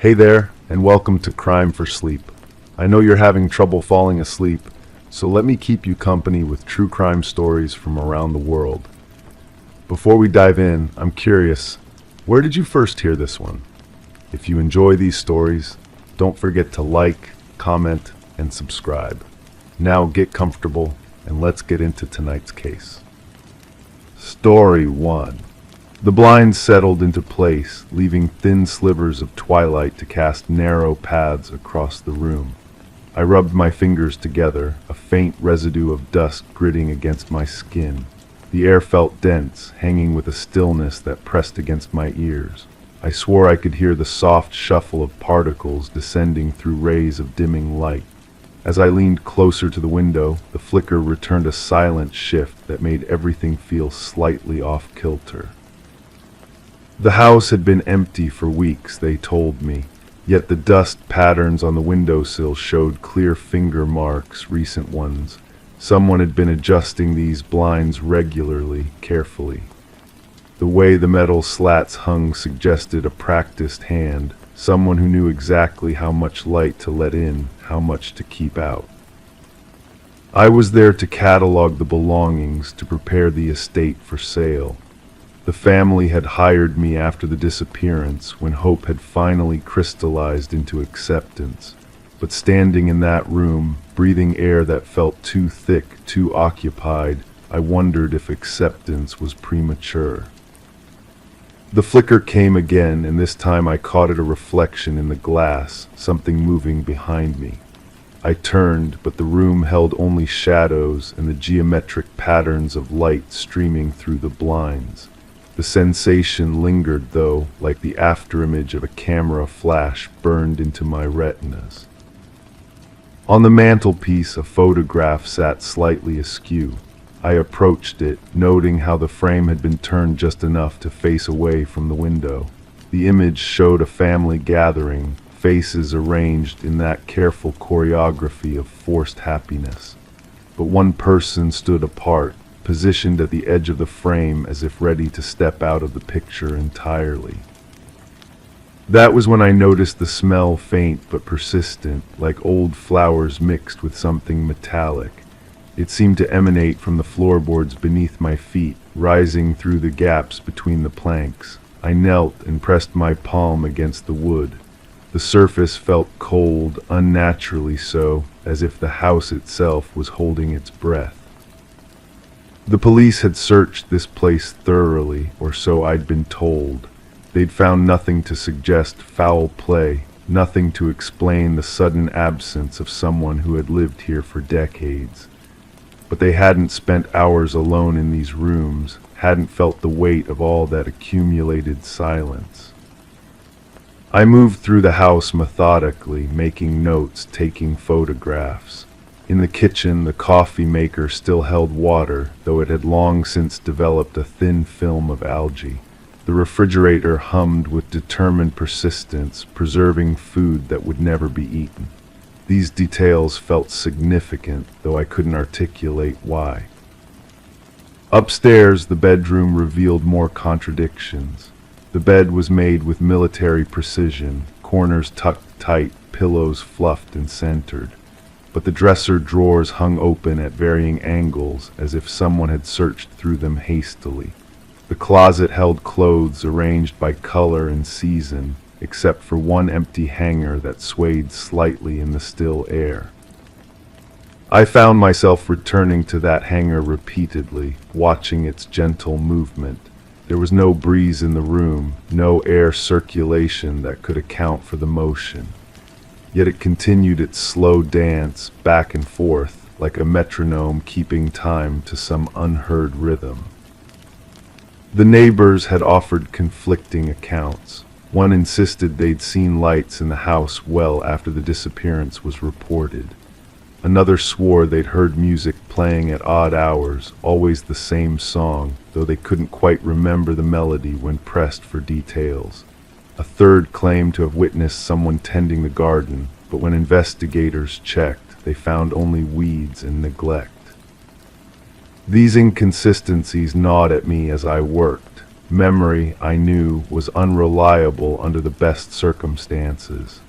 Hey there, and welcome to Crime for Sleep. I know you're having trouble falling asleep, so let me keep you company with true crime stories from around the world. Before we dive in, I'm curious, where did you first hear this one? If you enjoy these stories, don't forget to like, comment, and subscribe. Now get comfortable, and let's get into tonight's case. Story 1. The blinds settled into place, leaving thin slivers of twilight to cast narrow paths across the room. I rubbed my fingers together, a faint residue of dust gritting against my skin. The air felt dense, hanging with a stillness that pressed against my ears. I swore I could hear the soft shuffle of particles descending through rays of dimming light. As I leaned closer to the window, the flicker returned a silent shift that made everything feel slightly off-kilter. The house had been empty for weeks, they told me, yet the dust patterns on the windowsill showed clear finger marks, recent ones. Someone had been adjusting these blinds regularly, carefully. The way the metal slats hung suggested a practiced hand, someone who knew exactly how much light to let in, how much to keep out. I was there to catalog the belongings, to prepare the estate for sale. The family had hired me after the disappearance, when hope had finally crystallized into acceptance. But standing in that room, breathing air that felt too thick, too occupied, I wondered if acceptance was premature. The flicker came again, and this time I caught it a reflection in the glass, something moving behind me. I turned, but the room held only shadows and the geometric patterns of light streaming through the blinds. The sensation lingered, though, like the afterimage of a camera flash burned into my retinas. On the mantelpiece, a photograph sat slightly askew. I approached it, noting how the frame had been turned just enough to face away from the window. The image showed a family gathering, faces arranged in that careful choreography of forced happiness. But one person stood apart, positioned at the edge of the frame as if ready to step out of the picture entirely. That was when I noticed the smell, faint but persistent, like old flowers mixed with something metallic. It seemed to emanate from the floorboards beneath my feet, rising through the gaps between the planks. I knelt and pressed my palm against the wood. The surface felt cold, unnaturally so, as if the house itself was holding its breath. The police had searched this place thoroughly, or so I'd been told. They'd found nothing to suggest foul play, nothing to explain the sudden absence of someone who had lived here for decades. But they hadn't spent hours alone in these rooms, hadn't felt the weight of all that accumulated silence. I moved through the house methodically, making notes, taking photographs. In the kitchen, the coffee maker still held water, though it had long since developed a thin film of algae. The refrigerator hummed with determined persistence, preserving food that would never be eaten. These details felt significant, though I couldn't articulate why. Upstairs, the bedroom revealed more contradictions. The bed was made with military precision, corners tucked tight, pillows fluffed and centered. But the dresser drawers hung open at varying angles, as if someone had searched through them hastily. The closet held clothes arranged by color and season, except for one empty hanger that swayed slightly in the still air. I found myself returning to that hanger repeatedly, watching its gentle movement. There was no breeze in the room, no air circulation that could account for the motion. Yet it continued its slow dance, back and forth, like a metronome keeping time to some unheard rhythm. The neighbors had offered conflicting accounts. One insisted they'd seen lights in the house well after the disappearance was reported. Another swore they'd heard music playing at odd hours, always the same song, though they couldn't quite remember the melody when pressed for details. A third claimed to have witnessed someone tending the garden, but when investigators checked, they found only weeds and neglect. These inconsistencies gnawed at me as I worked. Memory, I knew, was unreliable under the best circumstances,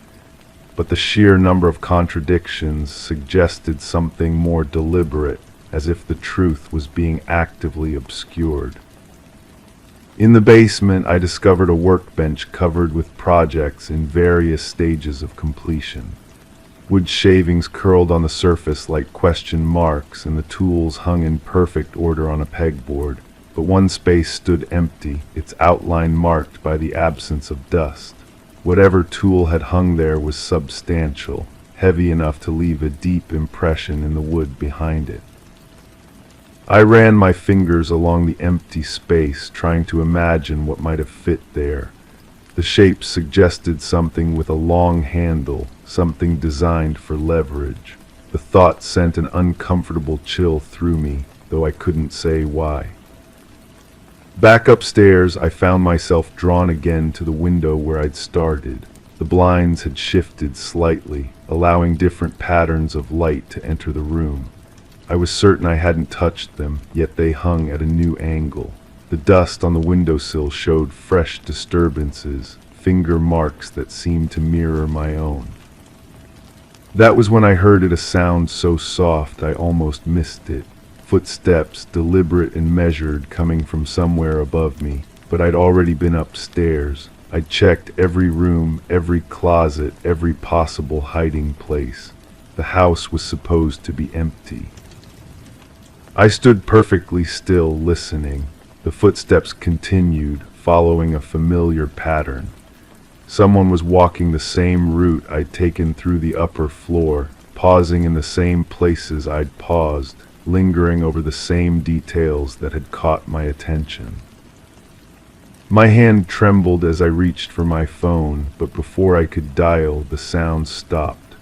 but the sheer number of contradictions suggested something more deliberate, as if the truth was being actively obscured. In the basement, I discovered a workbench covered with projects in various stages of completion. Wood shavings curled on the surface like question marks, and the tools hung in perfect order on a pegboard. But one space stood empty, its outline marked by the absence of dust. Whatever tool had hung there was substantial, heavy enough to leave a deep impression in the wood behind it. I ran my fingers along the empty space, trying to imagine what might have fit there. The shape suggested something with a long handle, something designed for leverage. The thought sent an uncomfortable chill through me, though I couldn't say why. Back upstairs, I found myself drawn again to the window where I'd started. The blinds had shifted slightly, allowing different patterns of light to enter the room. I was certain I hadn't touched them, yet they hung at a new angle. The dust on the windowsill showed fresh disturbances, finger marks that seemed to mirror my own. That was when I heard a sound so soft I almost missed it. Footsteps, deliberate and measured, coming from somewhere above me. But I'd already been upstairs. I'd checked every room, every closet, every possible hiding place. The house was supposed to be empty. I stood perfectly still, listening. The footsteps continued, following a familiar pattern. Someone was walking the same route I'd taken through the upper floor, pausing in the same places I'd paused, lingering over the same details that had caught my attention. My hand trembled as I reached for my phone, but before I could dial, the sound stopped.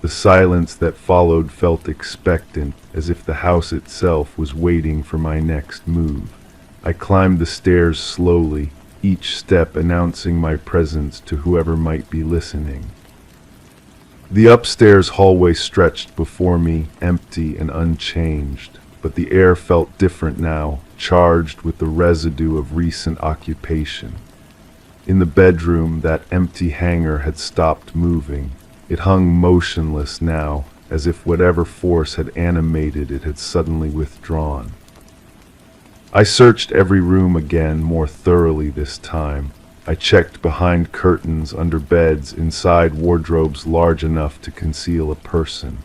The silence that followed felt expectant, as if the house itself was waiting for my next move. I climbed the stairs slowly, each step announcing my presence to whoever might be listening. The upstairs hallway stretched before me, empty and unchanged, but the air felt different now, charged with the residue of recent occupation. In the bedroom, that empty hanger had stopped moving. It hung motionless now, as if whatever force had animated it had suddenly withdrawn. I searched every room again, more thoroughly this time. I checked behind curtains, under beds, inside wardrobes large enough to conceal a person.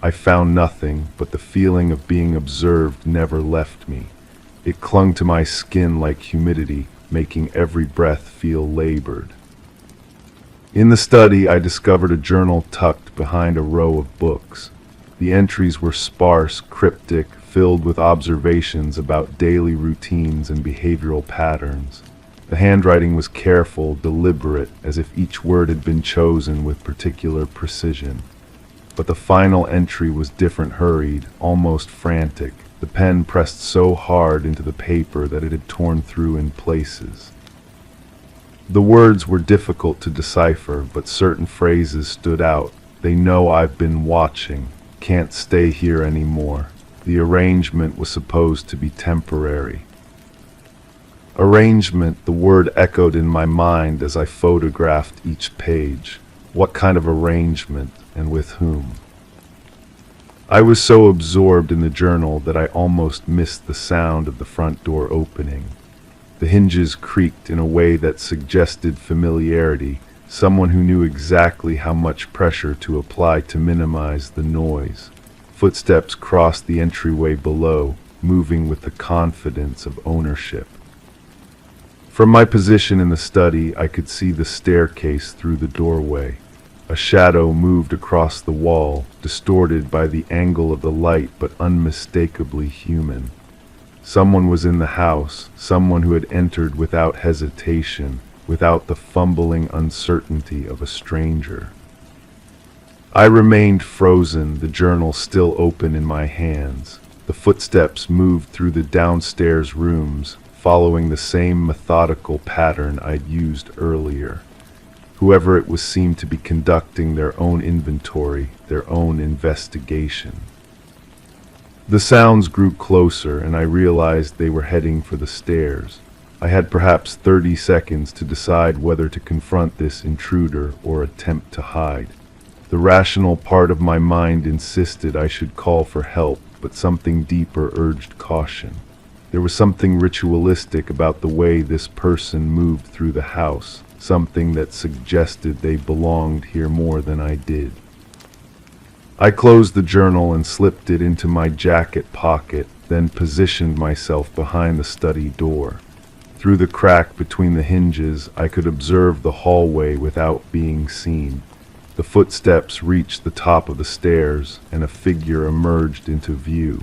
I found nothing, but the feeling of being observed never left me. It clung to my skin like humidity, making every breath feel labored. In the study, I discovered a journal tucked behind a row of books. The entries were sparse, cryptic, filled with observations about daily routines and behavioral patterns. The handwriting was careful, deliberate, as if each word had been chosen with particular precision. But the final entry was different, hurried, almost frantic. The pen pressed so hard into the paper that it had torn through in places. The words were difficult to decipher, but certain phrases stood out. They know I've been watching. Can't stay here anymore. The arrangement was supposed to be temporary. Arrangement, the word echoed in my mind as I photographed each page. What kind of arrangement, and with whom? I was so absorbed in the journal that I almost missed the sound of the front door opening. The hinges creaked in a way that suggested familiarity, someone who knew exactly how much pressure to apply to minimize the noise. Footsteps crossed the entryway below, moving with the confidence of ownership. From my position in the study, I could see the staircase through the doorway. A shadow moved across the wall, distorted by the angle of the light but unmistakably human. Someone was in the house, someone who had entered without hesitation, without the fumbling uncertainty of a stranger. I remained frozen, the journal still open in my hands. The footsteps moved through the downstairs rooms, following the same methodical pattern I'd used earlier. Whoever it was seemed to be conducting their own inventory, their own investigation. The sounds grew closer, and I realized they were heading for the stairs. I had perhaps 30 seconds to decide whether to confront this intruder or attempt to hide. The rational part of my mind insisted I should call for help, but something deeper urged caution. There was something ritualistic about the way this person moved through the house, something that suggested they belonged here more than I did. I closed the journal and slipped it into my jacket pocket, then positioned myself behind the study door. Through the crack between the hinges, I could observe the hallway without being seen. The footsteps reached the top of the stairs, and a figure emerged into view.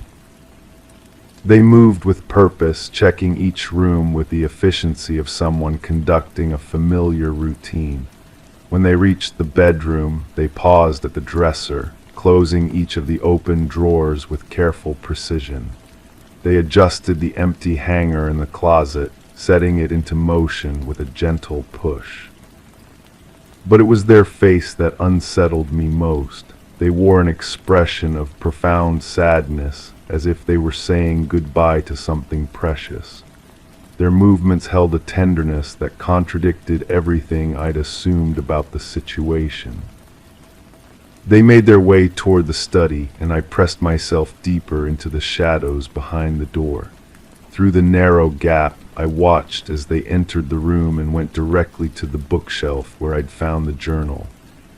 They moved with purpose, checking each room with the efficiency of someone conducting a familiar routine. When they reached the bedroom, they paused at the dresser, closing each of the open drawers with careful precision. They adjusted the empty hanger in the closet, setting it into motion with a gentle push. But it was their face that unsettled me most. They wore an expression of profound sadness, as if they were saying goodbye to something precious. Their movements held a tenderness that contradicted everything I'd assumed about the situation. They made their way toward the study, and I pressed myself deeper into the shadows behind the door. Through the narrow gap, I watched as they entered the room and went directly to the bookshelf where I'd found the journal.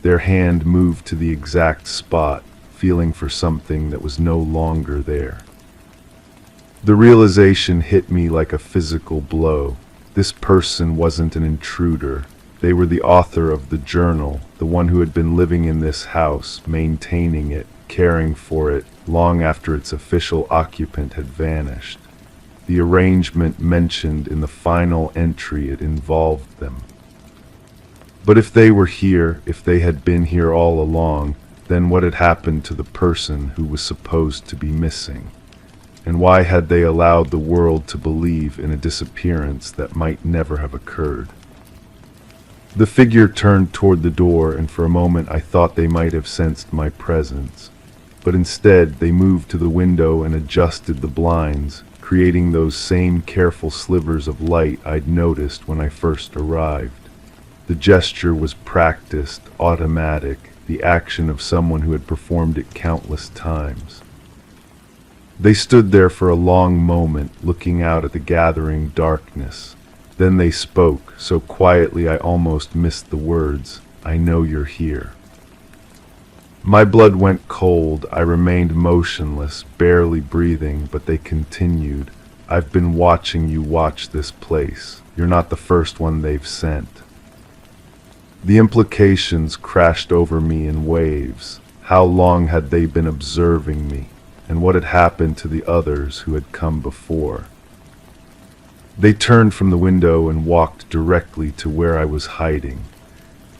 Their hand moved to the exact spot, feeling for something that was no longer there. The realization hit me like a physical blow. This person wasn't an intruder. They were the author of the journal, the one who had been living in this house, maintaining it, caring for it, long after its official occupant had vanished. The arrangement mentioned in the final entry, it involved them. But if they were here, if they had been here all along, then what had happened to the person who was supposed to be missing? And why had they allowed the world to believe in a disappearance that might never have occurred? The figure turned toward the door, and for a moment I thought they might have sensed my presence. But instead, they moved to the window and adjusted the blinds, creating those same careful slivers of light I'd noticed when I first arrived. The gesture was practiced, automatic, the action of someone who had performed it countless times. They stood there for a long moment, looking out at the gathering darkness. Then they spoke, so quietly I almost missed the words, "I know you're here." My blood went cold. I remained motionless, barely breathing, but they continued. "I've been watching you watch this place. You're not the first one they've sent." The implications crashed over me in waves. How long had they been observing me? And what had happened to the others who had come before? They turned from the window and walked directly to where I was hiding.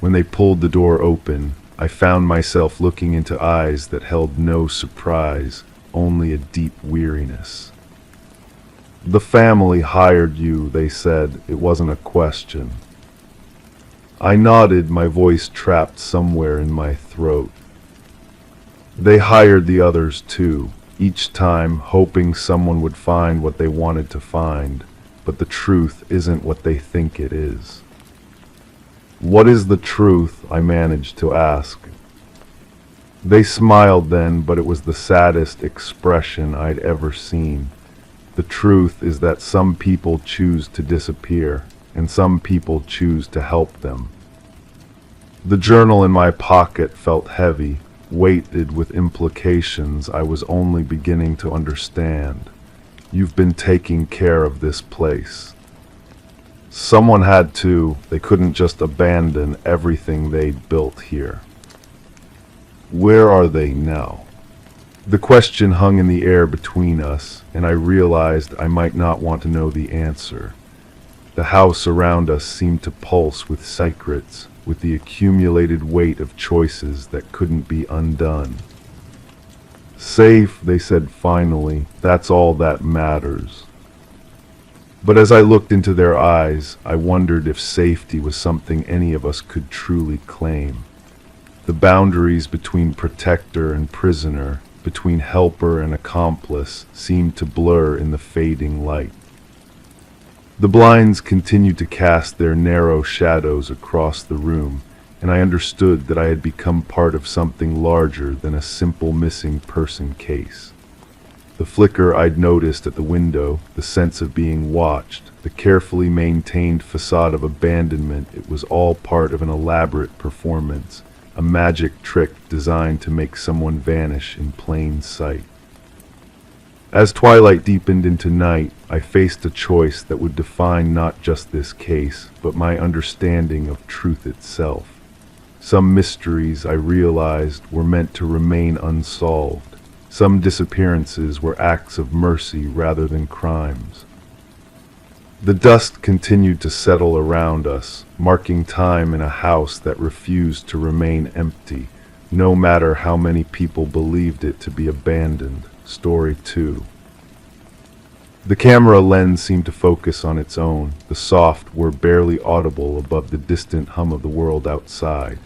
When they pulled the door open, I found myself looking into eyes that held no surprise, only a deep weariness. "The family hired you," they said. It wasn't a question. I nodded, my voice trapped somewhere in my throat. "They hired the others too, each time hoping someone would find what they wanted to find, but the truth isn't what they think it is." "What is the truth?" I managed to ask. They smiled then, but it was the saddest expression I'd ever seen. "The truth is that some people choose to disappear, and some people choose to help them." The journal in my pocket felt heavy, weighted with implications I was only beginning to understand. "You've been taking care of this place." Someone had to. They couldn't just abandon everything they'd built here. "Where are they now?" The question hung in the air between us, and I realized I might not want to know the answer. The house around us seemed to pulse with secrets, with the accumulated weight of choices that couldn't be undone. "Safe," they said finally, "that's all that matters." But as I looked into their eyes, I wondered if safety was something any of us could truly claim. The boundaries between protector and prisoner, between helper and accomplice, seemed to blur in the fading light. The blinds continued to cast their narrow shadows across the room, and I understood that I had become part of something larger than a simple missing person case. The flicker I'd noticed at the window, the sense of being watched, the carefully maintained facade of abandonment, it was all part of an elaborate performance, a magic trick designed to make someone vanish in plain sight. As twilight deepened into night, I faced a choice that would define not just this case, but my understanding of truth itself. Some mysteries, I realized, were meant to remain unsolved. Some disappearances were acts of mercy rather than crimes. The dust continued to settle around us, marking time in a house that refused to remain empty, no matter how many people believed it to be abandoned. Story 2. The camera lens seemed to focus on its own, the soft whir barely audible above the distant hum of the world outside.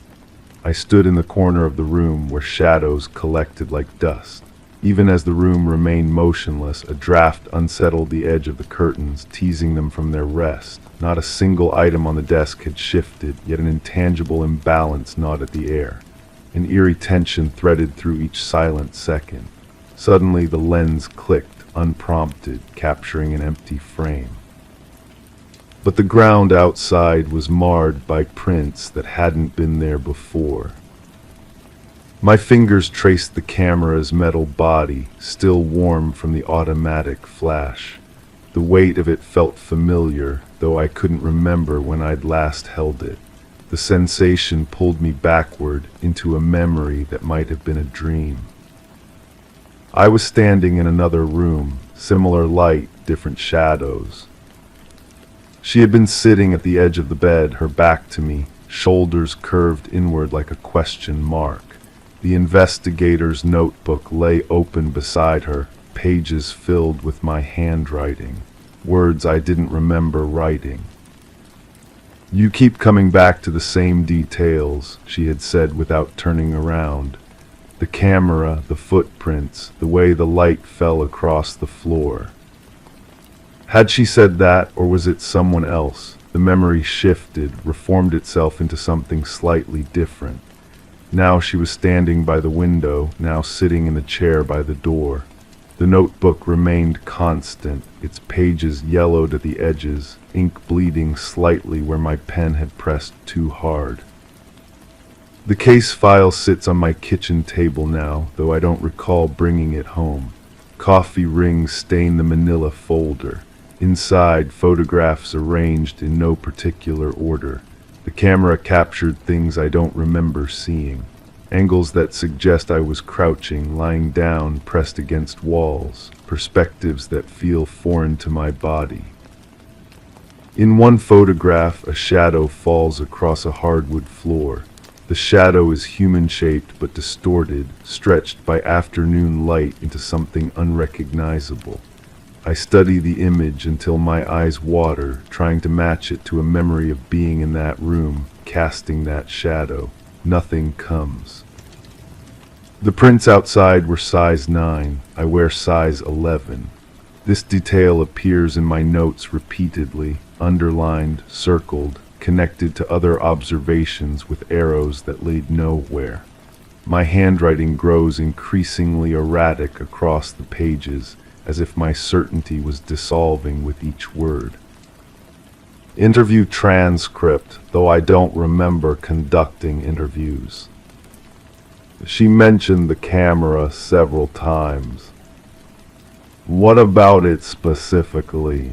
I stood in the corner of the room where shadows collected like dust. Even as the room remained motionless, a draft unsettled the edge of the curtains, teasing them from their rest. Not a single item on the desk had shifted, yet an intangible imbalance gnawed at the air. An eerie tension threaded through each silent second. Suddenly the lens clicked, unprompted, capturing an empty frame. But the ground outside was marred by prints that hadn't been there before. My fingers traced the camera's metal body, still warm from the automatic flash. The weight of it felt familiar, though I couldn't remember when I'd last held it. The sensation pulled me backward into a memory that might have been a dream. I was standing in another room, similar light, different shadows. She had been sitting at the edge of the bed, her back to me, shoulders curved inward like a question mark. The investigator's notebook lay open beside her, pages filled with my handwriting, words I didn't remember writing. "You keep coming back to the same details," she had said without turning around. The camera, the footprints, the way the light fell across the floor. Had she said that, or was it someone else? The memory shifted, reformed itself into something slightly different. Now she was standing by the window, now sitting in the chair by the door. The notebook remained constant, its pages yellowed at the edges, ink bleeding slightly where my pen had pressed too hard. The case file sits on my kitchen table now, though I don't recall bringing it home. Coffee rings stain the manila folder. Inside, photographs arranged in no particular order. The camera captured things I don't remember seeing. Angles that suggest I was crouching, lying down, pressed against walls. Perspectives that feel foreign to my body. In one photograph, a shadow falls across a hardwood floor. The shadow is human-shaped but distorted, stretched by afternoon light into something unrecognizable. I study the image until my eyes water, trying to match it to a memory of being in that room, casting that shadow. Nothing comes. The prints outside were size 9. I wear size 11. This detail appears in my notes repeatedly, underlined, circled, connected to other observations with arrows that lead nowhere. My handwriting grows increasingly erratic across the pages, as if my certainty was dissolving with each word. Interview transcript, though I don't remember conducting interviews. She mentioned the camera several times. What about it specifically?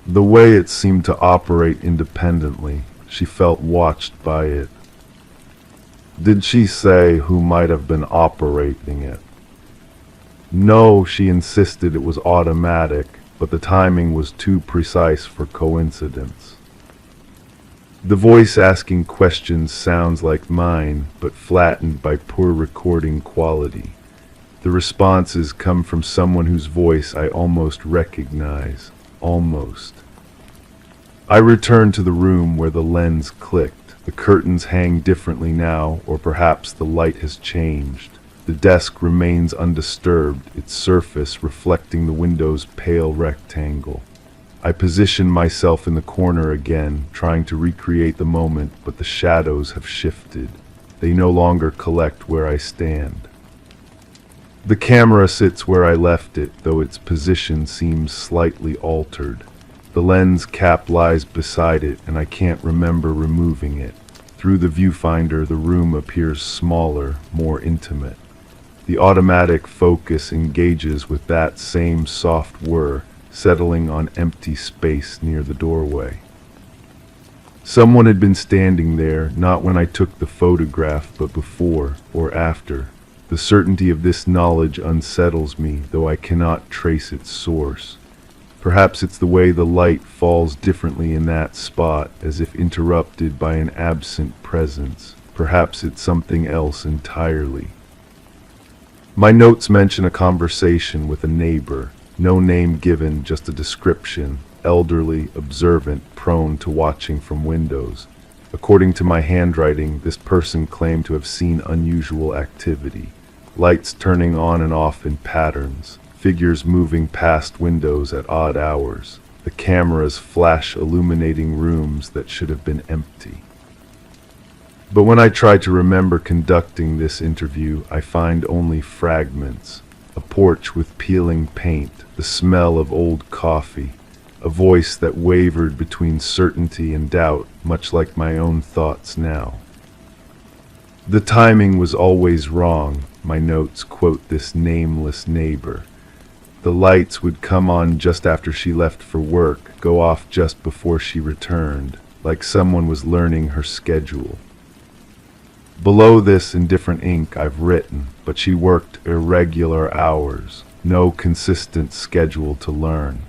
The way it seemed to operate independently, she felt watched by it. Did she say who might have been operating it? No, she insisted it was automatic, but the timing was too precise for coincidence. The voice asking questions sounds like mine, but flattened by poor recording quality. The responses come from someone whose voice I almost recognize. Almost. I return to the room where the lens clicked. The curtains hang differently now, or perhaps the light has changed. The desk remains undisturbed, its surface reflecting the window's pale rectangle. I position myself in the corner again, trying to recreate the moment, but the shadows have shifted. They no longer collect where I stand. The camera sits where I left it, though its position seems slightly altered. The lens cap lies beside it, and I can't remember removing it. Through the viewfinder, the room appears smaller, more intimate. The automatic focus engages with that same soft whir, settling on empty space near the doorway. Someone had been standing there, not when I took the photograph, but before or after. The certainty of this knowledge unsettles me, though I cannot trace its source. Perhaps it's the way the light falls differently in that spot, as if interrupted by an absent presence. Perhaps it's something else entirely. My notes mention a conversation with a neighbor. No name given, just a description. Elderly, observant, prone to watching from windows. According to my handwriting, this person claimed to have seen unusual activity. Lights turning on and off in patterns. Figures moving past windows at odd hours. The cameras flash illuminating rooms that should have been empty. But when I try to remember conducting this interview, I find only fragments. A porch with peeling paint, the smell of old coffee, a voice that wavered between certainty and doubt, much like my own thoughts now. The timing was always wrong, my notes quote this nameless neighbor. The lights would come on just after she left for work, go off just before she returned, like someone was learning her schedule. Below this in different ink I've written, but she worked irregular hours, no consistent schedule to learn.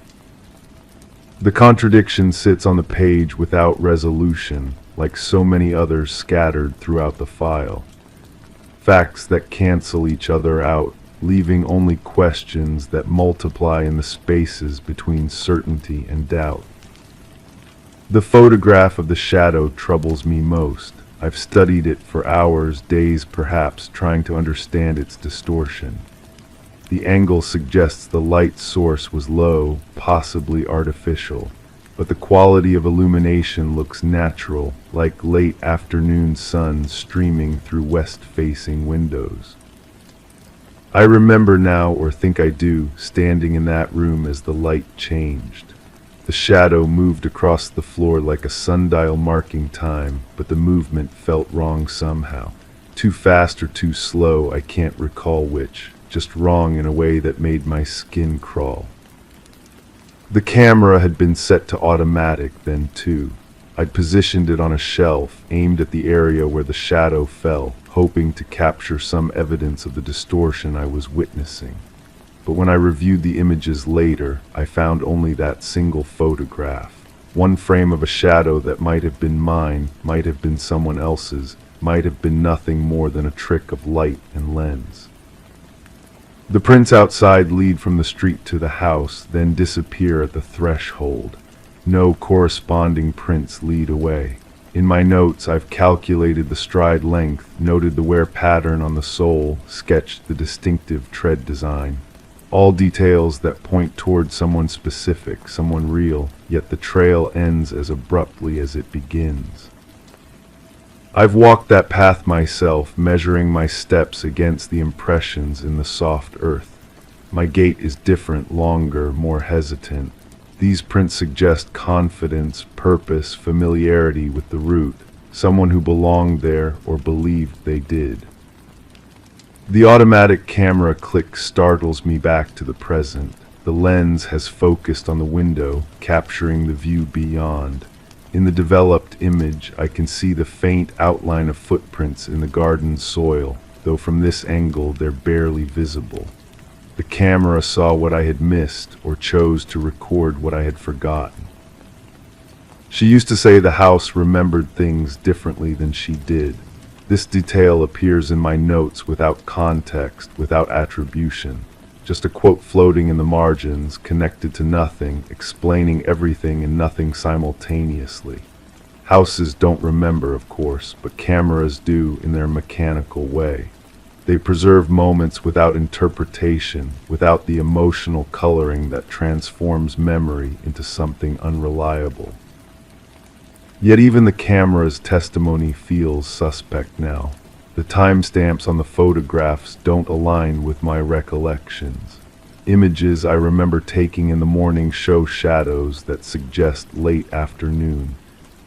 The contradiction sits on the page without resolution, like so many others scattered throughout the file. Facts that cancel each other out, leaving only questions that multiply in the spaces between certainty and doubt. The photograph of the shadow troubles me most. I've studied it for hours, days perhaps, trying to understand its distortion. The angle suggests the light source was low, possibly artificial, but the quality of illumination looks natural, like late afternoon sun streaming through west-facing windows. I remember now, or think I do, standing in that room as the light changed. The shadow moved across the floor like a sundial marking time, but the movement felt wrong somehow. Too fast or too slow, I can't recall which, just wrong in a way that made my skin crawl. The camera had been set to automatic then too. I'd positioned it on a shelf, aimed at the area where the shadow fell, hoping to capture some evidence of the distortion I was witnessing. But when I reviewed the images later, I found only that single photograph. One frame of a shadow that might have been mine, might have been someone else's, might have been nothing more than a trick of light and lens. The prints outside lead from the street to the house, then disappear at the threshold. No corresponding prints lead away. In my notes, I've calculated the stride length, noted the wear pattern on the sole, sketched the distinctive tread design. All details that point toward someone specific, someone real, yet the trail ends as abruptly as it begins. I've walked that path myself, measuring my steps against the impressions in the soft earth. My gait is different, longer, more hesitant. These prints suggest confidence, purpose, familiarity with the route, someone who belonged there or believed they did. The automatic camera click startles me back to the present. The lens has focused on the window, capturing the view beyond. In the developed image, I can see the faint outline of footprints in the garden soil, though from this angle they're barely visible. The camera saw what I had missed, or chose to record what I had forgotten. She used to say the house remembered things differently than she did. This detail appears in my notes without context, without attribution. Just a quote floating in the margins, connected to nothing, explaining everything and nothing simultaneously. Houses don't remember, of course, but cameras do in their mechanical way. They preserve moments without interpretation, without the emotional coloring that transforms memory into something unreliable. Yet even the camera's testimony feels suspect now. The timestamps on the photographs don't align with my recollections. Images I remember taking in the morning show shadows that suggest late afternoon.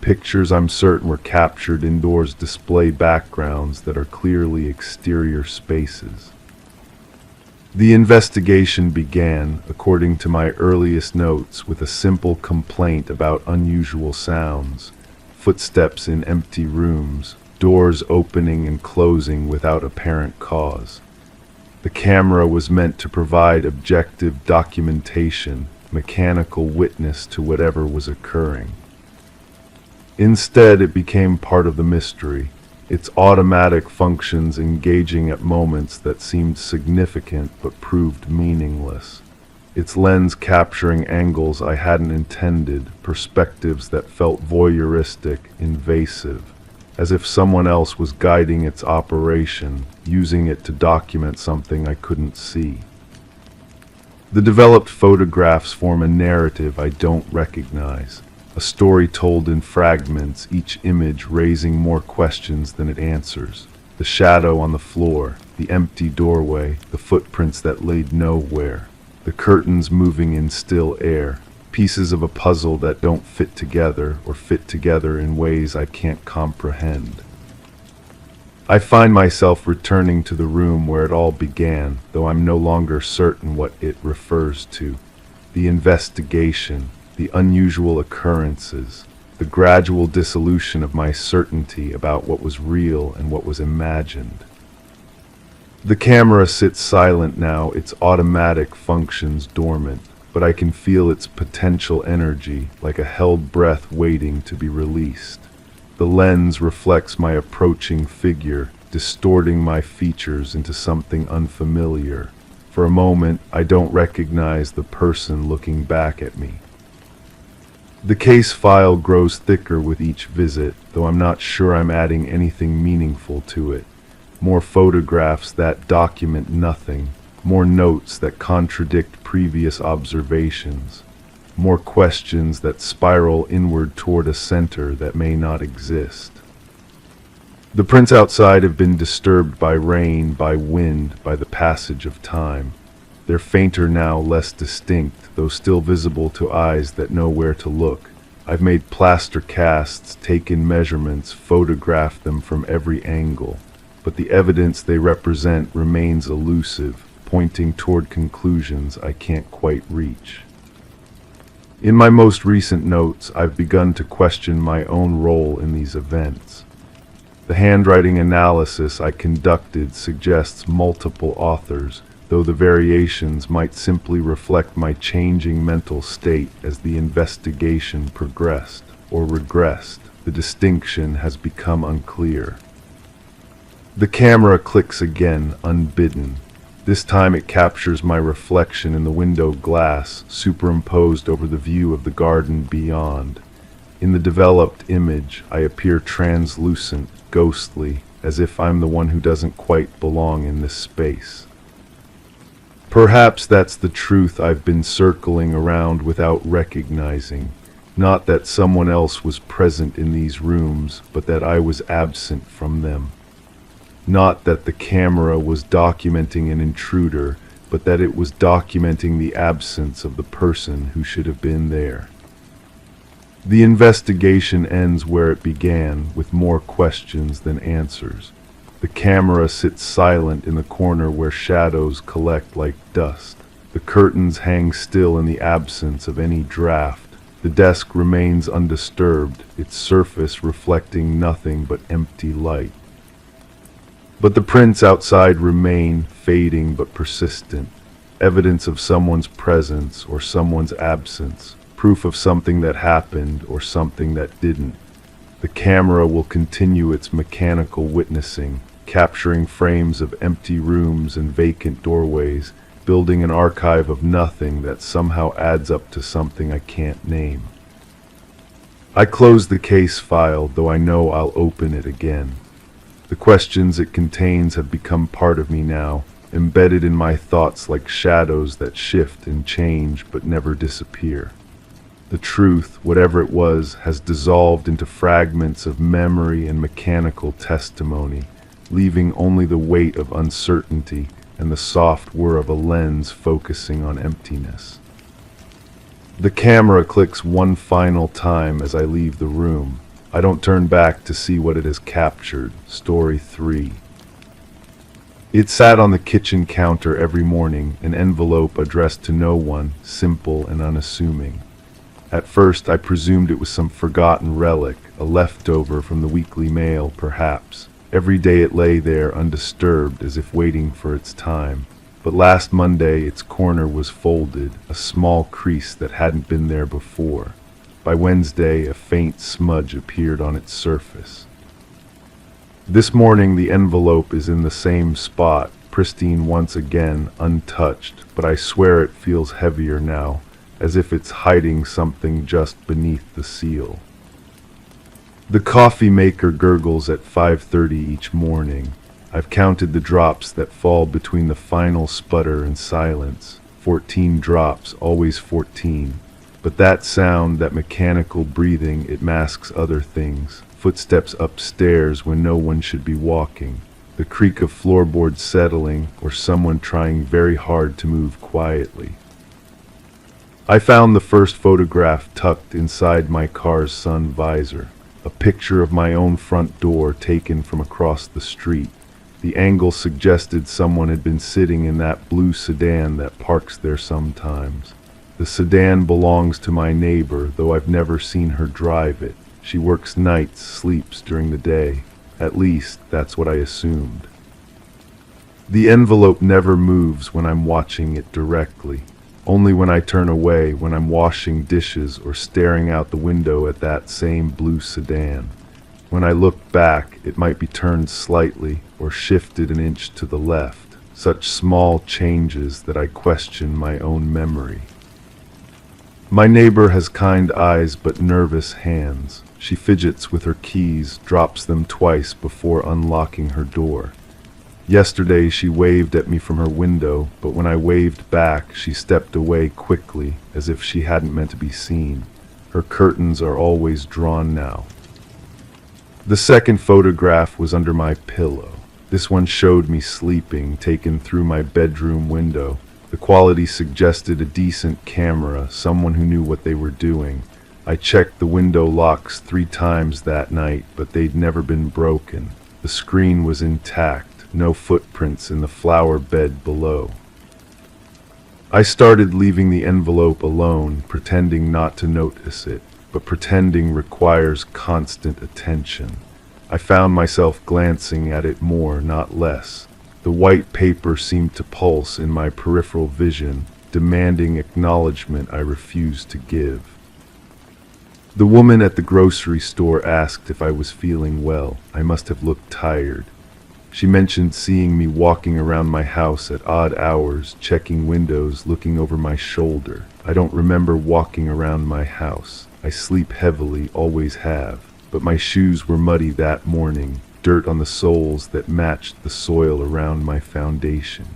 Pictures I'm certain were captured indoors display backgrounds that are clearly exterior spaces. The investigation began, according to my earliest notes, with a simple complaint about unusual sounds, footsteps in empty rooms, doors opening and closing without apparent cause. The camera was meant to provide objective documentation, mechanical witness to whatever was occurring. Instead, it became part of the mystery, its automatic functions engaging at moments that seemed significant but proved meaningless. Its lens capturing angles I hadn't intended, perspectives that felt voyeuristic, invasive, as if someone else was guiding its operation, using it to document something I couldn't see. The developed photographs form a narrative I don't recognize, a story told in fragments, each image raising more questions than it answers. The shadow on the floor, the empty doorway, the footprints that led nowhere, the curtains moving in still air, pieces of a puzzle that don't fit together or fit together in ways I can't comprehend. I find myself returning to the room where it all began, though I'm no longer certain what it refers to. The investigation, the unusual occurrences, the gradual dissolution of my certainty about what was real and what was imagined. The camera sits silent now, its automatic functions dormant, but I can feel its potential energy, like a held breath waiting to be released. The lens reflects my approaching figure, distorting my features into something unfamiliar. For a moment, I don't recognize the person looking back at me. The case file grows thicker with each visit, though I'm not sure I'm adding anything meaningful to it. More photographs that document nothing, more notes that contradict previous observations, more questions that spiral inward toward a center that may not exist. The prints outside have been disturbed by rain, by wind, by the passage of time. They're fainter now, less distinct, though still visible to eyes that know where to look. I've made plaster casts, taken measurements, photographed them from every angle, but the evidence they represent remains elusive, pointing toward conclusions I can't quite reach. In my most recent notes, I've begun to question my own role in these events. The handwriting analysis I conducted suggests multiple authors, though the variations might simply reflect my changing mental state as the investigation progressed or regressed. The distinction has become unclear. The camera clicks again, unbidden. This time it captures my reflection in the window glass, superimposed over the view of the garden beyond. In the developed image, I appear translucent, ghostly, as if I'm the one who doesn't quite belong in this space. Perhaps that's the truth I've been circling around without recognizing. Not that someone else was present in these rooms, but that I was absent from them. Not that the camera was documenting an intruder, but that it was documenting the absence of the person who should have been there. The investigation ends where it began, with more questions than answers. The camera sits silent in the corner where shadows collect like dust. The curtains hang still in the absence of any draft. The desk remains undisturbed, its surface reflecting nothing but empty light. But the prints outside remain, fading but persistent, evidence of someone's presence or someone's absence, proof of something that happened or something that didn't. The camera will continue its mechanical witnessing, capturing frames of empty rooms and vacant doorways, building an archive of nothing that somehow adds up to something I can't name. I close the case file, though I know I'll open it again. The questions it contains have become part of me now, embedded in my thoughts like shadows that shift and change but never disappear. The truth, whatever it was, has dissolved into fragments of memory and mechanical testimony, leaving only the weight of uncertainty and the soft whir of a lens focusing on emptiness. The camera clicks one final time as I leave the room. I don't turn back to see what it has captured. Story 3. It sat on the kitchen counter every morning, an envelope addressed to no one, simple and unassuming. At first I presumed it was some forgotten relic, a leftover from the weekly mail, perhaps. Every day it lay there undisturbed, as if waiting for its time. But last Monday its corner was folded, a small crease that hadn't been there before. By Wednesday, a faint smudge appeared on its surface. This morning the envelope is in the same spot, pristine once again, untouched, but I swear it feels heavier now, as if it's hiding something just beneath the seal. The coffee maker gurgles at 5:30 each morning. I've counted the drops that fall between the final sputter and silence. 14 drops, always 14. But that sound, that mechanical breathing, it masks other things. Footsteps upstairs when no one should be walking. The creak of floorboards settling, or someone trying very hard to move quietly. I found the first photograph tucked inside my car's sun visor. A picture of my own front door taken from across the street. The angle suggested someone had been sitting in that blue sedan that parks there sometimes. The sedan belongs to my neighbor, though I've never seen her drive it. She works nights, sleeps during the day. At least, that's what I assumed. The envelope never moves when I'm watching it directly. Only when I turn away, when I'm washing dishes or staring out the window at that same blue sedan. When I look back, it might be turned slightly or shifted an inch to the left. Such small changes that I question my own memory. My neighbor has kind eyes but nervous hands. She fidgets with her keys, drops them twice before unlocking her door. Yesterday she waved at me from her window, but when I waved back, she stepped away quickly, as if she hadn't meant to be seen. Her curtains are always drawn now. The second photograph was under my pillow. This one showed me sleeping, taken through my bedroom window. The quality suggested a decent camera, someone who knew what they were doing. I checked the window locks 3 times that night, but they'd never been broken. The screen was intact, no footprints in the flower bed below. I started leaving the envelope alone, pretending not to notice it, but pretending requires constant attention. I found myself glancing at it more, not less. The white paper seemed to pulse in my peripheral vision, demanding acknowledgement I refused to give. The woman at the grocery store asked if I was feeling well. I must have looked tired. She mentioned seeing me walking around my house at odd hours, checking windows, looking over my shoulder. I don't remember walking around my house. I sleep heavily, always have. But my shoes were muddy that morning, dirt on the soles that matched the soil around my foundation.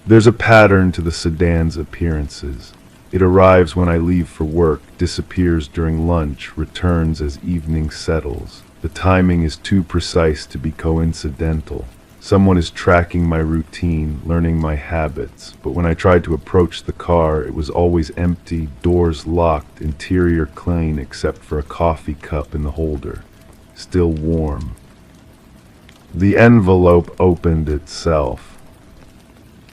There's a pattern to the sedan's appearances. It arrives when I leave for work, disappears during lunch, returns as evening settles. The timing is too precise to be coincidental. Someone is tracking my routine, learning my habits, but when I tried to approach the car, it was always empty, doors locked, interior clean except for a coffee cup in the holder. Still warm. The envelope opened itself.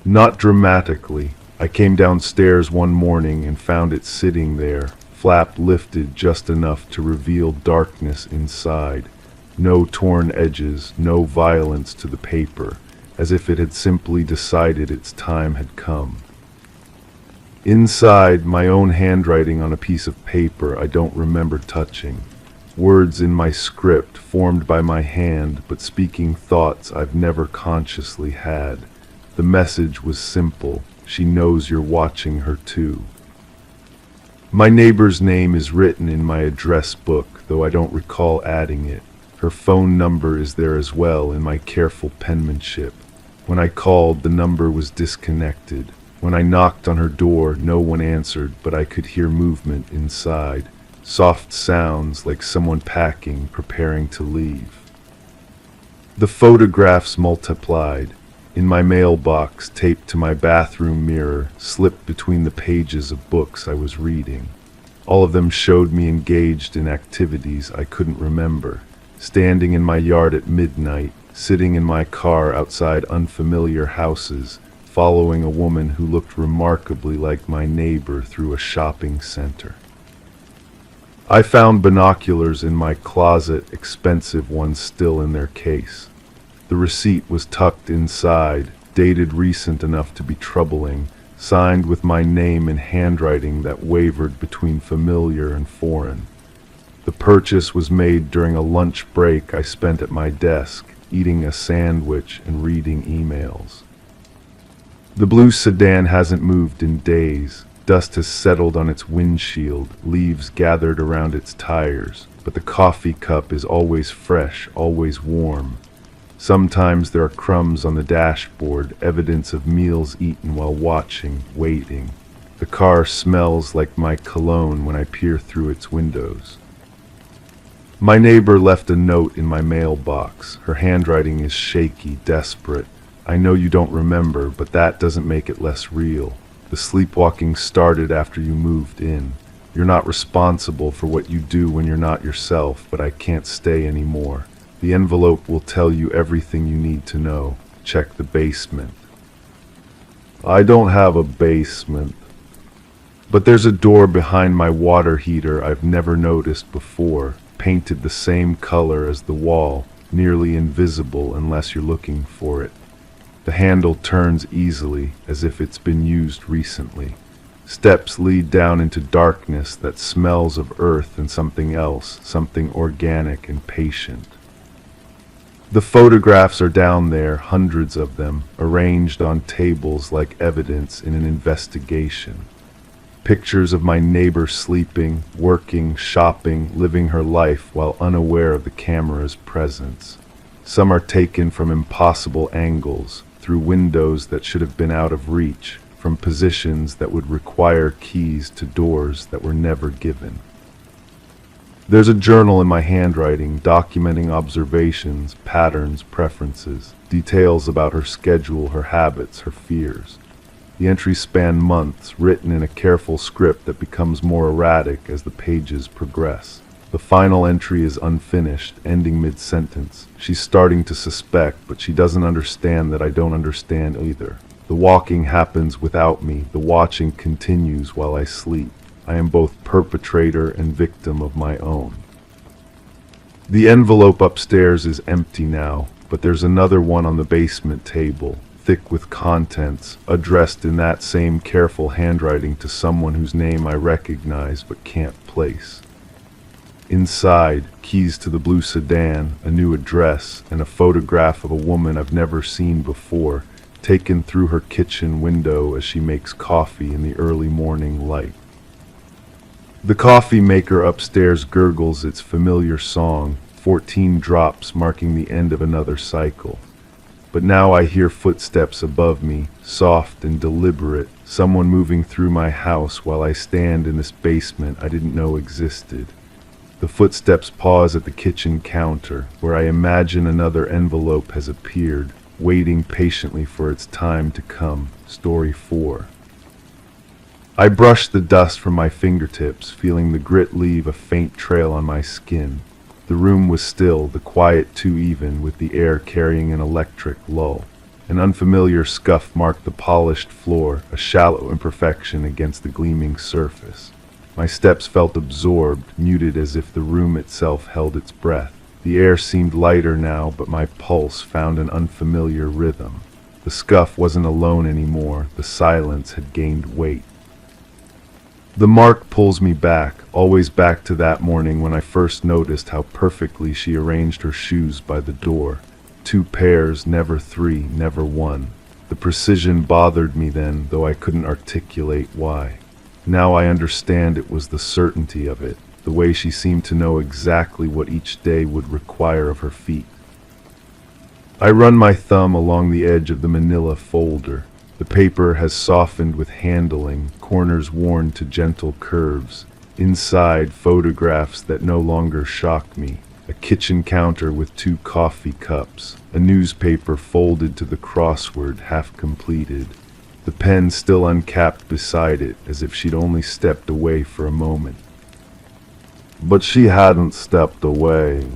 Not dramatically. I came downstairs one morning and found it sitting there, flap lifted just enough to reveal darkness inside. No torn edges, no violence to the paper, as if it had simply decided its time had come. Inside, my own handwriting on a piece of paper I don't remember touching. Words in my script formed by my hand, but speaking thoughts I've never consciously had. The message was simple. She knows you're watching her too. My neighbor's name is written in my address book, though I don't recall adding it. Her phone number is there as well in my careful penmanship. When I called, the number was disconnected. When I knocked on her door, no one answered, but I could hear movement inside. Soft sounds like someone packing, preparing to leave. The photographs multiplied. In my mailbox, taped to my bathroom mirror, slipped between the pages of books I was reading. All of them showed me engaged in activities I couldn't remember. Standing in my yard at midnight, sitting in my car outside unfamiliar houses, following a woman who looked remarkably like my neighbor through a shopping center. I found binoculars in my closet, expensive ones still in their case. The receipt was tucked inside, dated recent enough to be troubling, signed with my name in handwriting that wavered between familiar and foreign. The purchase was made during a lunch break I spent at my desk, eating a sandwich and reading emails. The blue sedan hasn't moved in days. Dust has settled on its windshield, leaves gathered around its tires, but the coffee cup is always fresh, always warm. Sometimes there are crumbs on the dashboard, evidence of meals eaten while watching, waiting. The car smells like my cologne when I peer through its windows. My neighbor left a note in my mailbox. Her handwriting is shaky, desperate. I know you don't remember, but that doesn't make it less real. The sleepwalking started after you moved in. You're not responsible for what you do when you're not yourself, but I can't stay anymore. The envelope will tell you everything you need to know. Check the basement. I don't have a basement. But there's a door behind my water heater I've never noticed before, painted the same color as the wall, nearly invisible unless you're looking for it. The handle turns easily, as if it's been used recently. Steps lead down into darkness that smells of earth and something else, something organic and patient. The photographs are down there, hundreds of them, arranged on tables like evidence in an investigation. Pictures of my neighbor sleeping, working, shopping, living her life while unaware of the camera's presence. Some are taken from impossible angles, through windows that should have been out of reach, from positions that would require keys to doors that were never given. There's a journal in my handwriting documenting observations, patterns, preferences, details about her schedule, her habits, her fears. The entries span months, written in a careful script that becomes more erratic as the pages progress. The final entry is unfinished, ending mid-sentence. She's starting to suspect, but she doesn't understand that I don't understand either. The walking happens without me. The watching continues while I sleep. I am both perpetrator and victim of my own. The envelope upstairs is empty now, but there's another one on the basement table, thick with contents, addressed in that same careful handwriting to someone whose name I recognize but can't place. Inside, keys to the blue sedan, a new address, and a photograph of a woman I've never seen before, taken through her kitchen window as she makes coffee in the early morning light. The coffee maker upstairs gurgles its familiar song, 14 drops marking the end of another cycle. But now I hear footsteps above me, soft and deliberate, someone moving through my house while I stand in this basement I didn't know existed. The footsteps pause at the kitchen counter, where I imagine another envelope has appeared, waiting patiently for its time to come. Story 4. I brush the dust from my fingertips, feeling the grit leave a faint trail on my skin. The room was still, the quiet too even, with the air carrying an electric lull. An unfamiliar scuff marked the polished floor, a shallow imperfection against the gleaming surface. My steps felt absorbed, muted as if the room itself held its breath. The air seemed lighter now, but my pulse found an unfamiliar rhythm. The scuff wasn't alone anymore, the silence had gained weight. The mark pulls me back, always back to that morning when I first noticed how perfectly she arranged her shoes by the door. 2 pairs, never 3, never 1. The precision bothered me then, though I couldn't articulate why. Now I understand it was the certainty of it. the way she seemed to know exactly what each day would require of her feet. I run my thumb along the edge of the manila folder. The paper has softened with handling, corners worn to gentle curves. Inside, photographs that no longer shock me. A kitchen counter with 2 coffee cups. A newspaper folded to the crossword, half completed. The pen still uncapped beside it, as if she'd only stepped away for a moment. But she hadn't stepped away.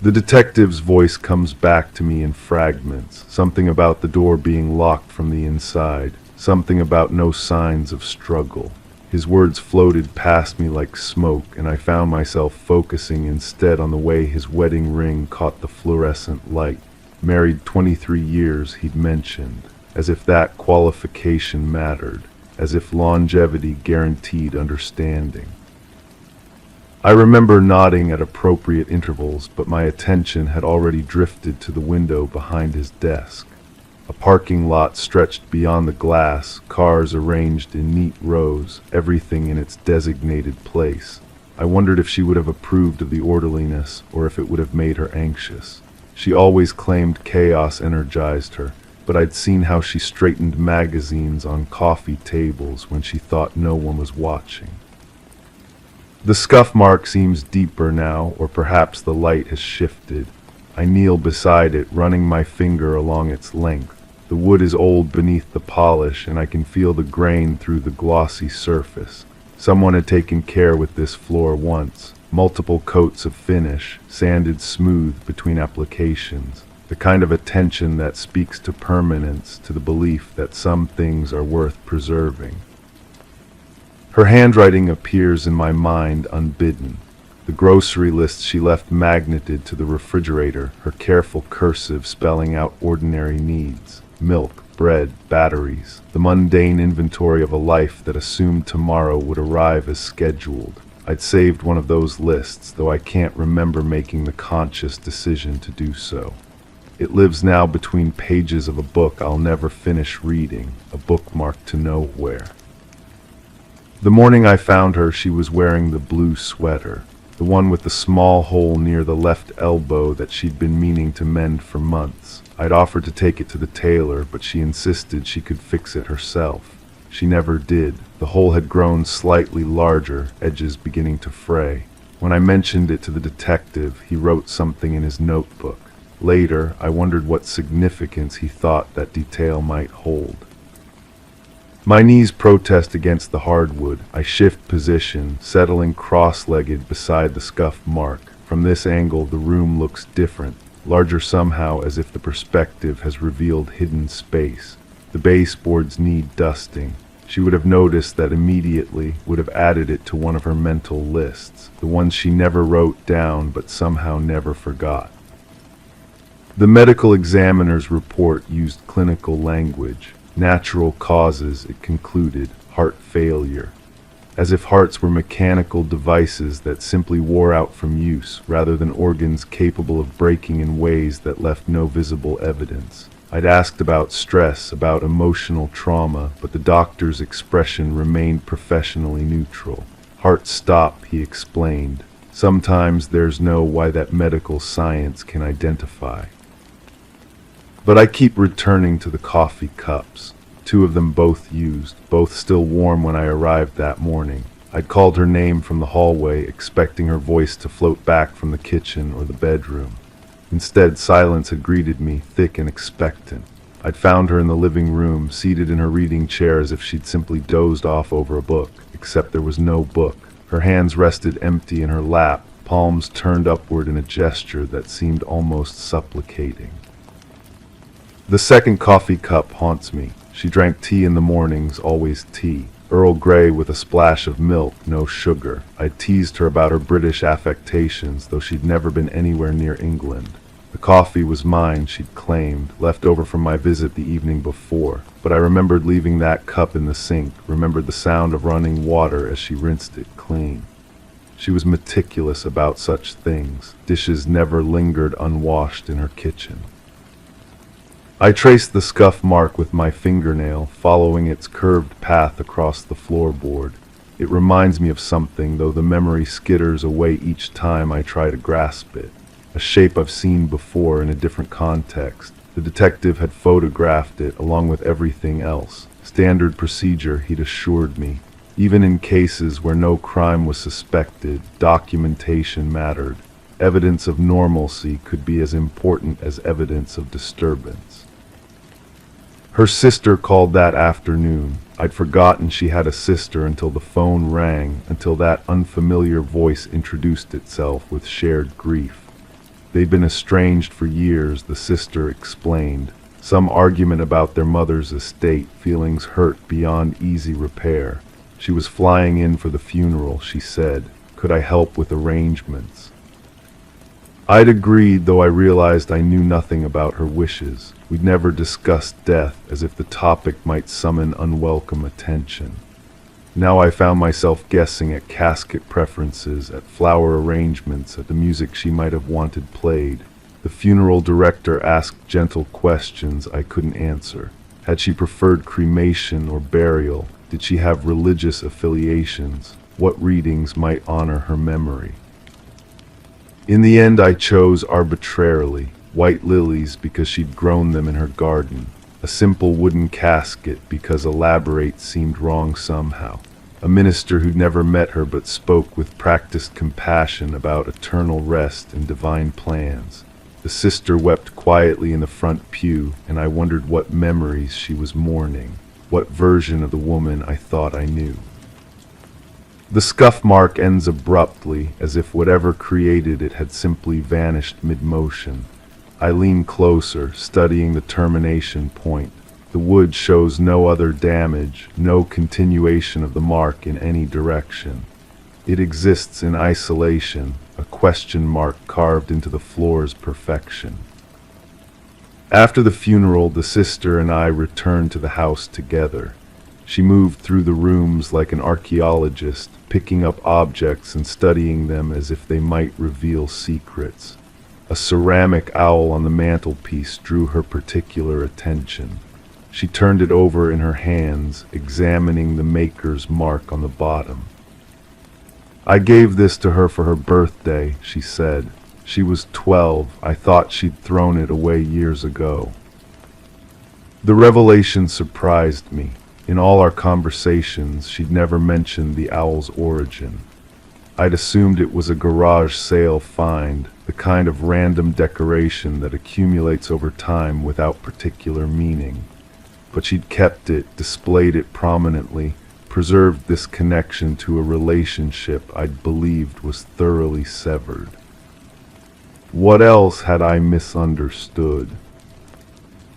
The detective's voice comes back to me in fragments. Something about the door being locked from the inside. Something about no signs of struggle. His words floated past me like smoke, and I found myself focusing instead on the way his wedding ring caught the fluorescent light. Married 23 years, he'd mentioned, as if that qualification mattered, as if longevity guaranteed understanding. I remember nodding at appropriate intervals, but my attention had already drifted to the window behind his desk. A parking lot stretched beyond the glass, cars arranged in neat rows, everything in its designated place. I wondered if she would have approved of the orderliness, or if it would have made her anxious. She always claimed chaos energized her, but I'd seen how she straightened magazines on coffee tables when she thought no one was watching. The scuff mark seems deeper now, or perhaps the light has shifted. I kneel beside it, running my finger along its length. The wood is old beneath the polish, and I can feel the grain through the glossy surface. Someone had taken care with this floor once. Multiple coats of finish, sanded smooth between applications. The kind of attention that speaks to permanence, to the belief that some things are worth preserving. Her handwriting appears in my mind unbidden. The grocery list she left magneted to the refrigerator, her careful cursive spelling out ordinary needs. Milk, bread, batteries. The mundane inventory of a life that assumed tomorrow would arrive as scheduled. I'd saved one of those lists, though I can't remember making the conscious decision to do so. It lives now between pages of a book I'll never finish reading, a bookmark to nowhere. The morning I found her, she was wearing the blue sweater. The one with the small hole near the left elbow that she'd been meaning to mend for months. I'd offered to take it to the tailor, but she insisted she could fix it herself. She never did. The hole had grown slightly larger, edges beginning to fray. When I mentioned it to the detective, he wrote something in his notebook. Later, I wondered what significance he thought that detail might hold. My knees protest against the hardwood. I shift position, settling cross-legged beside the scuff mark. From this angle, the room looks different, larger somehow, as if the perspective has revealed hidden space. The baseboards need dusting. She would have noticed that immediately, would have added it to one of her mental lists, the ones she never wrote down but somehow never forgot. The medical examiner's report used clinical language. Natural causes, it concluded, heart failure. As if hearts were mechanical devices that simply wore out from use, rather than organs capable of breaking in ways that left no visible evidence. I'd asked about stress, about emotional trauma, but the doctor's expression remained professionally neutral. Heart stop, he explained. Sometimes there's no why that medical science can identify. But I keep returning to the coffee cups. 2 of them both used, both still warm when I arrived that morning. I'd called her name from the hallway, expecting her voice to float back from the kitchen or the bedroom. Instead, silence had greeted me, thick and expectant. I'd found her in the living room, seated in her reading chair as if she'd simply dozed off over a book, except there was no book. Her hands rested empty in her lap, palms turned upward in a gesture that seemed almost supplicating. The second coffee cup haunts me. She drank tea in the mornings, always tea. Earl Grey with a splash of milk, no sugar. I teased her about her British affectations, though she'd never been anywhere near England. The coffee was mine, she'd claimed, left over from my visit the evening before. But I remembered leaving that cup in the sink, remembered the sound of running water as she rinsed it clean. She was meticulous about such things. Dishes never lingered unwashed in her kitchen. I traced the scuff mark with my fingernail, following its curved path across the floorboard. It reminds me of something, though the memory skitters away each time I try to grasp it. A shape I've seen before in a different context. The detective had photographed it along with everything else. Standard procedure, he'd assured me. Even in cases where no crime was suspected, documentation mattered. Evidence of normalcy could be as important as evidence of disturbance. Her sister called that afternoon. I'd forgotten she had a sister until the phone rang, until that unfamiliar voice introduced itself with shared grief. They'd been estranged for years, the sister explained. Some argument about their mother's estate, feelings hurt beyond easy repair. She was flying in for the funeral, she said. Could I help with arrangements? I'd agreed, though I realized I knew nothing about her wishes. We'd never discussed death, as if the topic might summon unwelcome attention. Now I found myself guessing at casket preferences, at flower arrangements, at the music she might have wanted played. The funeral director asked gentle questions I couldn't answer. Had she preferred cremation or burial? Did she have religious affiliations? What readings might honor her memory? In the end, I chose arbitrarily. White lilies because she'd grown them in her garden. A simple wooden casket because elaborate seemed wrong somehow. A minister who'd never met her but spoke with practiced compassion about eternal rest and divine plans. The sister wept quietly in the front pew, and I wondered what memories she was mourning, what version of the woman I thought I knew. The scuff mark ends abruptly, as if whatever created it had simply vanished mid-motion. I lean closer, studying the termination point. The wood shows no other damage, no continuation of the mark in any direction. It exists in isolation, a question mark carved into the floor's perfection. After the funeral, the sister and I returned to the house together. She moved through the rooms like an archaeologist, picking up objects and studying them as if they might reveal secrets. A ceramic owl on the mantelpiece drew her particular attention. She turned it over in her hands, examining the maker's mark on the bottom. "I gave this to her for her birthday," she said. "She was 12. I thought she'd thrown it away years ago." The revelation surprised me. In all our conversations, she'd never mentioned the owl's origin. I'd assumed it was a garage sale find, the kind of random decoration that accumulates over time without particular meaning. But she'd kept it, displayed it prominently, preserved this connection to a relationship I'd believed was thoroughly severed. What else had I misunderstood?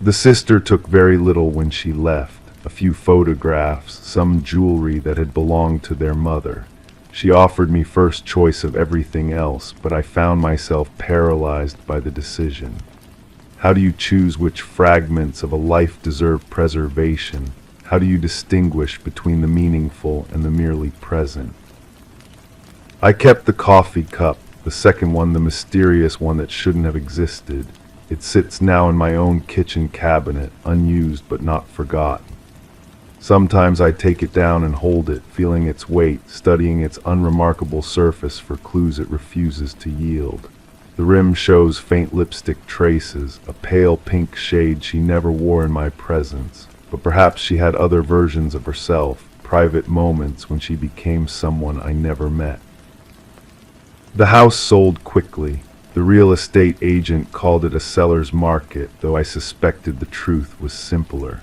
The sister took very little when she left. A few photographs, some jewelry that had belonged to their mother. She offered me first choice of everything else, but I found myself paralyzed by the decision. How do you choose which fragments of a life deserve preservation? How do you distinguish between the meaningful and the merely present? I kept the coffee cup, the second one, the mysterious one that shouldn't have existed. It sits now in my own kitchen cabinet, unused but not forgotten. Sometimes I take it down and hold it, feeling its weight, studying its unremarkable surface for clues it refuses to yield. The rim shows faint lipstick traces, a pale pink shade she never wore in my presence. But perhaps she had other versions of herself, private moments when she became someone I never met. The house sold quickly. The real estate agent called it a seller's market, though I suspected the truth was simpler.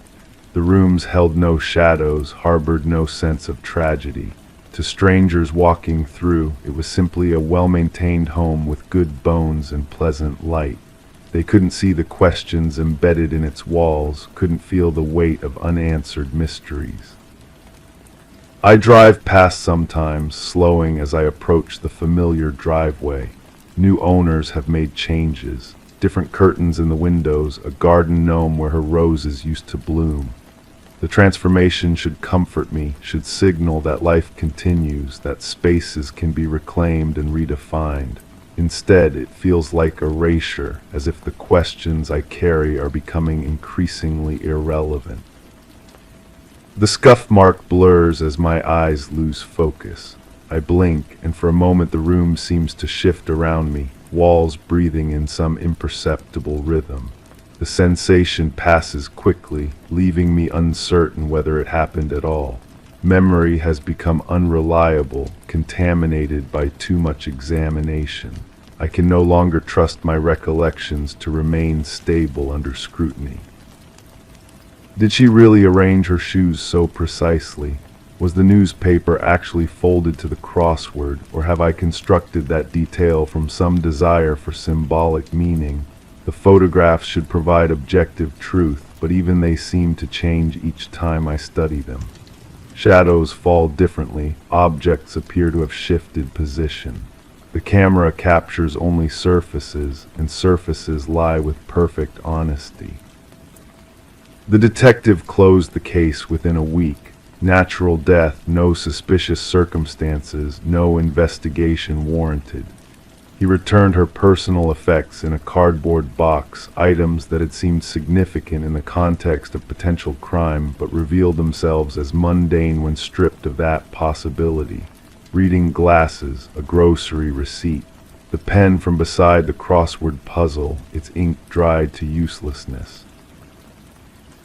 The rooms held no shadows, harbored no sense of tragedy. To strangers walking through, it was simply a well-maintained home with good bones and pleasant light. They couldn't see the questions embedded in its walls, couldn't feel the weight of unanswered mysteries. I drive past sometimes, slowing as I approach the familiar driveway. New owners have made changes. Different curtains in the windows, a garden gnome where her roses used to bloom. The transformation should comfort me, should signal that life continues, that spaces can be reclaimed and redefined. Instead, it feels like erasure, as if the questions I carry are becoming increasingly irrelevant. The scuff mark blurs as my eyes lose focus. I blink, and for a moment the room seems to shift around me, walls breathing in some imperceptible rhythm. The sensation passes quickly, leaving me uncertain whether it happened at all. Memory has become unreliable, contaminated by too much examination. I can no longer trust my recollections to remain stable under scrutiny. Did she really arrange her shoes so precisely? Was the newspaper actually folded to the crossword, or have I constructed that detail from some desire for symbolic meaning? The photographs should provide objective truth, but even they seem to change each time I study them. Shadows fall differently, objects appear to have shifted position. The camera captures only surfaces, and surfaces lie with perfect honesty. The detective closed the case within a week. Natural death, no suspicious circumstances, no investigation warranted. He returned her personal effects in a cardboard box, items that had seemed significant in the context of potential crime but revealed themselves as mundane when stripped of that possibility. Reading glasses, a grocery receipt, the pen from beside the crossword puzzle, its ink dried to uselessness.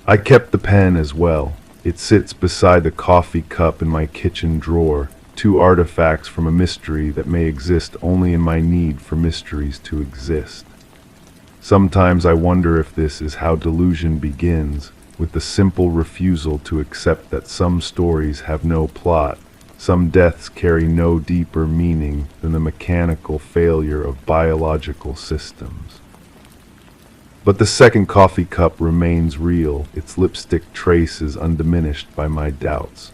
I kept the pen as well. It sits beside the coffee cup in my kitchen drawer, two artifacts from a mystery that may exist only in my need for mysteries to exist. Sometimes I wonder if this is how delusion begins, with the simple refusal to accept that some stories have no plot, some deaths carry no deeper meaning than the mechanical failure of biological systems. But the second coffee cup remains real, its lipstick traces undiminished by my doubts.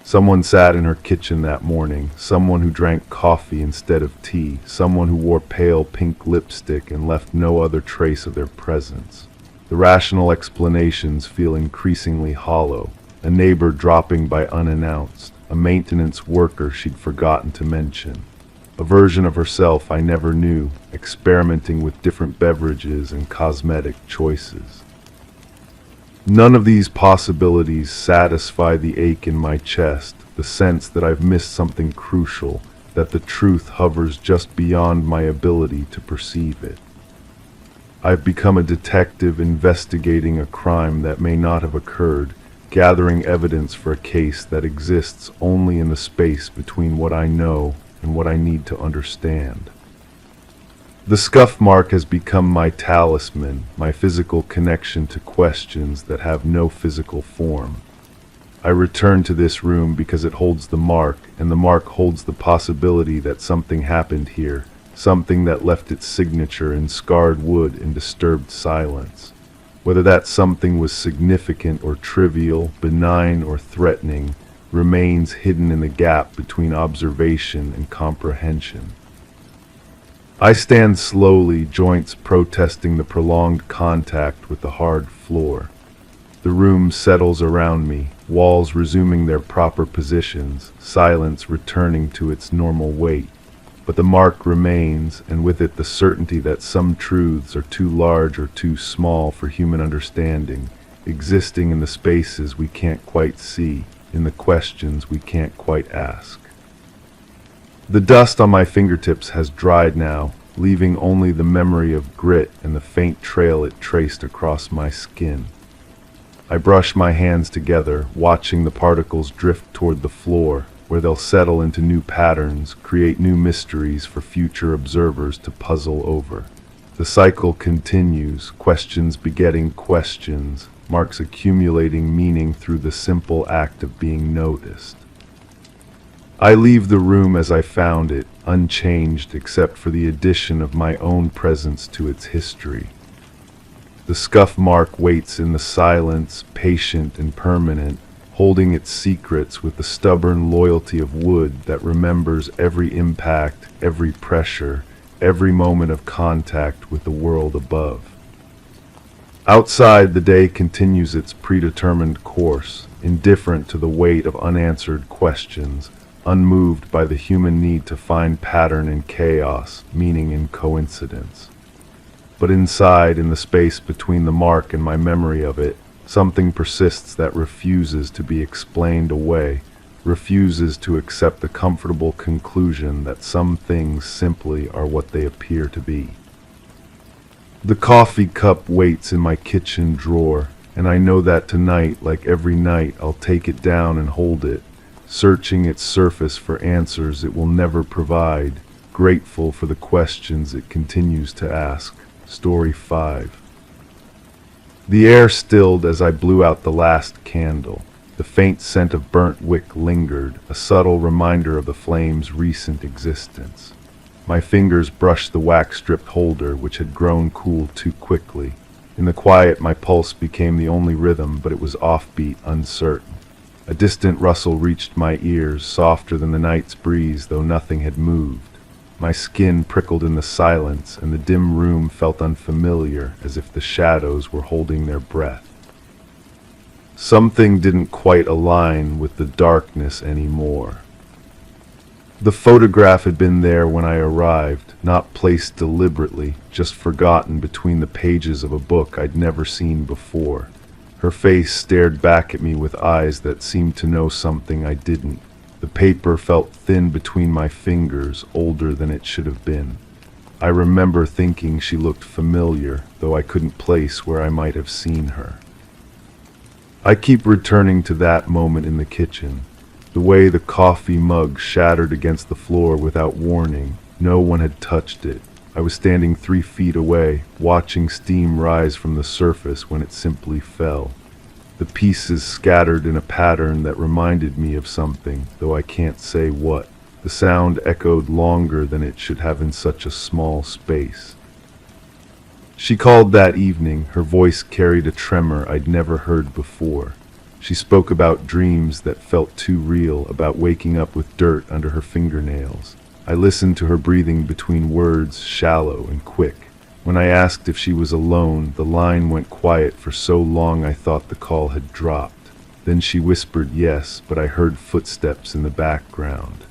Someone sat in her kitchen that morning, someone who drank coffee instead of tea, someone who wore pale pink lipstick and left no other trace of their presence. The rational explanations feel increasingly hollow, a neighbor dropping by unannounced, a maintenance worker she'd forgotten to mention. A version of herself I never knew, experimenting with different beverages and cosmetic choices. None of these possibilities satisfy the ache in my chest, the sense that I've missed something crucial, that the truth hovers just beyond my ability to perceive it. I've become a detective investigating a crime that may not have occurred, gathering evidence for a case that exists only in the space between what I know and what I need to understand. The scuff mark has become my talisman, my physical connection to questions that have no physical form. I return to this room because it holds the mark, and the mark holds the possibility that something happened here, something that left its signature in scarred wood and disturbed silence. Whether that something was significant or trivial, benign or threatening, remains hidden in the gap between observation and comprehension. I stand slowly, joints protesting the prolonged contact with the hard floor. The room settles around me, walls resuming their proper positions, silence returning to its normal weight. But the mark remains, and with it the certainty that some truths are too large or too small for human understanding, existing in the spaces we can't quite see, in the questions we can't quite ask. The dust on my fingertips has dried now, leaving only the memory of grit and the faint trail it traced across my skin. I brush my hands together, watching the particles drift toward the floor, where they'll settle into new patterns, create new mysteries for future observers to puzzle over. The cycle continues, questions begetting questions, marks accumulating meaning through the simple act of being noticed. I leave the room as I found it, unchanged except for the addition of my own presence to its history. The scuff mark waits in the silence, patient and permanent, holding its secrets with the stubborn loyalty of wood that remembers every impact, every pressure, every moment of contact with the world above. Outside, the day continues its predetermined course, indifferent to the weight of unanswered questions, unmoved by the human need to find pattern in chaos, meaning in coincidence. But inside, in the space between the mark and my memory of it, Something persists that refuses to be explained away, refuses to accept the comfortable conclusion that some things simply are what they appear to be. The coffee cup waits in my kitchen drawer, and I know that tonight, like every night, I'll take it down and hold it, searching its surface for answers it will never provide, grateful for the questions it continues to ask. Story 5. The air stilled as I blew out the last candle. The faint scent of burnt wick lingered, a subtle reminder of the flame's recent existence. My fingers brushed the wax-stripped holder, which had grown cool too quickly. In the quiet, my pulse became the only rhythm, but it was offbeat, uncertain. A distant rustle reached my ears, softer than the night's breeze, though nothing had moved. My skin prickled in the silence, and the dim room felt unfamiliar, as if the shadows were holding their breath. Something didn't quite align with the darkness anymore. The photograph had been there when I arrived, not placed deliberately, just forgotten between the pages of a book I'd never seen before. Her face stared back at me with eyes that seemed to know something I didn't. The paper felt thin between my fingers, older than it should have been. I remember thinking she looked familiar, though I couldn't place where I might have seen her. I keep returning to that moment in the kitchen. The way the coffee mug shattered against the floor without warning. No one had touched it. I was standing 3 feet away, watching steam rise from the surface when it simply fell. The pieces scattered in a pattern that reminded me of something, though I can't say what. The sound echoed longer than it should have in such a small space. She called that evening. Her voice carried a tremor I'd never heard before. She spoke about dreams that felt too real, about waking up with dirt under her fingernails. I listened to her breathing between words, shallow and quick. When I asked if she was alone, the line went quiet for so long I thought the call had dropped. Then she whispered yes, but I heard footsteps in the background.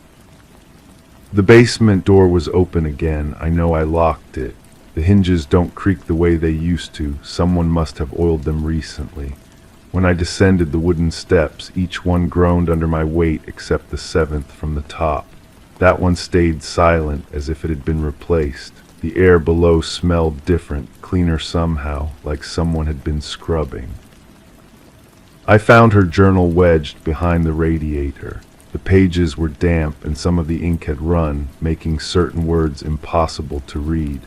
The basement door was open again. I know I locked it. The hinges don't creak the way they used to. Someone must have oiled them recently. When I descended the wooden steps, each one groaned under my weight except the 7th from the top. That one stayed silent, as if it had been replaced. The air below smelled different, cleaner somehow, like someone had been scrubbing. I found her journal wedged behind the radiator. The pages were damp and some of the ink had run, making certain words impossible to read.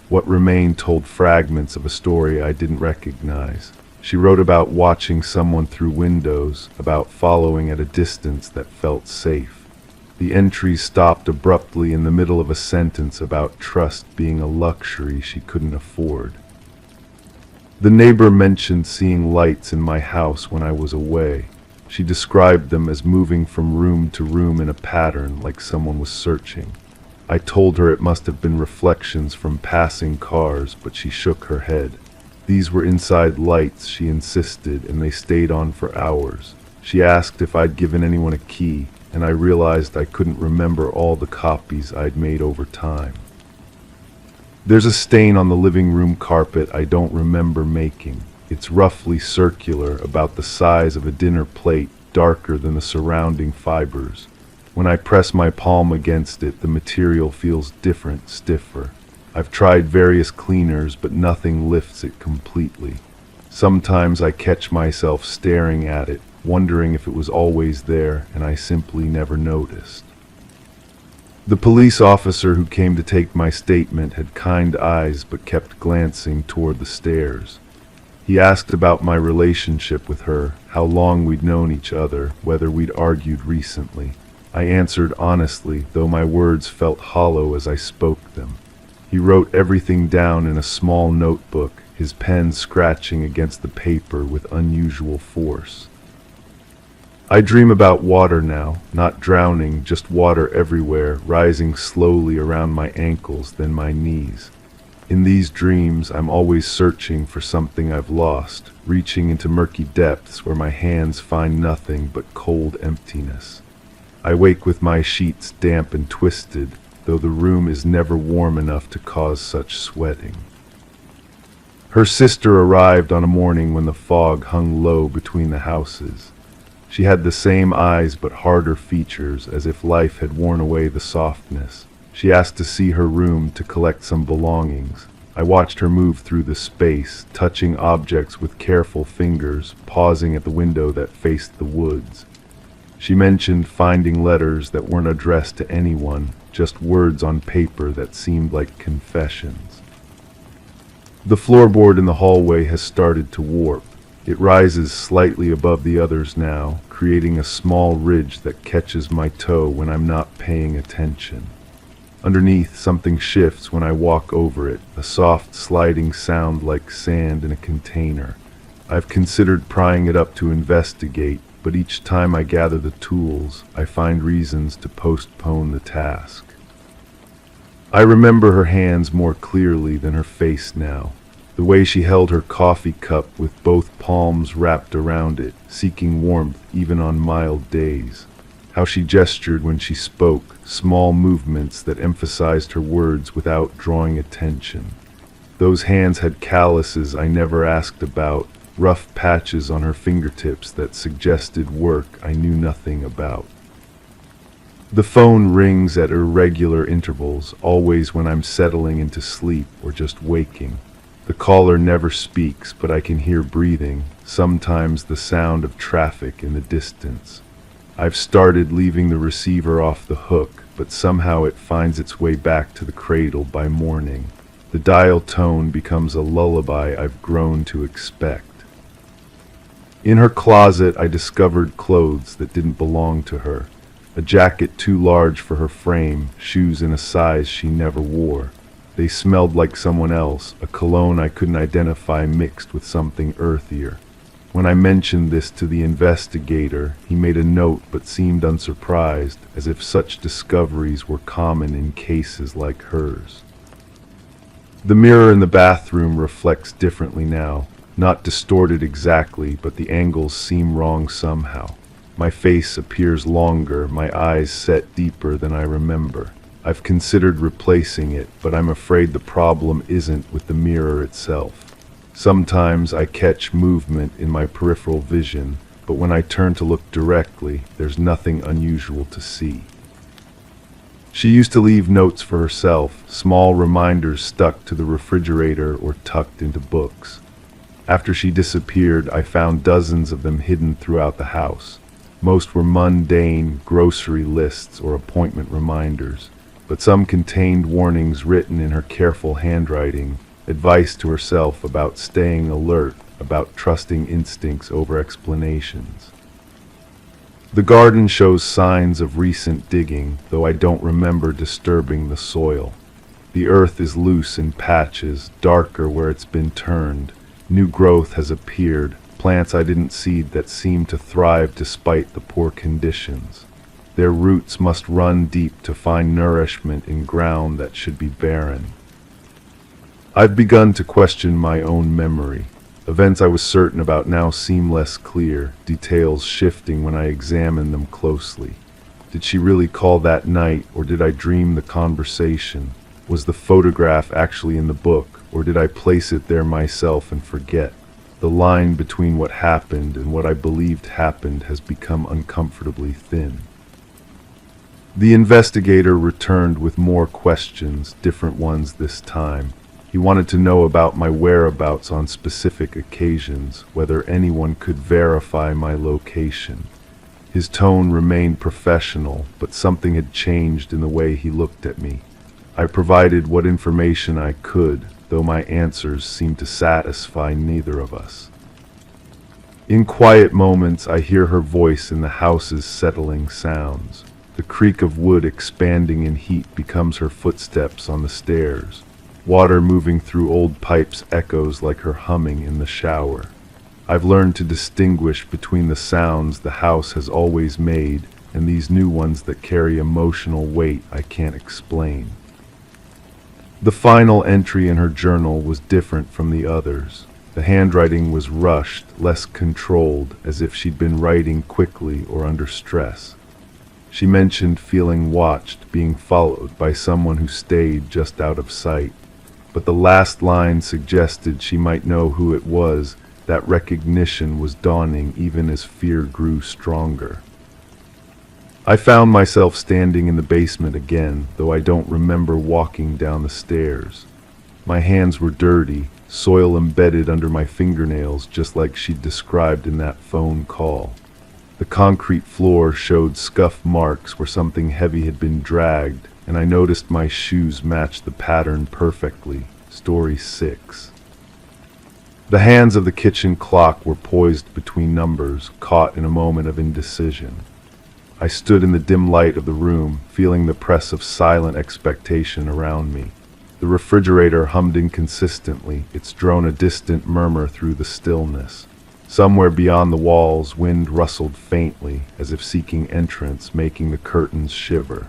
What remained told fragments of a story I didn't recognize. She wrote about watching someone through windows, about following at a distance that felt safe. The entries stopped abruptly in the middle of a sentence about trust being a luxury she couldn't afford. The neighbor mentioned seeing lights in my house when I was away. She described them as moving from room to room in a pattern, like someone was searching. I told her it must have been reflections from passing cars, but she shook her head. These were inside lights, she insisted, and they stayed on for hours. She asked if I'd given anyone a key, and I realized I couldn't remember all the copies I'd made over time. There's a stain on the living room carpet I don't remember making. It's roughly circular, about the size of a dinner plate, darker than the surrounding fibers. When I press my palm against it, the material feels different, stiffer. I've tried various cleaners, but nothing lifts it completely. Sometimes I catch myself staring at it, wondering if it was always there, and I simply never noticed. The police officer who came to take my statement had kind eyes, but kept glancing toward the stairs. He asked about my relationship with her, how long we'd known each other, whether we'd argued recently. I answered honestly, though my words felt hollow as I spoke them. He wrote everything down in a small notebook, his pen scratching against the paper with unusual force. I dream about water now, not drowning, just water everywhere, rising slowly around my ankles, then my knees. In these dreams, I'm always searching for something I've lost, reaching into murky depths where my hands find nothing but cold emptiness. I wake with my sheets damp and twisted, though the room is never warm enough to cause such sweating. Her sister arrived on a morning when the fog hung low between the houses. She had the same eyes but harder features, as if life had worn away the softness. She asked to see her room to collect some belongings. I watched her move through the space, touching objects with careful fingers, pausing at the window that faced the woods. She mentioned finding letters that weren't addressed to anyone, just words on paper that seemed like confessions. The floorboard in the hallway has started to warp. It rises slightly above the others now, creating a small ridge that catches my toe when I'm not paying attention. Underneath, something shifts when I walk over it, a soft sliding sound like sand in a container. I've considered prying it up to investigate, but each time I gather the tools, I find reasons to postpone the task. I remember her hands more clearly than her face now. The way she held her coffee cup with both palms wrapped around it, seeking warmth even on mild days. How she gestured when she spoke, small movements that emphasized her words without drawing attention. Those hands had calluses I never asked about, rough patches on her fingertips that suggested work I knew nothing about. The phone rings at irregular intervals, always when I'm settling into sleep or just waking. The caller never speaks, but I can hear breathing, sometimes the sound of traffic in the distance. I've started leaving the receiver off the hook, but somehow it finds its way back to the cradle by morning. The dial tone becomes a lullaby I've grown to expect. In her closet, I discovered clothes that didn't belong to her. A jacket too large for her frame, shoes in a size she never wore. They smelled like someone else, a cologne I couldn't identify mixed with something earthier. When I mentioned this to the investigator, he made a note but seemed unsurprised, as if such discoveries were common in cases like hers. The mirror in the bathroom reflects differently now, not distorted exactly, but the angles seem wrong somehow. My face appears longer, my eyes set deeper than I remember. I've considered replacing it, but I'm afraid the problem isn't with the mirror itself. Sometimes I catch movement in my peripheral vision, but when I turn to look directly, there's nothing unusual to see. She used to leave notes for herself, small reminders stuck to the refrigerator or tucked into books. After she disappeared, I found dozens of them hidden throughout the house. Most were mundane grocery lists or appointment reminders, but some contained warnings written in her careful handwriting, advice to herself about staying alert, about trusting instincts over explanations. The garden shows signs of recent digging, though I don't remember disturbing the soil. The earth is loose in patches, darker where it's been turned. New growth has appeared, plants I didn't seed that seem to thrive despite the poor conditions. Their roots must run deep to find nourishment in ground that should be barren. I've begun to question my own memory. Events I was certain about now seem less clear, details shifting when I examine them closely. Did she really call that night, or did I dream the conversation? Was the photograph actually in the book, or did I place it there myself and forget? The line between what happened and what I believed happened has become uncomfortably thin. The investigator returned with more questions, different ones this time. He wanted to know about my whereabouts on specific occasions, whether anyone could verify my location. His tone remained professional, but something had changed in the way he looked at me. I provided what information I could, though my answers seemed to satisfy neither of us. In quiet moments, I hear her voice in the house's settling sounds. The creak of wood expanding in heat becomes her footsteps on the stairs. Water moving through old pipes echoes like her humming in the shower. I've learned to distinguish between the sounds the house has always made and these new ones that carry emotional weight I can't explain. The final entry in her journal was different from the others. The handwriting was rushed, less controlled, as if she'd been writing quickly or under stress. She mentioned feeling watched, being followed by someone who stayed just out of sight. but the last line suggested she might know who it was. That recognition was dawning even as fear grew stronger. I found myself standing in the basement again, though I don't remember walking down the stairs. My hands were dirty, soil embedded under my fingernails just like she'd described in that phone call. The concrete floor showed scuff marks where something heavy had been dragged, and I noticed my shoes matched the pattern perfectly. Story 6. The hands of the kitchen clock were poised between numbers, caught in a moment of indecision. I stood in the dim light of the room, feeling the press of silent expectation around me. The refrigerator hummed inconsistently, its drone a distant murmur through the stillness. Somewhere beyond the walls, wind rustled faintly, as if seeking entrance, making the curtains shiver.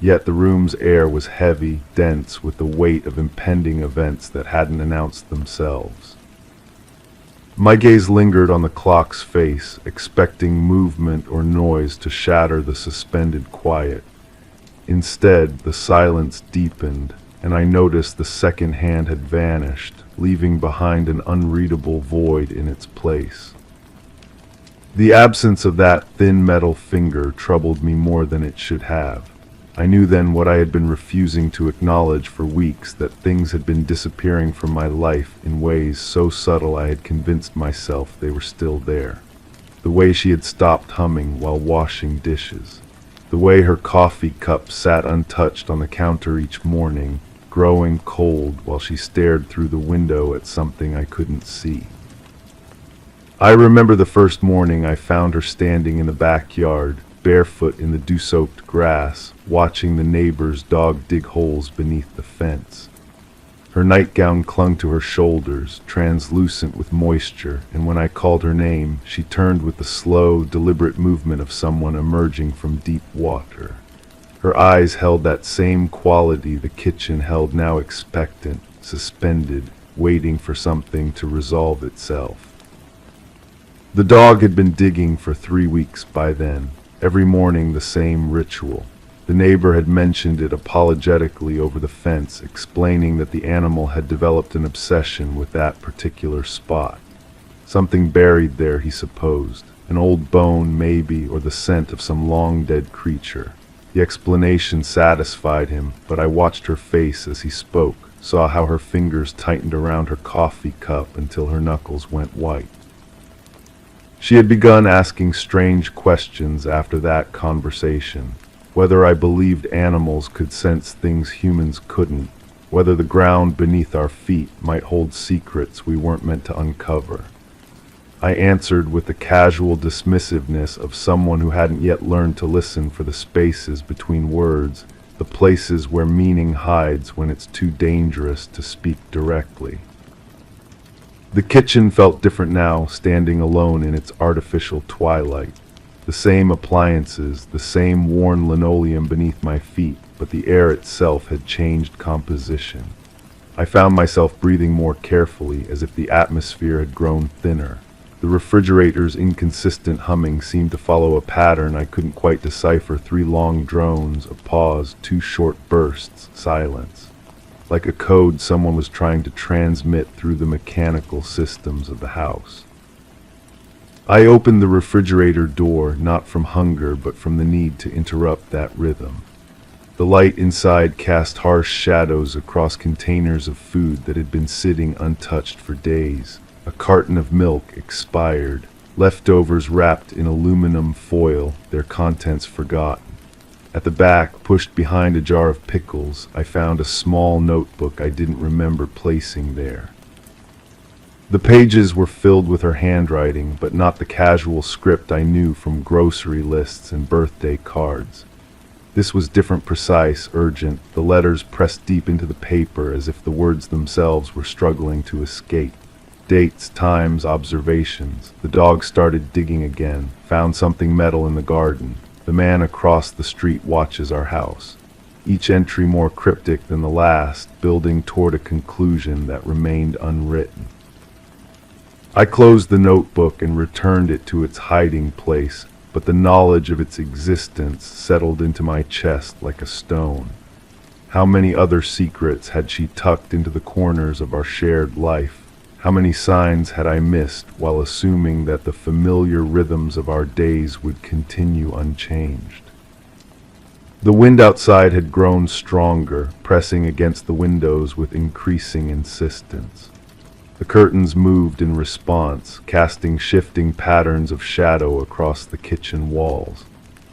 Yet the room's air was heavy, dense, with the weight of impending events that hadn't announced themselves. My gaze lingered on the clock's face, expecting movement or noise to shatter the suspended quiet. Instead, the silence deepened, and I noticed the second hand had vanished, leaving behind an unreadable void in its place. The absence of that thin metal finger troubled me more than it should have. I knew then what I had been refusing to acknowledge for weeks, that things had been disappearing from my life in ways so subtle I had convinced myself they were still there. The way she had stopped humming while washing dishes. The way her coffee cup sat untouched on the counter each morning, growing cold while she stared through the window at something I couldn't see. I remember the first morning I found her standing in the backyard, barefoot in the dew-soaked grass, watching the neighbor's dog dig holes beneath the fence. Her nightgown clung to her shoulders, translucent with moisture, and when I called her name, she turned with the slow, deliberate movement of someone emerging from deep water. Her eyes held that same quality the kitchen held, now expectant, suspended, waiting for something to resolve itself. The dog had been digging for 3 weeks by then. Every morning the same ritual. The neighbor had mentioned it apologetically over the fence, explaining that the animal had developed an obsession with that particular spot. Something buried there, he supposed. An old bone, maybe, or the scent of some long-dead creature. The explanation satisfied him, but I watched her face as he spoke, saw how her fingers tightened around her coffee cup until her knuckles went white. She had begun asking strange questions after that conversation. Whether I believed animals could sense things humans couldn't, whether the ground beneath our feet might hold secrets we weren't meant to uncover. I answered with the casual dismissiveness of someone who hadn't yet learned to listen for the spaces between words, the places where meaning hides when it's too dangerous to speak directly. The kitchen felt different now, standing alone in its artificial twilight. The same appliances, the same worn linoleum beneath my feet, but the air itself had changed composition. I found myself breathing more carefully, as if the atmosphere had grown thinner. The refrigerator's inconsistent humming seemed to follow a pattern I couldn't quite decipher. 3 long drones, a pause, 2 short bursts, silence. Like a code someone was trying to transmit through the mechanical systems of the house. I opened the refrigerator door, not from hunger, but from the need to interrupt that rhythm. The light inside cast harsh shadows across containers of food that had been sitting untouched for days. A carton of milk expired, leftovers wrapped in aluminum foil, their contents forgotten. At the back, pushed behind a jar of pickles, I found a small notebook I didn't remember placing there. The pages were filled with her handwriting, but not the casual script I knew from grocery lists and birthday cards. This was different, precise, urgent, the letters pressed deep into the paper as if the words themselves were struggling to escape. Dates, times, observations. The dog started digging again, found something metal in the garden. The man across the street watches our house. Each entry more cryptic than the last, building toward a conclusion that remained unwritten. I closed the notebook and returned it to its hiding place, but the knowledge of its existence settled into my chest like a stone. How many other secrets had she tucked into the corners of our shared life? How many signs had I missed while assuming that the familiar rhythms of our days would continue unchanged? The wind outside had grown stronger, pressing against the windows with increasing insistence. The curtains moved in response, casting shifting patterns of shadow across the kitchen walls.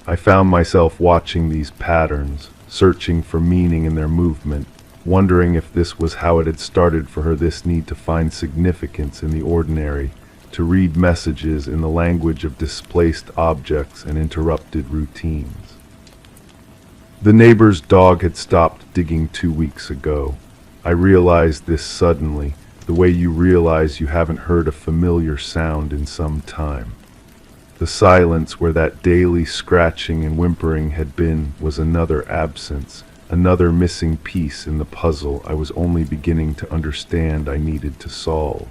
I found myself watching these patterns, searching for meaning in their movement, wondering if this was how it had started for her, this need to find significance in the ordinary, to read messages in the language of displaced objects and interrupted routines. The neighbor's dog had stopped digging 2 weeks ago. I realized this suddenly, the way you realize you haven't heard a familiar sound in some time. The silence where that daily scratching and whimpering had been was another absence, another missing piece in the puzzle I was only beginning to understand I needed to solve.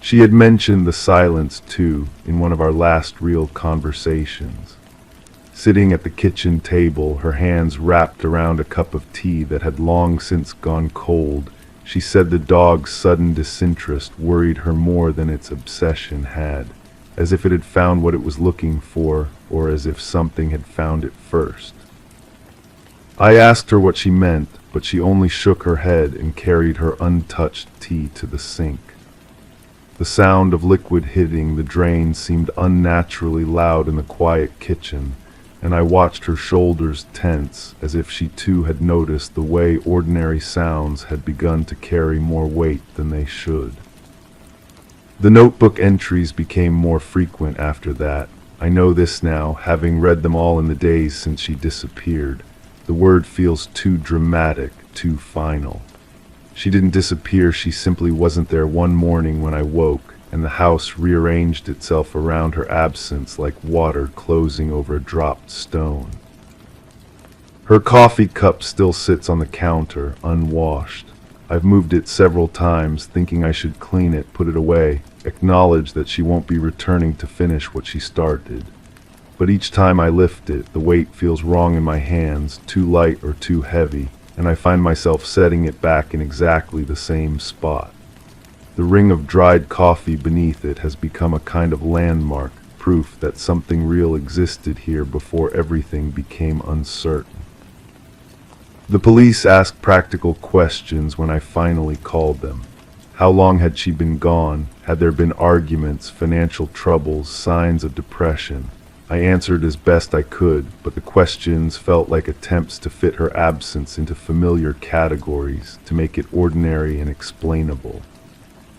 She had mentioned the silence too in one of our last real conversations. Sitting at the kitchen table, her hands wrapped around a cup of tea that had long since gone cold, she said the dog's sudden disinterest worried her more than its obsession had, as if it had found what it was looking for, or as if something had found it first. I asked her what she meant, but she only shook her head and carried her untouched tea to the sink. The sound of liquid hitting the drain seemed unnaturally loud in the quiet kitchen, and I watched her shoulders tense, as if she too had noticed the way ordinary sounds had begun to carry more weight than they should. The notebook entries became more frequent after that. I know this now, having read them all in the days since she disappeared. The word feels too dramatic, too final. She didn't disappear, she simply wasn't there one morning when I woke, and the house rearranged itself around her absence like water closing over a dropped stone. Her coffee cup still sits on the counter, unwashed. I've moved it several times, thinking I should clean it, put it away, acknowledge that she won't be returning to finish what she started. But each time I lift it, the weight feels wrong in my hands, too light or too heavy, and I find myself setting it back in exactly the same spot. The ring of dried coffee beneath it has become a kind of landmark, proof that something real existed here before everything became uncertain. The police asked practical questions when I finally called them. How long had she been gone? Had there been arguments, financial troubles, signs of depression? I answered as best I could, but the questions felt like attempts to fit her absence into familiar categories, to make it ordinary and explainable.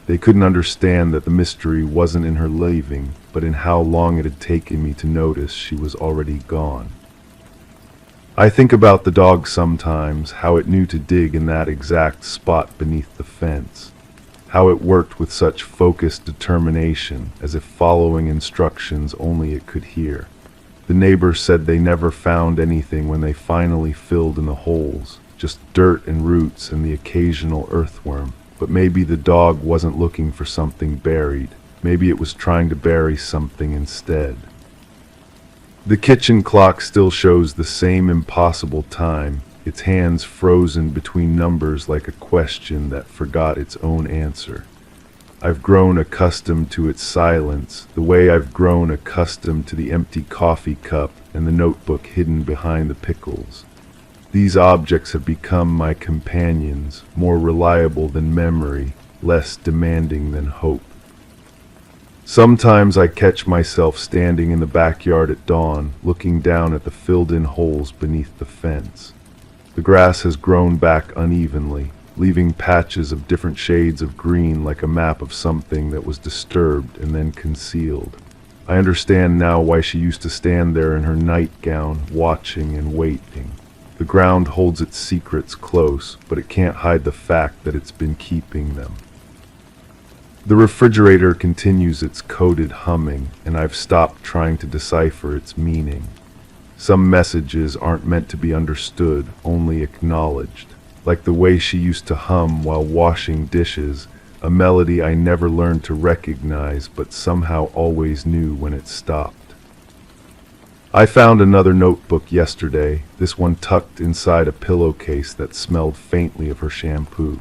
They couldn't understand that the mystery wasn't in her leaving, but in how long it had taken me to notice she was already gone. I think about the dog sometimes, how it knew to dig in that exact spot beneath the fence, how it worked with such focused determination, as if following instructions only it could hear. The neighbors said they never found anything when they finally filled in the holes, just dirt and roots and the occasional earthworm. But maybe the dog wasn't looking for something buried. Maybe it was trying to bury something instead. The kitchen clock still shows the same impossible time, its hands frozen between numbers like a question that forgot its own answer. I've grown accustomed to its silence, the way I've grown accustomed to the empty coffee cup and the notebook hidden behind the pickles. These objects have become my companions, more reliable than memory, less demanding than hope. Sometimes I catch myself standing in the backyard at dawn, looking down at the filled-in holes beneath the fence. The grass has grown back unevenly, leaving patches of different shades of green like a map of something that was disturbed and then concealed. I understand now why she used to stand there in her nightgown, watching and waiting. The ground holds its secrets close, but it can't hide the fact that it's been keeping them. The refrigerator continues its coded humming, and I've stopped trying to decipher its meaning. Some messages aren't meant to be understood, only acknowledged. Like the way she used to hum while washing dishes, a melody I never learned to recognize but somehow always knew when it stopped. I found another notebook yesterday, this one tucked inside a pillowcase that smelled faintly of her shampoo.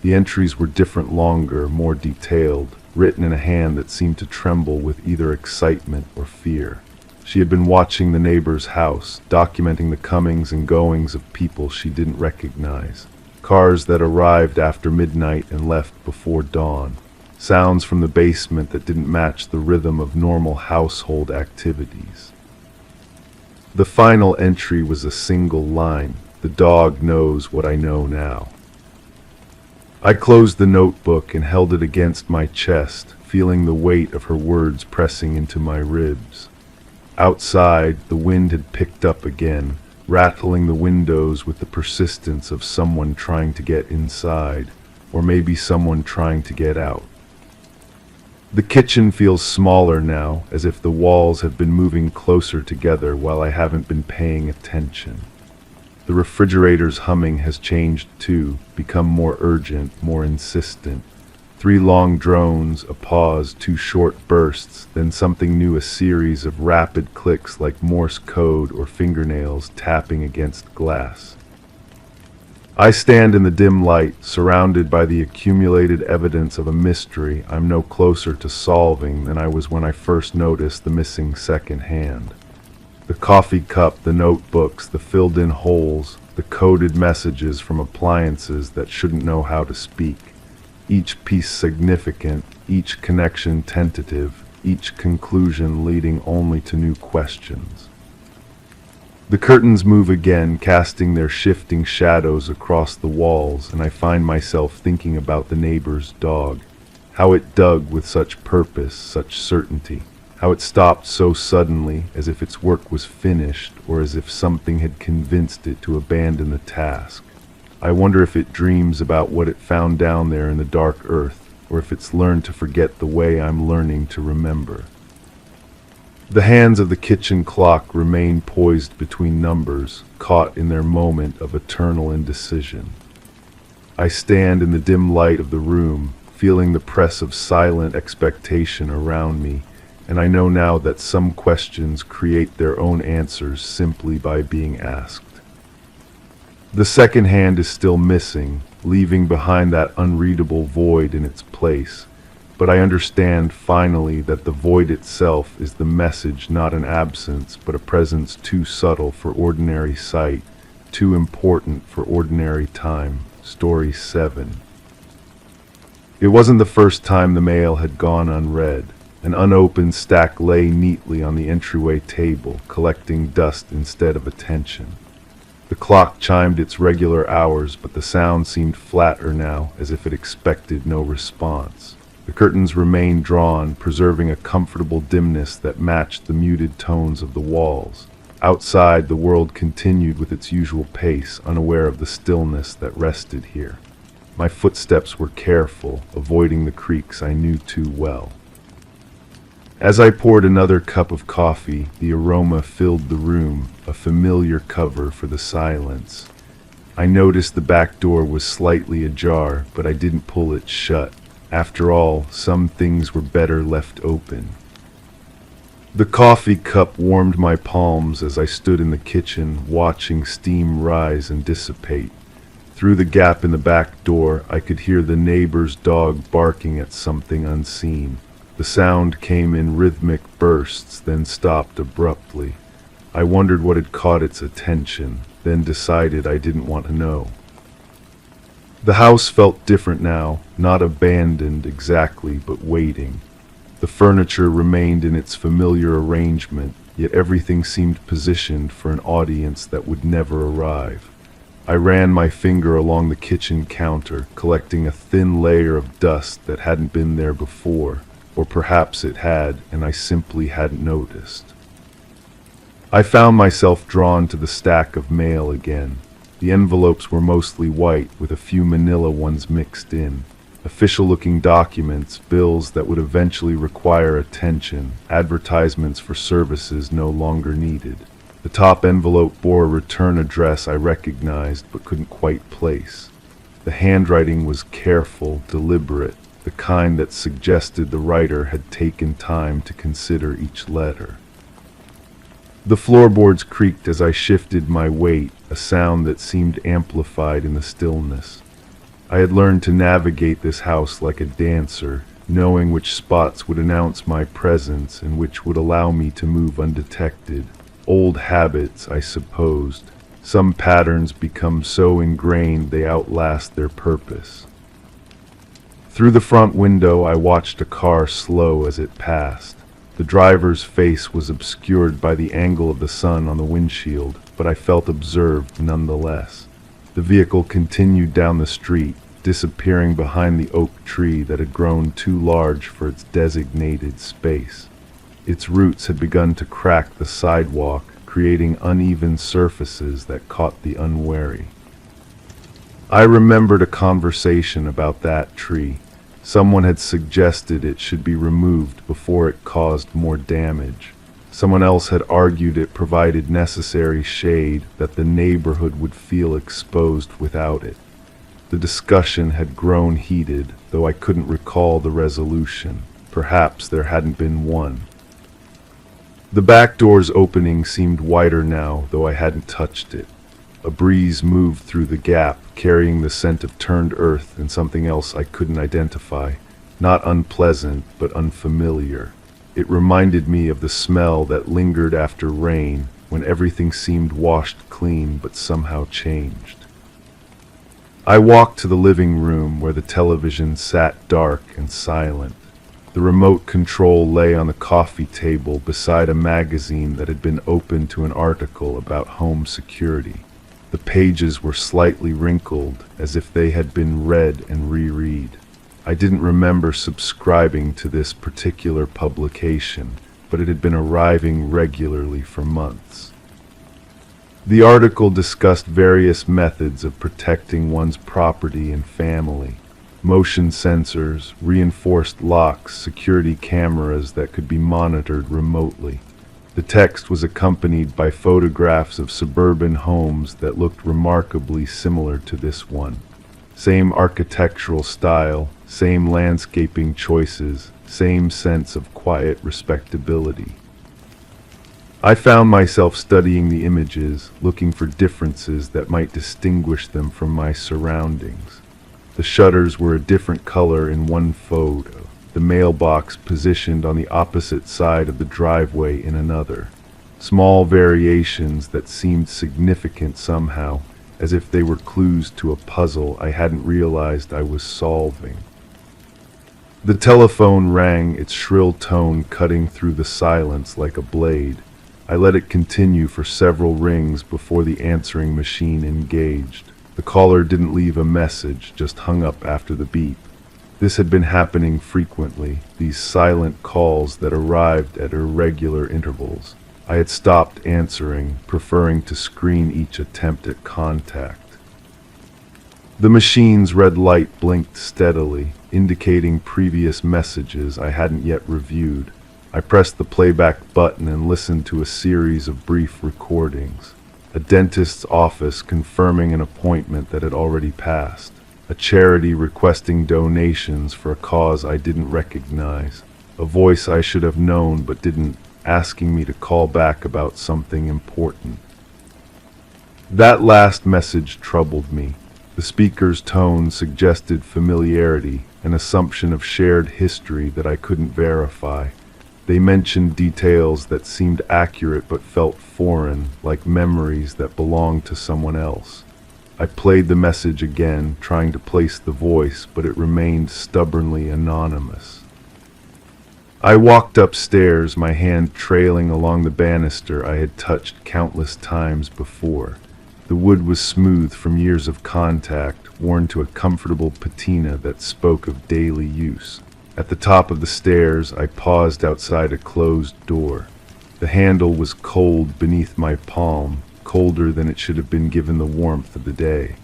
The entries were different, longer, more detailed, written in a hand that seemed to tremble with either excitement or fear. She had been watching the neighbor's house, documenting the comings and goings of people she didn't recognize. Cars that arrived after midnight and left before dawn. Sounds from the basement that didn't match the rhythm of normal household activities. The final entry was a single line. The dog knows what I know now. I closed the notebook and held it against my chest, feeling the weight of her words pressing into my ribs. Outside, the wind had picked up again, rattling the windows with the persistence of someone trying to get inside, or maybe someone trying to get out. The kitchen feels smaller now, as if the walls have been moving closer together while I haven't been paying attention. The refrigerator's humming has changed too, become more urgent, more insistent. 3 long drones, a pause, 2 short bursts, then something new, a series of rapid clicks like Morse code or fingernails tapping against glass. I stand in the dim light, surrounded by the accumulated evidence of a mystery I'm no closer to solving than I was when I first noticed the missing second hand. The coffee cup, the notebooks, the filled-in holes, the coded messages from appliances that shouldn't know how to speak. Each piece significant, each connection tentative, each conclusion leading only to new questions. The curtains move again, casting their shifting shadows across the walls, and I find myself thinking about the neighbor's dog, how it dug with such purpose, such certainty, how it stopped so suddenly, as if its work was finished, or as if something had convinced it to abandon the task. I wonder if it dreams about what it found down there in the dark earth, or if it's learned to forget the way I'm learning to remember. The hands of the kitchen clock remain poised between numbers, caught in their moment of eternal indecision. I stand in the dim light of the room, feeling the press of silent expectation around me, and I know now that some questions create their own answers simply by being asked. The second hand is still missing, leaving behind that unreadable void in its place. But I understand finally that the void itself is the message, not an absence, but a presence too subtle for ordinary sight, too important for ordinary time. Story 7. It wasn't the first time the mail had gone unread. An unopened stack lay neatly on the entryway table, collecting dust instead of attention. The clock chimed its regular hours, but the sound seemed flatter now, as if it expected no response. The curtains remained drawn, preserving a comfortable dimness that matched the muted tones of the walls. Outside, the world continued with its usual pace, unaware of the stillness that rested here. My footsteps were careful, avoiding the creaks I knew too well. As I poured another cup of coffee, the aroma filled the room, a familiar cover for the silence. I noticed the back door was slightly ajar, but I didn't pull it shut. After all, some things were better left open. The coffee cup warmed my palms as I stood in the kitchen, watching steam rise and dissipate. Through the gap in the back door, I could hear the neighbor's dog barking at something unseen. The sound came in rhythmic bursts, then stopped abruptly. I wondered what had caught its attention, then decided I didn't want to know. The house felt different now, not abandoned exactly, but waiting. The furniture remained in its familiar arrangement, yet everything seemed positioned for an audience that would never arrive. I ran my finger along the kitchen counter, collecting a thin layer of dust that hadn't been there before, or perhaps it had, and I simply hadn't noticed. I found myself drawn to the stack of mail again. The envelopes were mostly white, with a few manila ones mixed in. Official-looking documents, bills that would eventually require attention, advertisements for services no longer needed. The top envelope bore a return address I recognized but couldn't quite place. The handwriting was careful, deliberate, the kind that suggested the writer had taken time to consider each letter. The floorboards creaked as I shifted my weight, a sound that seemed amplified in the stillness. I had learned to navigate this house like a dancer, knowing which spots would announce my presence and which would allow me to move undetected. Old habits, I supposed. Some patterns become so ingrained they outlast their purpose. Through the front window, I watched a car slow as it passed. The driver's face was obscured by the angle of the sun on the windshield, but I felt observed nonetheless. The vehicle continued down the street, disappearing behind the oak tree that had grown too large for its designated space. Its roots had begun to crack the sidewalk, creating uneven surfaces that caught the unwary. I remembered a conversation about that tree. Someone had suggested it should be removed before it caused more damage. Someone else had argued it provided necessary shade, that the neighborhood would feel exposed without it. The discussion had grown heated, though I couldn't recall the resolution. Perhaps there hadn't been one. The back door's opening seemed wider now, though I hadn't touched it. A breeze moved through the gap, carrying the scent of turned earth and something else I couldn't identify. Not unpleasant, but unfamiliar. It reminded me of the smell that lingered after rain, when everything seemed washed clean but somehow changed. I walked to the living room where the television sat dark and silent. The remote control lay on the coffee table beside a magazine that had been opened to an article about home security. The pages were slightly wrinkled, as if they had been read and reread. I didn't remember subscribing to this particular publication, but it had been arriving regularly for months. The article discussed various methods of protecting one's property and family. Motion sensors, reinforced locks, security cameras that could be monitored remotely. The text was accompanied by photographs of suburban homes that looked remarkably similar to this one. Same architectural style, same landscaping choices, same sense of quiet respectability. I found myself studying the images, looking for differences that might distinguish them from my surroundings. The shutters were a different color in one photo, the mailbox positioned on the opposite side of the driveway in another. Small variations that seemed significant somehow, as if they were clues to a puzzle I hadn't realized I was solving. The telephone rang, its shrill tone cutting through the silence like a blade. I let it continue for several rings before the answering machine engaged. The caller didn't leave a message, just hung up after the beep. This had been happening frequently, these silent calls that arrived at irregular intervals. I had stopped answering, preferring to screen each attempt at contact. The machine's red light blinked steadily, indicating previous messages I hadn't yet reviewed. I pressed the playback button and listened to a series of brief recordings. A dentist's office confirming an appointment that had already passed. A charity requesting donations for a cause I didn't recognize. A voice I should have known but didn't, asking me to call back about something important. That last message troubled me. The speaker's tone suggested familiarity, an assumption of shared history that I couldn't verify. They mentioned details that seemed accurate but felt foreign, like memories that belonged to someone else. I played the message again, trying to place the voice, but it remained stubbornly anonymous. I walked upstairs, my hand trailing along the banister I had touched countless times before. The wood was smooth from years of contact, worn to a comfortable patina that spoke of daily use. At the top of the stairs, I paused outside a closed door. The handle was cold beneath my palm, colder than it should have been given the warmth of the day.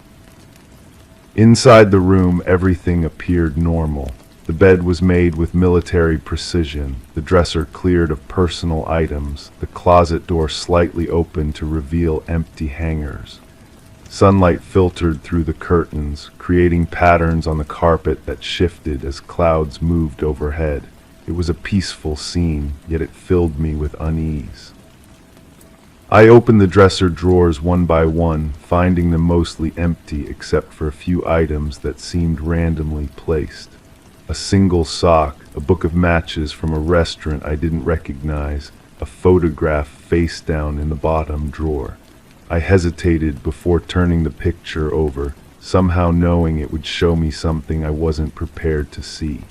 Inside the room, everything appeared normal. The bed was made with military precision, the dresser cleared of personal items, the closet door slightly open to reveal empty hangers. Sunlight filtered through the curtains, creating patterns on the carpet that shifted as clouds moved overhead. It was a peaceful scene, yet it filled me with unease. I opened the dresser drawers one by one, finding them mostly empty except for a few items that seemed randomly placed. A single sock, a book of matches from a restaurant I didn't recognize, a photograph face down in the bottom drawer. I hesitated before turning the picture over, somehow knowing it would show me something I wasn't prepared to see.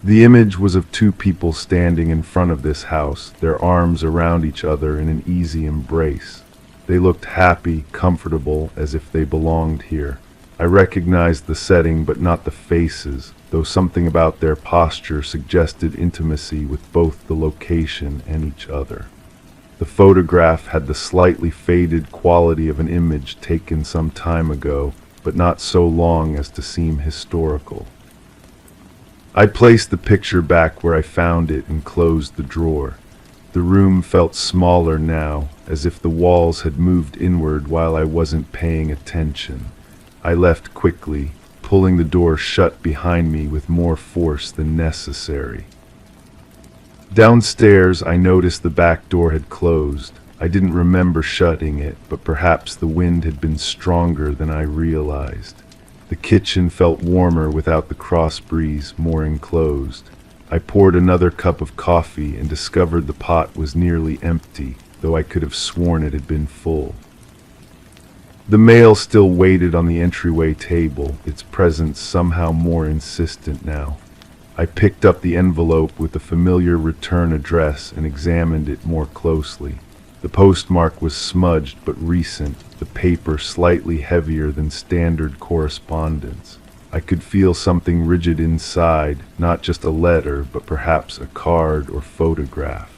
The image was of two people standing in front of this house, their arms around each other in an easy embrace. They looked happy, comfortable, as if they belonged here. I recognized the setting but not the faces, though something about their posture suggested intimacy with both the location and each other. The photograph had the slightly faded quality of an image taken some time ago, but not so long as to seem historical. I placed the picture back where I found it and closed the drawer. The room felt smaller now, as if the walls had moved inward while I wasn't paying attention. I left quickly, pulling the door shut behind me with more force than necessary. Downstairs, I noticed the back door had closed. I didn't remember shutting it, but perhaps the wind had been stronger than I realized. The kitchen felt warmer without the cross breeze, more enclosed. I poured another cup of coffee and discovered the pot was nearly empty, though I could have sworn it had been full. The mail still waited on the entryway table, its presence somehow more insistent now. I picked up the envelope with the familiar return address and examined it more closely. The postmark was smudged but recent, the paper slightly heavier than standard correspondence. I could feel something rigid inside, not just a letter, but perhaps a card or photograph.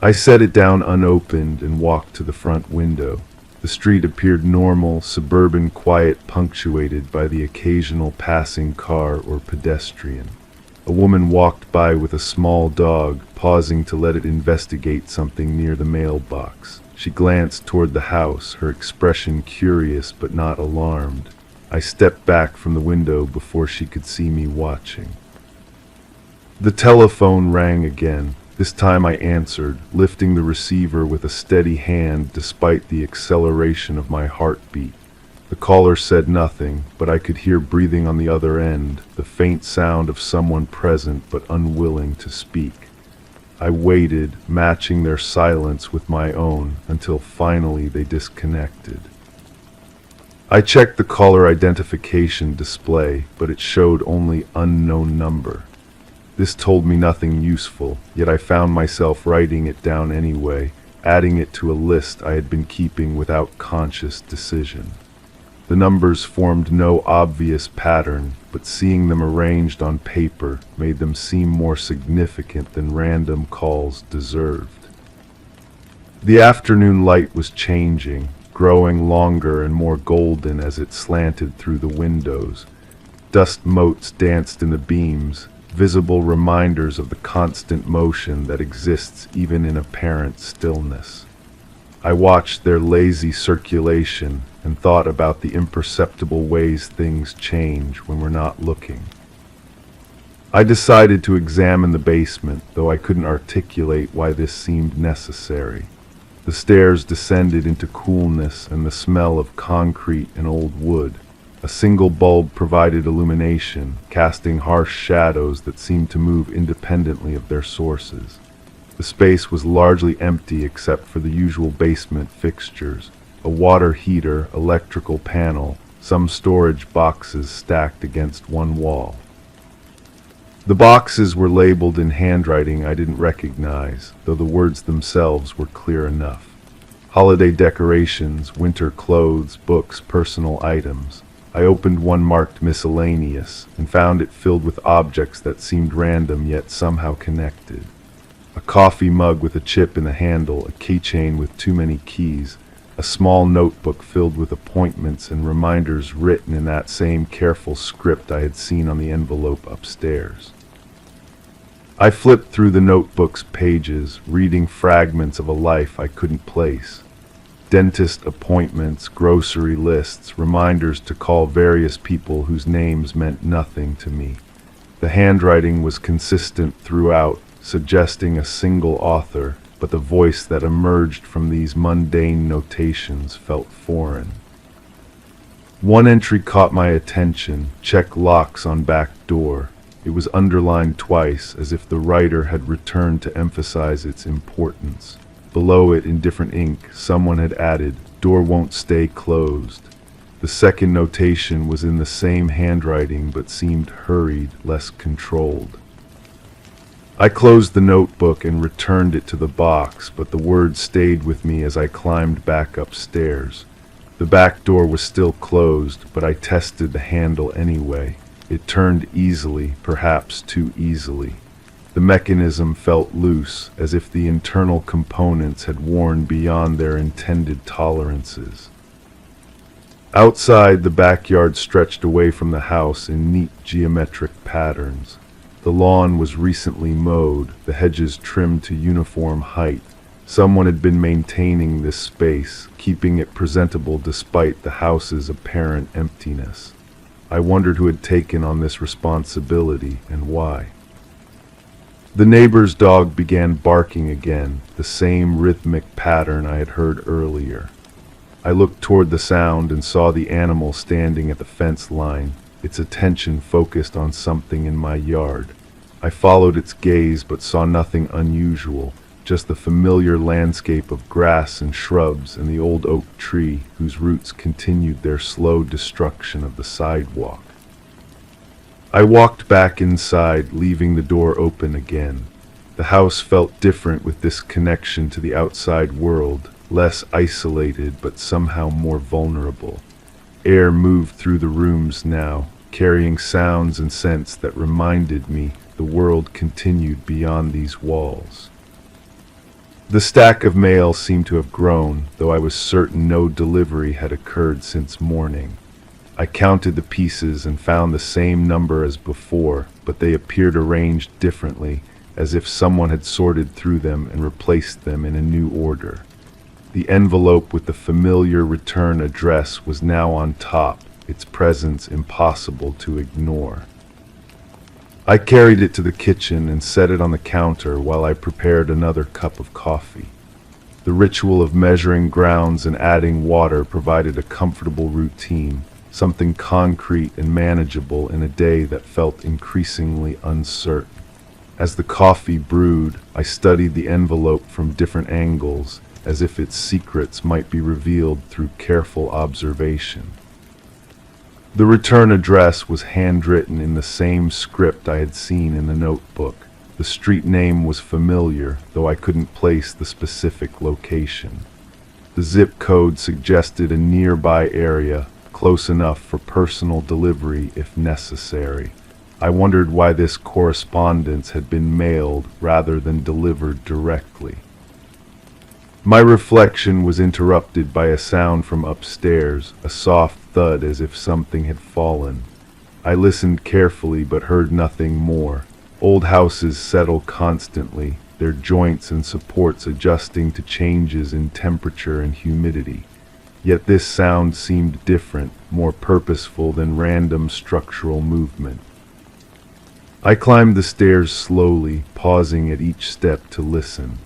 I set it down unopened and walked to the front window. The street appeared normal, suburban quiet, punctuated by the occasional passing car or pedestrian. A woman walked by with a small dog, pausing to let it investigate something near the mailbox. She glanced toward the house, her expression curious but not alarmed. I stepped back from the window before she could see me watching. The telephone rang again. This time I answered, lifting the receiver with a steady hand despite the acceleration of my heartbeat. The caller said nothing, but I could hear breathing on the other end, the faint sound of someone present but unwilling to speak. I waited, matching their silence with my own, until finally they disconnected. I checked the caller identification display, but it showed only unknown number. This told me nothing useful, yet I found myself writing it down anyway, adding it to a list I had been keeping without conscious decision. The numbers formed no obvious pattern, but seeing them arranged on paper made them seem more significant than random calls deserved. The afternoon light was changing, growing longer and more golden as it slanted through the windows. Dust motes danced in the beams, visible reminders of the constant motion that exists even in apparent stillness. I watched their lazy circulation and thought about the imperceptible ways things change when we're not looking. I decided to examine the basement, though I couldn't articulate why this seemed necessary. The stairs descended into coolness and the smell of concrete and old wood. A single bulb provided illumination, casting harsh shadows that seemed to move independently of their sources. The space was largely empty except for the usual basement fixtures, a water heater, electrical panel, some storage boxes stacked against one wall. The boxes were labeled in handwriting I didn't recognize, though the words themselves were clear enough. Holiday decorations, winter clothes, books, personal items. I opened one marked miscellaneous and found it filled with objects that seemed random yet somehow connected. A coffee mug with a chip in the handle, a keychain with too many keys, a small notebook filled with appointments and reminders written in that same careful script I had seen on the envelope upstairs. I flipped through the notebook's pages, reading fragments of a life I couldn't place. Dentist appointments, grocery lists, reminders to call various people whose names meant nothing to me. The handwriting was consistent throughout, suggesting a single author, but the voice that emerged from these mundane notations felt foreign. One entry caught my attention: check locks on back door. It was underlined twice, as if the writer had returned to emphasize its importance. Below it, in different ink, someone had added, door won't stay closed. The second notation was in the same handwriting but seemed hurried, less controlled. I closed the notebook and returned it to the box, but the words stayed with me as I climbed back upstairs. The back door was still closed, but I tested the handle anyway. It turned easily, perhaps too easily. The mechanism felt loose, as if the internal components had worn beyond their intended tolerances. Outside, the backyard stretched away from the house in neat geometric patterns. The lawn was recently mowed, the hedges trimmed to uniform height. Someone had been maintaining this space, keeping it presentable despite the house's apparent emptiness. I wondered who had taken on this responsibility and why. The neighbor's dog began barking again, the same rhythmic pattern I had heard earlier. I looked toward the sound and saw the animal standing at the fence line, its attention focused on something in my yard. I followed its gaze but saw nothing unusual, just the familiar landscape of grass and shrubs and the old oak tree whose roots continued their slow destruction of the sidewalk. I walked back inside, leaving the door open again. The house felt different with this connection to the outside world, less isolated but somehow more vulnerable. Air moved through the rooms now, carrying sounds and scents that reminded me the world continued beyond these walls. The stack of mail seemed to have grown, though I was certain no delivery had occurred since morning. I counted the pieces and found the same number as before, but they appeared arranged differently, as if someone had sorted through them and replaced them in a new order. The envelope with the familiar return address was now on top, its presence impossible to ignore. I carried it to the kitchen and set it on the counter while I prepared another cup of coffee. The ritual of measuring grounds and adding water provided a comfortable routine, something concrete and manageable in a day that felt increasingly uncertain. As the coffee brewed, I studied the envelope from different angles, as if its secrets might be revealed through careful observation. The return address was handwritten in the same script I had seen in the notebook. The street name was familiar, though I couldn't place the specific location. The zip code suggested a nearby area, close enough for personal delivery if necessary. I wondered why this correspondence had been mailed rather than delivered directly. My reflection was interrupted by a sound from upstairs, a soft thud as if something had fallen. I listened carefully but heard nothing more. Old houses settle constantly, their joints and supports adjusting to changes in temperature and humidity. Yet this sound seemed different, more purposeful than random structural movement. I climbed the stairs slowly, pausing at each step to listen.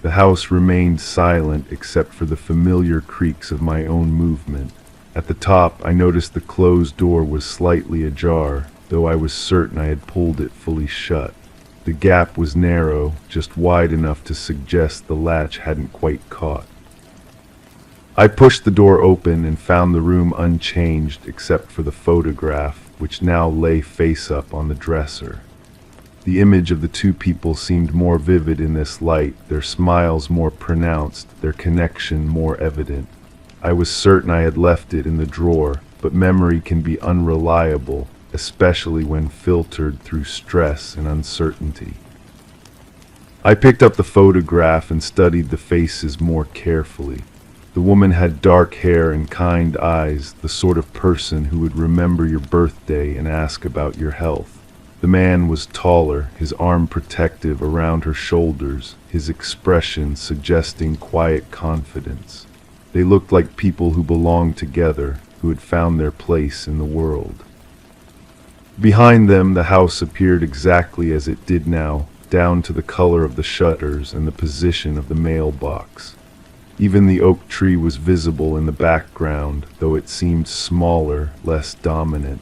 The house remained silent except for the familiar creaks of my own movement. At the top, I noticed the closed door was slightly ajar, though I was certain I had pulled it fully shut. The gap was narrow, just wide enough to suggest the latch hadn't quite caught. I pushed the door open and found the room unchanged except for the photograph, which now lay face up on the dresser. The image of the two people seemed more vivid in this light, their smiles more pronounced, their connection more evident. I was certain I had left it in the drawer, but memory can be unreliable, especially when filtered through stress and uncertainty. I picked up the photograph and studied the faces more carefully. The woman had dark hair and kind eyes, the sort of person who would remember your birthday and ask about your health. The man was taller, his arm protective around her shoulders, his expression suggesting quiet confidence. They looked like people who belonged together, who had found their place in the world. Behind them, the house appeared exactly as it did now, down to the color of the shutters and the position of the mailbox. Even the oak tree was visible in the background, though it seemed smaller, less dominant.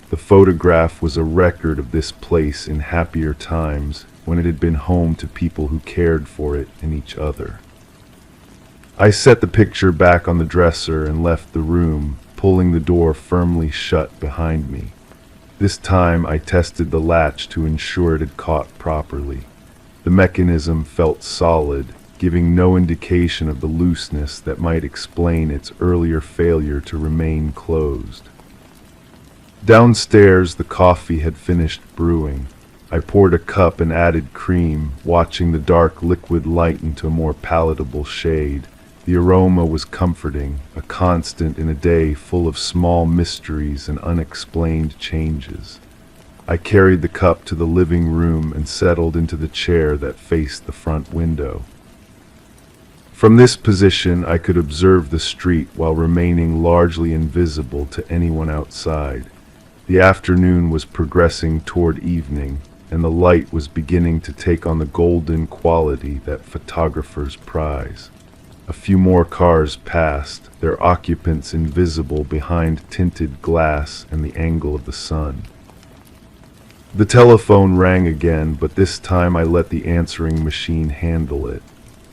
The photograph was a record of this place in happier times, when it had been home to people who cared for it and each other. I set the picture back on the dresser and left the room, pulling the door firmly shut behind me. This time I tested the latch to ensure it had caught properly. The mechanism felt solid, giving no indication of the looseness that might explain its earlier failure to remain closed. Downstairs, the coffee had finished brewing. I poured a cup and added cream, watching the dark liquid lighten to a more palatable shade. The aroma was comforting, a constant in a day full of small mysteries and unexplained changes. I carried the cup to the living room and settled into the chair that faced the front window. From this position, I could observe the street while remaining largely invisible to anyone outside. The afternoon was progressing toward evening, and the light was beginning to take on the golden quality that photographers prize. A few more cars passed, their occupants invisible behind tinted glass and the angle of the sun. The telephone rang again, but this time I let the answering machine handle it.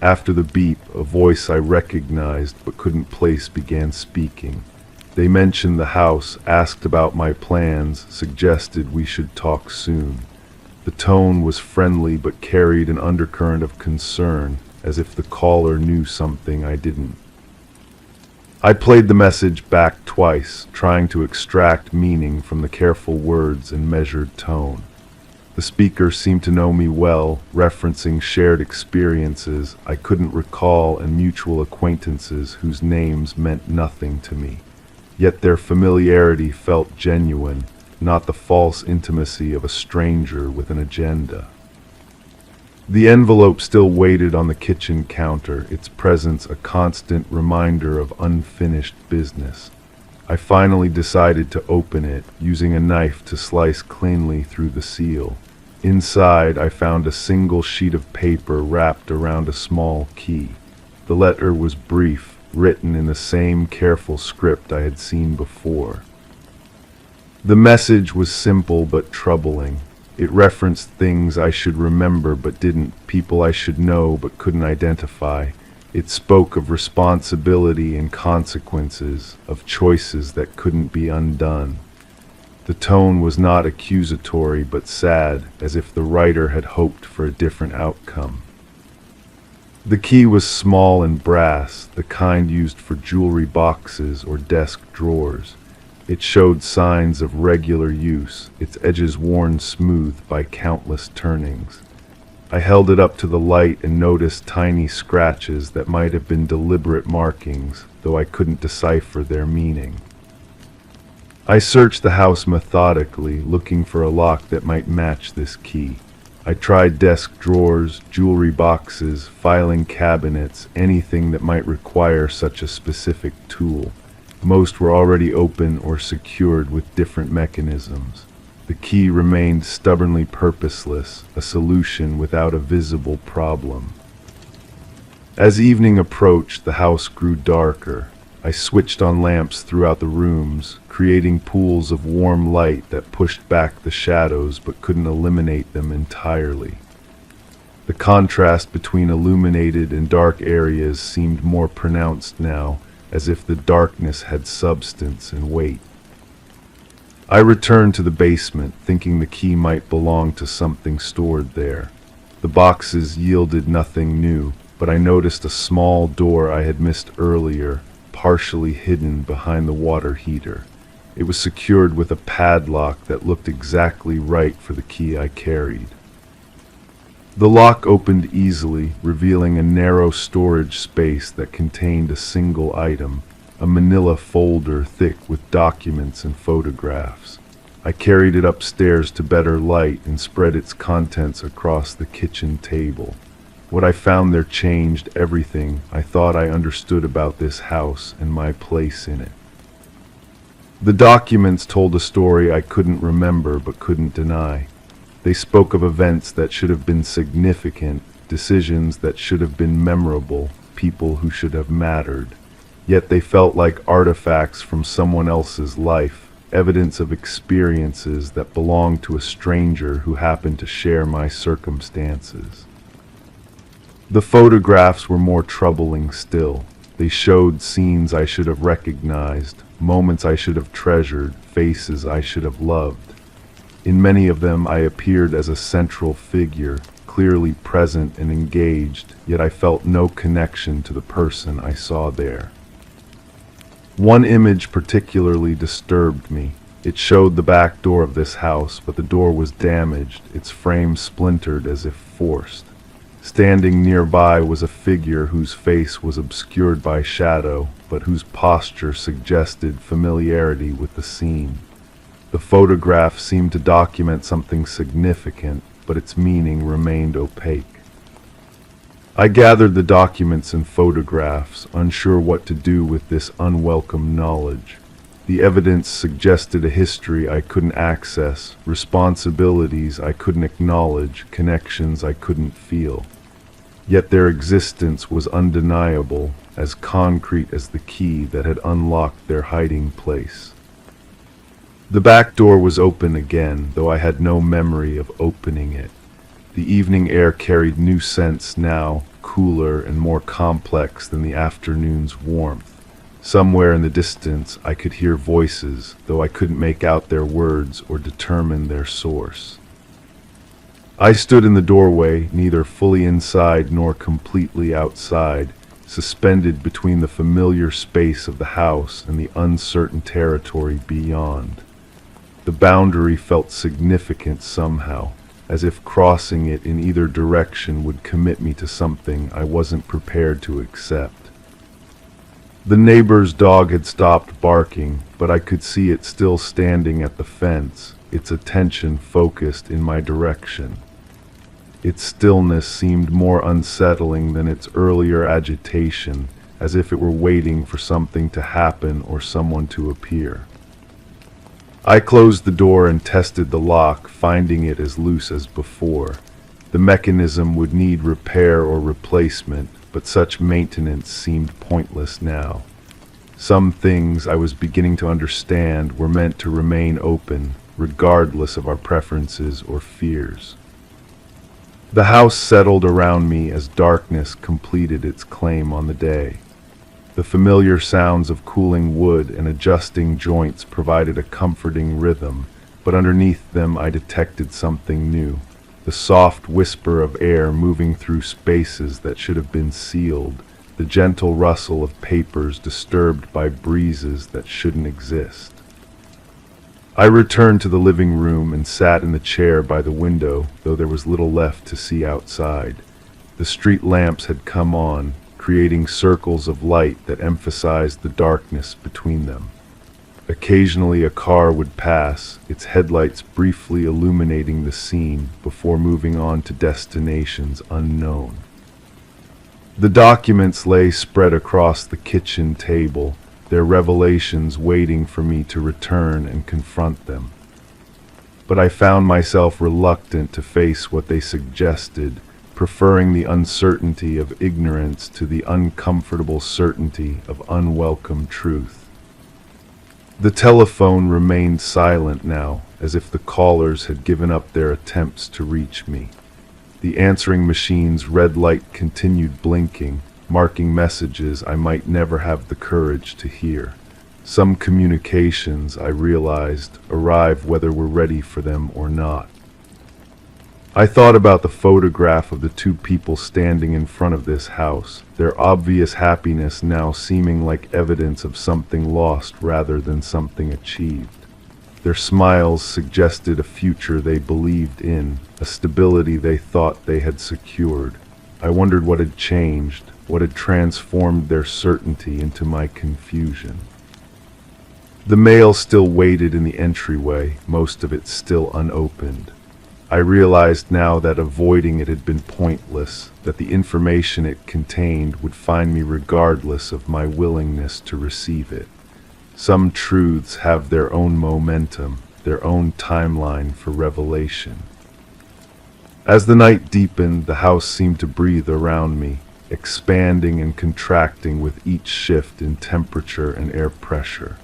After the beep, a voice I recognized but couldn't place began speaking. They mentioned the house, asked about my plans, suggested we should talk soon. The tone was friendly but carried an undercurrent of concern, as if the caller knew something I didn't. I played the message back twice, trying to extract meaning from the careful words and measured tone. The speaker seemed to know me well, referencing shared experiences I couldn't recall and mutual acquaintances whose names meant nothing to me. Yet their familiarity felt genuine, not the false intimacy of a stranger with an agenda. The envelope still waited on the kitchen counter, its presence a constant reminder of unfinished business. I finally decided to open it, using a knife to slice cleanly through the seal. Inside, I found a single sheet of paper wrapped around a small key. The letter was brief, written in the same careful script I had seen before. The message was simple but troubling. It referenced things I should remember but didn't, people I should know but couldn't identify. It spoke of responsibility and consequences, of choices that couldn't be undone. The tone was not accusatory but sad, as if the writer had hoped for a different outcome. The key was small and brass, the kind used for jewelry boxes or desk drawers. It showed signs of regular use, its edges worn smooth by countless turnings. I held it up to the light and noticed tiny scratches that might have been deliberate markings, though I couldn't decipher their meaning. I searched the house methodically, looking for a lock that might match this key. I tried desk drawers, jewelry boxes, filing cabinets, anything that might require such a specific tool. Most were already open or secured with different mechanisms. The key remained stubbornly purposeless, a solution without a visible problem. As evening approached, the house grew darker. I switched on lamps throughout the rooms, creating pools of warm light that pushed back the shadows but couldn't eliminate them entirely. The contrast between illuminated and dark areas seemed more pronounced now, as if the darkness had substance and weight. I returned to the basement, thinking the key might belong to something stored there. The boxes yielded nothing new, but I noticed a small door I had missed earlier, partially hidden behind the water heater. It was secured with a padlock that looked exactly right for the key I carried. The lock opened easily, revealing a narrow storage space that contained a single item, a manila folder thick with documents and photographs. I carried it upstairs to better light and spread its contents across the kitchen table. What I found there changed everything I thought I understood about this house and my place in it. The documents told a story I couldn't remember but couldn't deny. They spoke of events that should have been significant, decisions that should have been memorable, people who should have mattered. Yet they felt like artifacts from someone else's life, evidence of experiences that belonged to a stranger who happened to share my circumstances. The photographs were more troubling still. They showed scenes I should have recognized, moments I should have treasured, faces I should have loved. In many of them I appeared as a central figure, clearly present and engaged, yet I felt no connection to the person I saw there. One image particularly disturbed me. It showed the back door of this house, but the door was damaged, its frame splintered as if forced. Standing nearby was a figure whose face was obscured by shadow, but whose posture suggested familiarity with the scene. The photograph seemed to document something significant, but its meaning remained opaque. I gathered the documents and photographs, unsure what to do with this unwelcome knowledge. The evidence suggested a history I couldn't access, responsibilities I couldn't acknowledge, connections I couldn't feel. Yet their existence was undeniable, as concrete as the key that had unlocked their hiding place. The back door was open again, though I had no memory of opening it. The evening air carried new scents now, cooler and more complex than the afternoon's warmth. Somewhere in the distance I could hear voices, though I couldn't make out their words or determine their source. I stood in the doorway, neither fully inside nor completely outside, suspended between the familiar space of the house and the uncertain territory beyond. The boundary felt significant somehow, as if crossing it in either direction would commit me to something I wasn't prepared to accept. The neighbor's dog had stopped barking, but I could see it still standing at the fence, its attention focused in my direction. Its stillness seemed more unsettling than its earlier agitation, as if it were waiting for something to happen or someone to appear. I closed the door and tested the lock, finding it as loose as before. The mechanism would need repair or replacement, but such maintenance seemed pointless now. Some things I was beginning to understand were meant to remain open, regardless of our preferences or fears. The house settled around me as darkness completed its claim on the day. The familiar sounds of cooling wood and adjusting joints provided a comforting rhythm, but underneath them I detected something new. The soft whisper of air moving through spaces that should have been sealed, the gentle rustle of papers disturbed by breezes that shouldn't exist. I returned to the living room and sat in the chair by the window, though there was little left to see outside. The street lamps had come on, creating circles of light that emphasized the darkness between them. Occasionally a car would pass, its headlights briefly illuminating the scene before moving on to destinations unknown. The documents lay spread across the kitchen table, their revelations waiting for me to return and confront them. But I found myself reluctant to face what they suggested, preferring the uncertainty of ignorance to the uncomfortable certainty of unwelcome truth. The telephone remained silent now, as if the callers had given up their attempts to reach me. The answering machine's red light continued blinking, marking messages I might never have the courage to hear. Some communications, I realized, arrive whether we're ready for them or not. I thought about the photograph of the two people standing in front of this house, their obvious happiness now seeming like evidence of something lost rather than something achieved. Their smiles suggested a future they believed in, a stability they thought they had secured. I wondered what had changed, what had transformed their certainty into my confusion. The mail still waited in the entryway, most of it still unopened. I realized now that avoiding it had been pointless, that the information it contained would find me regardless of my willingness to receive it. Some truths have their own momentum, their own timeline for revelation. As the night deepened, the house seemed to breathe around me, expanding and contracting with each shift in temperature and air pressure.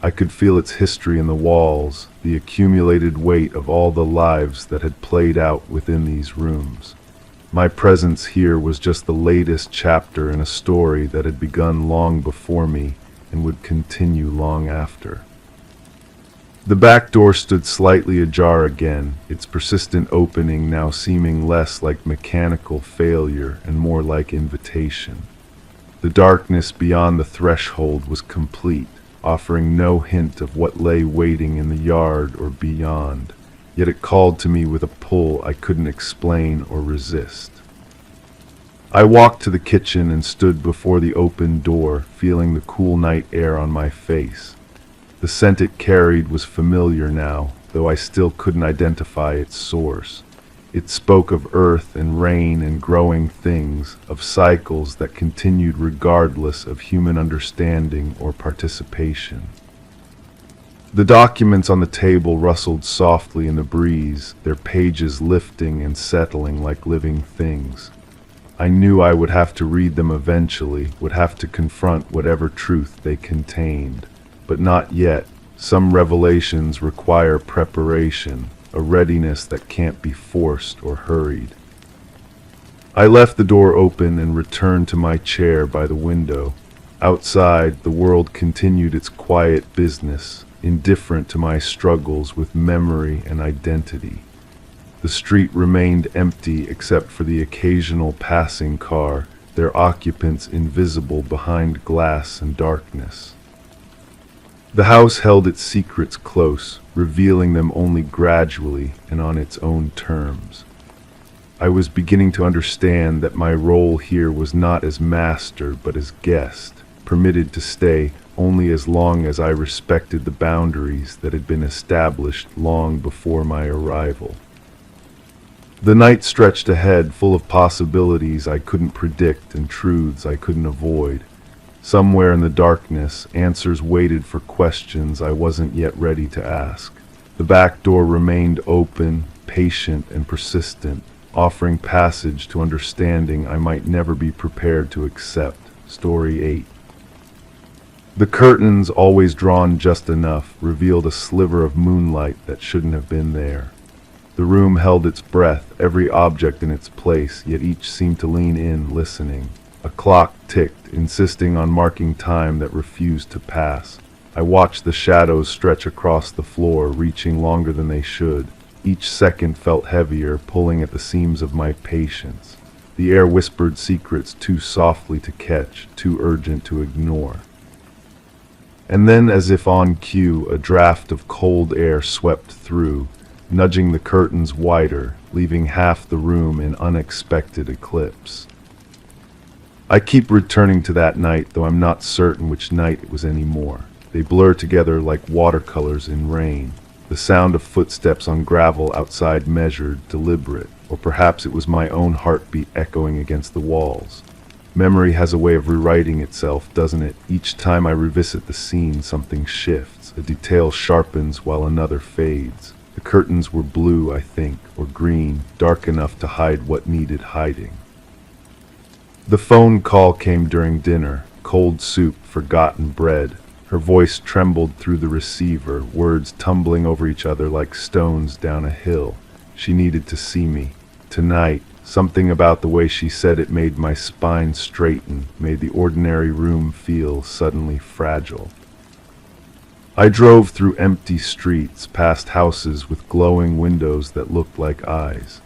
I could feel its history in the walls, the accumulated weight of all the lives that had played out within these rooms. My presence here was just the latest chapter in a story that had begun long before me and would continue long after. The back door stood slightly ajar again, its persistent opening now seeming less like mechanical failure and more like invitation. The darkness beyond the threshold was complete, offering no hint of what lay waiting in the yard or beyond, yet it called to me with a pull I couldn't explain or resist. I walked to the kitchen and stood before the open door, feeling the cool night air on my face. The scent it carried was familiar now, though I still couldn't identify its source. It spoke of earth and rain and growing things, of cycles that continued regardless of human understanding or participation. The documents on the table rustled softly in the breeze, their pages lifting and settling like living things. I knew I would have to read them eventually, would have to confront whatever truth they contained. But not yet. Some revelations require preparation, a readiness that can't be forced or hurried. I left the door open and returned to my chair by the window. Outside, the world continued its quiet business, indifferent to my struggles with memory and identity. The street remained empty except for the occasional passing car, their occupants invisible behind glass and darkness. The house held its secrets close, revealing them only gradually and on its own terms. I was beginning to understand that my role here was not as master but as guest, permitted to stay only as long as I respected the boundaries that had been established long before my arrival. The night stretched ahead, full of possibilities I couldn't predict and truths I couldn't avoid. Somewhere in the darkness, answers waited for questions I wasn't yet ready to ask. The back door remained open, patient and persistent, offering passage to understanding I might never be prepared to accept. Story 8. The curtains, always drawn just enough, revealed a sliver of moonlight that shouldn't have been there. The room held its breath, every object in its place, yet each seemed to lean in, listening. A clock ticked, insisting on marking time that refused to pass. I watched the shadows stretch across the floor, reaching longer than they should. Each second felt heavier, pulling at the seams of my patience. The air whispered secrets too softly to catch, too urgent to ignore. And then, as if on cue, a draft of cold air swept through, nudging the curtains wider, leaving half the room in unexpected eclipse. I keep returning to that night, though I'm not certain which night it was anymore. They blur together like watercolors in rain. The sound of footsteps on gravel outside measured, deliberate, or perhaps it was my own heartbeat echoing against the walls. Memory has a way of rewriting itself, doesn't it? Each time I revisit the scene, something shifts. A detail sharpens while another fades. The curtains were blue, I think, or green, dark enough to hide what needed hiding. The phone call came during dinner. Cold soup, forgotten bread. Her voice trembled through the receiver, words tumbling over each other like stones down a hill. She needed to see me. Tonight. Something about the way she said it made my spine straighten, made the ordinary room feel suddenly fragile. I drove through empty streets, past houses with glowing windows that looked like eyes.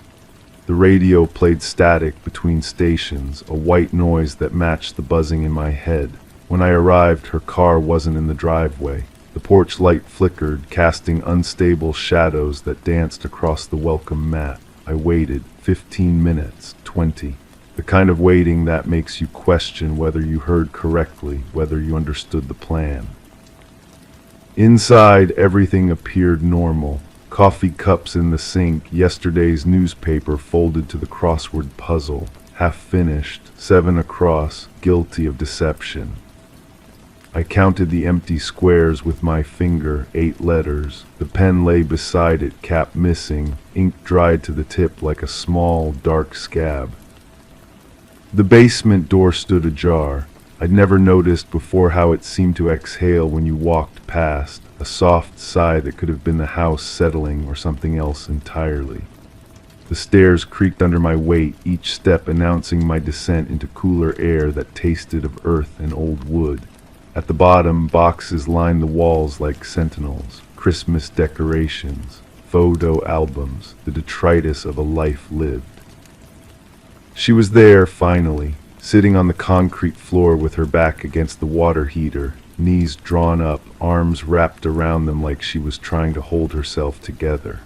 The radio played static between stations, a white noise that matched the buzzing in my head. When I arrived, her car wasn't in the driveway. The porch light flickered, casting unstable shadows that danced across the welcome mat. I waited. 15 minutes, 20. The kind of waiting that makes you question whether you heard correctly, whether you understood the plan. Inside, everything appeared normal. Coffee cups in the sink, yesterday's newspaper folded to the crossword puzzle, half finished, 7 across, guilty of deception. I counted the empty squares with my finger, 8 letters. The pen lay beside it, cap missing, ink dried to the tip like a small, dark scab. The basement door stood ajar. I'd never noticed before how it seemed to exhale when you walked past, a soft sigh that could have been the house settling or something else entirely. The stairs creaked under my weight, each step announcing my descent into cooler air that tasted of earth and old wood. At the bottom, boxes lined the walls like sentinels, Christmas decorations, photo albums, the detritus of a life lived. She was there, finally, sitting on the concrete floor with her back against the water heater, knees drawn up, arms wrapped around them like she was trying to hold herself together.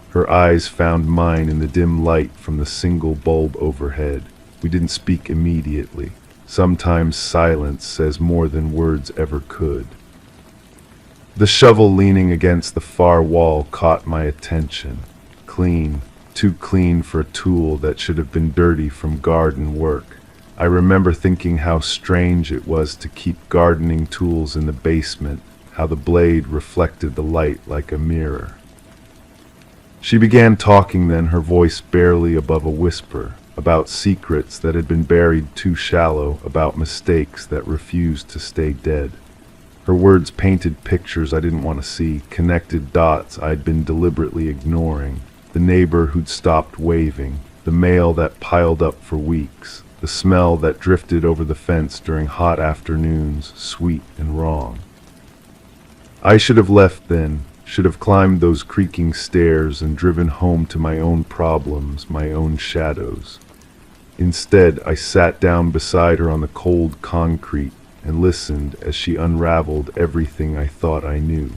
Her eyes found mine in the dim light from the single bulb overhead. We didn't speak immediately. Sometimes silence says more than words ever could. The shovel leaning against the far wall caught my attention. Clean, too clean for a tool that should have been dirty from garden work. I remember thinking how strange it was to keep gardening tools in the basement, how the blade reflected the light like a mirror. She began talking then, her voice barely above a whisper, about secrets that had been buried too shallow, about mistakes that refused to stay dead. Her words painted pictures I didn't want to see, connected dots I'd been deliberately ignoring. The neighbor who'd stopped waving, the mail that piled up for weeks, the smell that drifted over the fence during hot afternoons, sweet and wrong. I should have left then, should have climbed those creaking stairs and driven home to my own problems, my own shadows. Instead, I sat down beside her on the cold concrete and listened as she unraveled everything I thought I knew.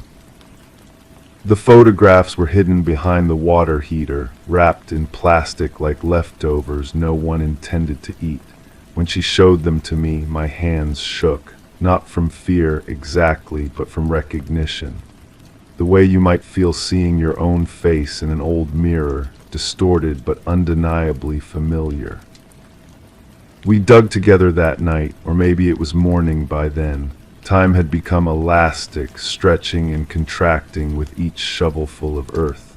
The photographs were hidden behind the water heater, wrapped in plastic like leftovers no one intended to eat. When she showed them to me, my hands shook, not from fear exactly, but from recognition. The way you might feel seeing your own face in an old mirror, distorted but undeniably familiar. We dug together that night, or maybe it was morning by then. Time had become elastic, stretching and contracting with each shovelful of earth.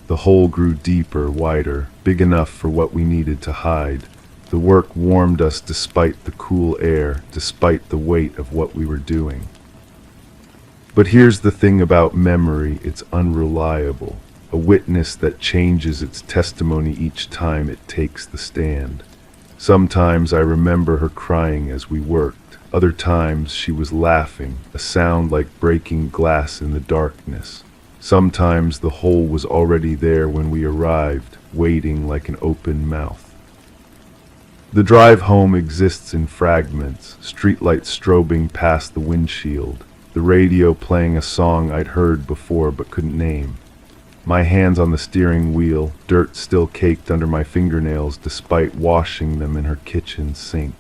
The hole grew deeper, wider, big enough for what we needed to hide. The work warmed us despite the cool air, despite the weight of what we were doing. But here's the thing about memory, it's unreliable. A witness that changes its testimony each time it takes the stand. Sometimes I remember her crying as we worked. Other times she was laughing, a sound like breaking glass in the darkness. Sometimes the hole was already there when we arrived, waiting like an open mouth. The drive home exists in fragments, streetlights strobing past the windshield, the radio playing a song I'd heard before but couldn't name. My hands on the steering wheel, dirt still caked under my fingernails despite washing them in her kitchen sink.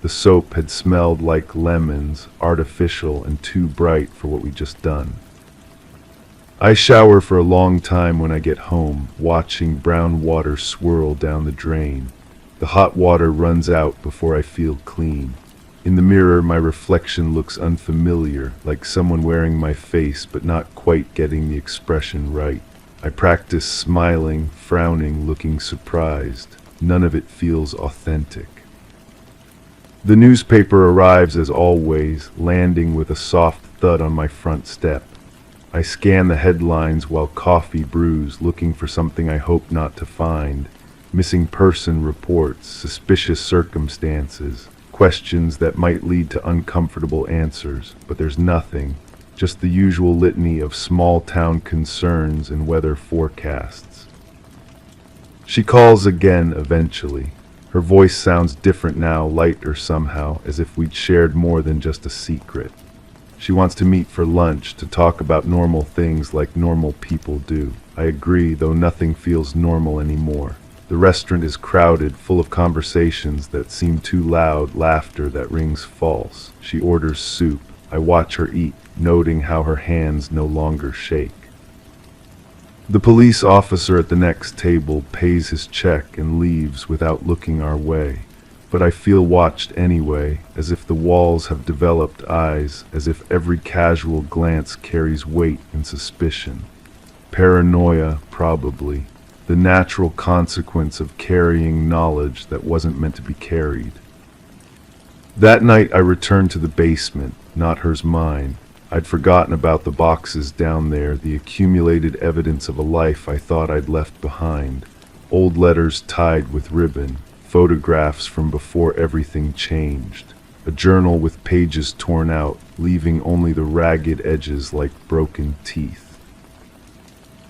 The soap had smelled like lemons, artificial and too bright for what we'd just done. I shower for a long time when I get home, watching brown water swirl down the drain. The hot water runs out before I feel clean. In the mirror, my reflection looks unfamiliar, like someone wearing my face but not quite getting the expression right. I practice smiling, frowning, looking surprised. None of it feels authentic. The newspaper arrives as always, landing with a soft thud on my front step. I scan the headlines while coffee brews, looking for something I hope not to find. Missing person reports, suspicious circumstances, questions that might lead to uncomfortable answers, but there's nothing. Just the usual litany of small-town concerns and weather forecasts. She calls again eventually. Her voice sounds different now, lighter somehow, as if we'd shared more than just a secret. She wants to meet for lunch, to talk about normal things like normal people do. I agree, though nothing feels normal anymore. The restaurant is crowded, full of conversations that seem too loud, laughter that rings false. She orders soup. I watch her eat, noting how her hands no longer shake. The police officer at the next table pays his check and leaves without looking our way. but I feel watched anyway, as if the walls have developed eyes, as if every casual glance carries weight and suspicion. Paranoia, probably, the natural consequence of carrying knowledge that wasn't meant to be carried. That night I returned to the basement, not hers, mine. I'd forgotten about the boxes down there, the accumulated evidence of a life I thought I'd left behind. Old letters tied with ribbon, photographs from before everything changed, a journal with pages torn out, leaving only the ragged edges like broken teeth.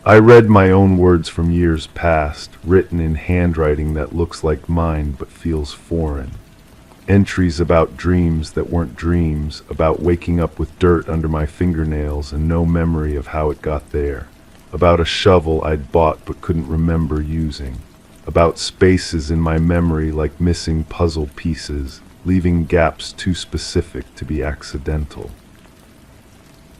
I read my own words from years past, written in handwriting that looks like mine but feels foreign. Entries about dreams that weren't dreams, about waking up with dirt under my fingernails and no memory of how it got there. About a shovel I'd bought but couldn't remember using. About spaces in my memory like missing puzzle pieces, leaving gaps too specific to be accidental.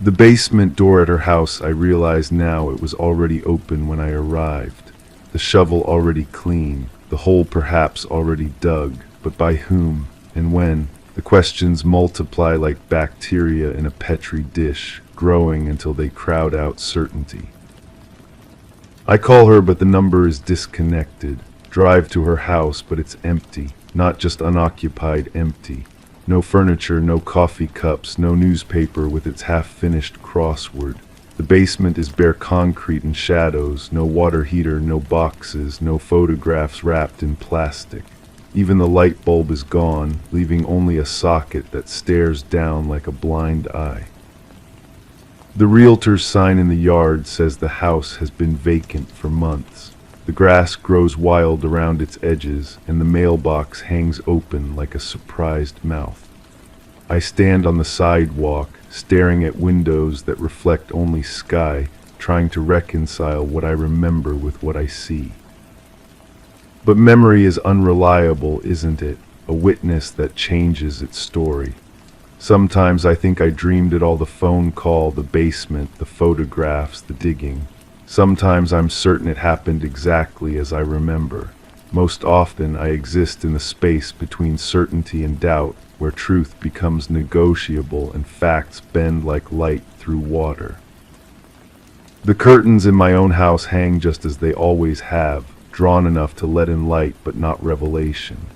The basement door at her house, I realize now, it was already open when I arrived. The shovel already clean, the hole perhaps already dug, but by whom and when? The questions multiply like bacteria in a petri dish, growing until they crowd out certainty. I call her, but the number is disconnected. Drive to her house, but it's empty, not just unoccupied, empty. No furniture, no coffee cups, no newspaper with its half-finished crossword. The basement is bare concrete and shadows, no water heater, no boxes, no photographs wrapped in plastic. Even the light bulb is gone, leaving only a socket that stares down like a blind eye. The realtor's sign in the yard says the house has been vacant for months. The grass grows wild around its edges, and the mailbox hangs open like a surprised mouth. I stand on the sidewalk, staring at windows that reflect only sky, trying to reconcile what I remember with what I see. But memory is unreliable, isn't it? A witness that changes its story. Sometimes I think I dreamed it all, the phone call, the basement, the photographs, the digging. Sometimes I'm certain it happened exactly as I remember. Most often I exist in the space between certainty and doubt, where truth becomes negotiable and facts bend like light through water. The curtains in my own house hang just as they always have, drawn enough to let in light but not revelation.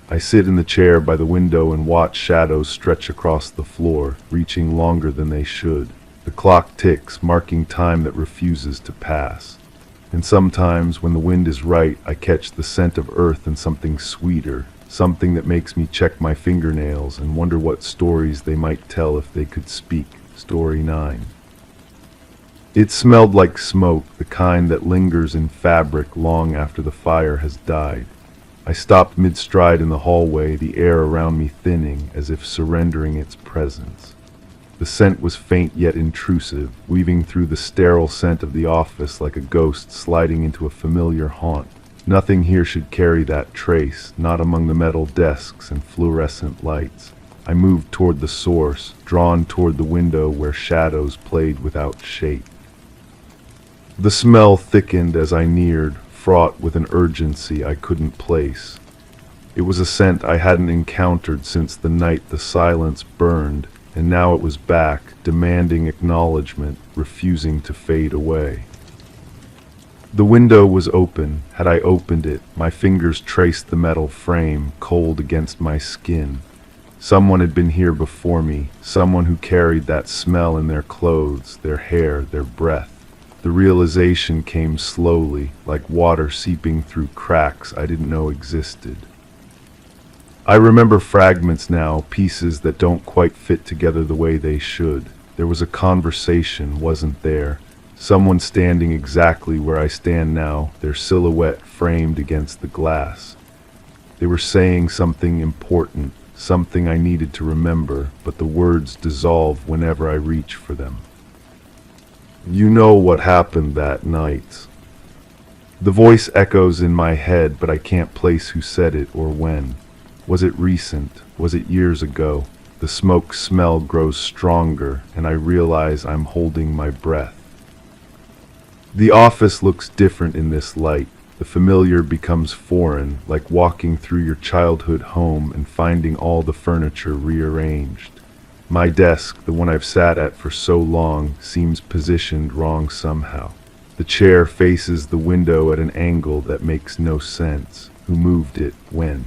I sit in the chair by the window and watch shadows stretch across the floor, reaching longer than they should. The clock ticks, marking time that refuses to pass. And sometimes, when the wind is right, I catch the scent of earth and something sweeter, something that makes me check my fingernails and wonder what stories they might tell if they could speak. Story 9. It smelled like smoke, the kind that lingers in fabric long after the fire has died. I stopped mid-stride in the hallway, the air around me thinning, as if surrendering its presence. The scent was faint yet intrusive, weaving through the sterile scent of the office like a ghost sliding into a familiar haunt. Nothing here should carry that trace, not among the metal desks and fluorescent lights. I moved toward the source, drawn toward the window where shadows played without shape. The smell thickened as I neared, fraught with an urgency I couldn't place. It was a scent I hadn't encountered since the night the silence burned, and now it was back, demanding acknowledgement, refusing to fade away. The window was open. Had I opened it, my fingers traced the metal frame, cold against my skin. Someone had been here before me, someone who carried that smell in their clothes, their hair, their breath. The realization came slowly, like water seeping through cracks I didn't know existed. I remember fragments now, pieces that don't quite fit together the way they should. There was a conversation, wasn't there? Someone standing exactly where I stand now, their silhouette framed against the glass. They were saying something important, something I needed to remember, but the words dissolve whenever I reach for them. You know what happened that night. The voice echoes in my head, but I can't place who said it or when. Was it recent? Was it years ago? The smoke smell grows stronger, and I realize I'm holding my breath. The office looks different in this light. The familiar becomes foreign, like walking through your childhood home and finding all the furniture rearranged. My desk, the one I've sat at for so long, seems positioned wrong somehow. The chair faces the window at an angle that makes no sense. Who moved it? When?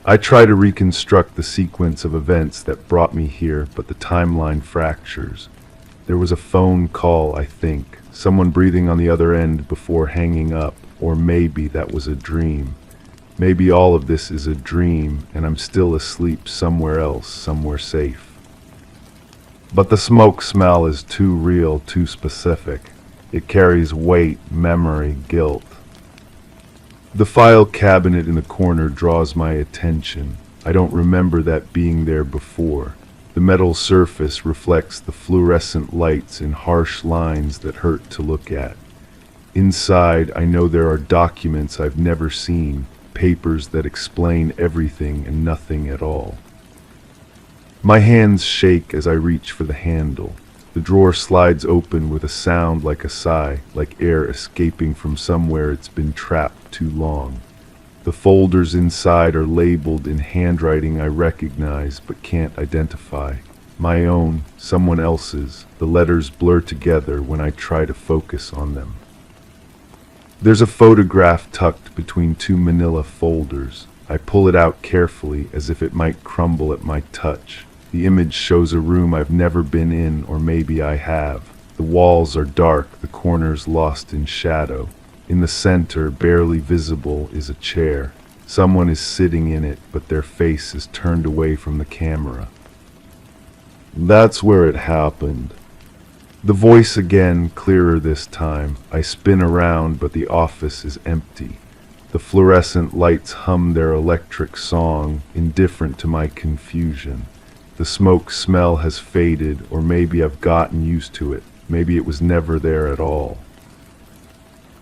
I try to reconstruct the sequence of events that brought me here, but the timeline fractures. There was a phone call, I think. Someone breathing on the other end before hanging up, or maybe that was a dream. Maybe all of this is a dream, and I'm still asleep somewhere else, somewhere safe. But the smoke smell is too real, too specific. It carries weight, memory, guilt. The file cabinet in the corner draws my attention. I don't remember that being there before. The metal surface reflects the fluorescent lights in harsh lines that hurt to look at. Inside, I know there are documents I've never seen, papers that explain everything and nothing at all. My hands shake as I reach for the handle. The drawer slides open with a sound like a sigh, like air escaping from somewhere it's been trapped too long. The folders inside are labeled in handwriting I recognize but can't identify. My own, someone else's. The letters blur together when I try to focus on them. There's a photograph tucked between two manila folders. I pull it out carefully as if it might crumble at my touch. The image shows a room I've never been in, or maybe I have. The walls are dark, the corners lost in shadow. In the center, barely visible, is a chair. Someone is sitting in it, but their face is turned away from the camera. That's where it happened. The voice again, clearer this time. I spin around, but the office is empty. The fluorescent lights hum their electric song, indifferent to my confusion. The smoke smell has faded, or maybe I've gotten used to it. Maybe it was never there at all.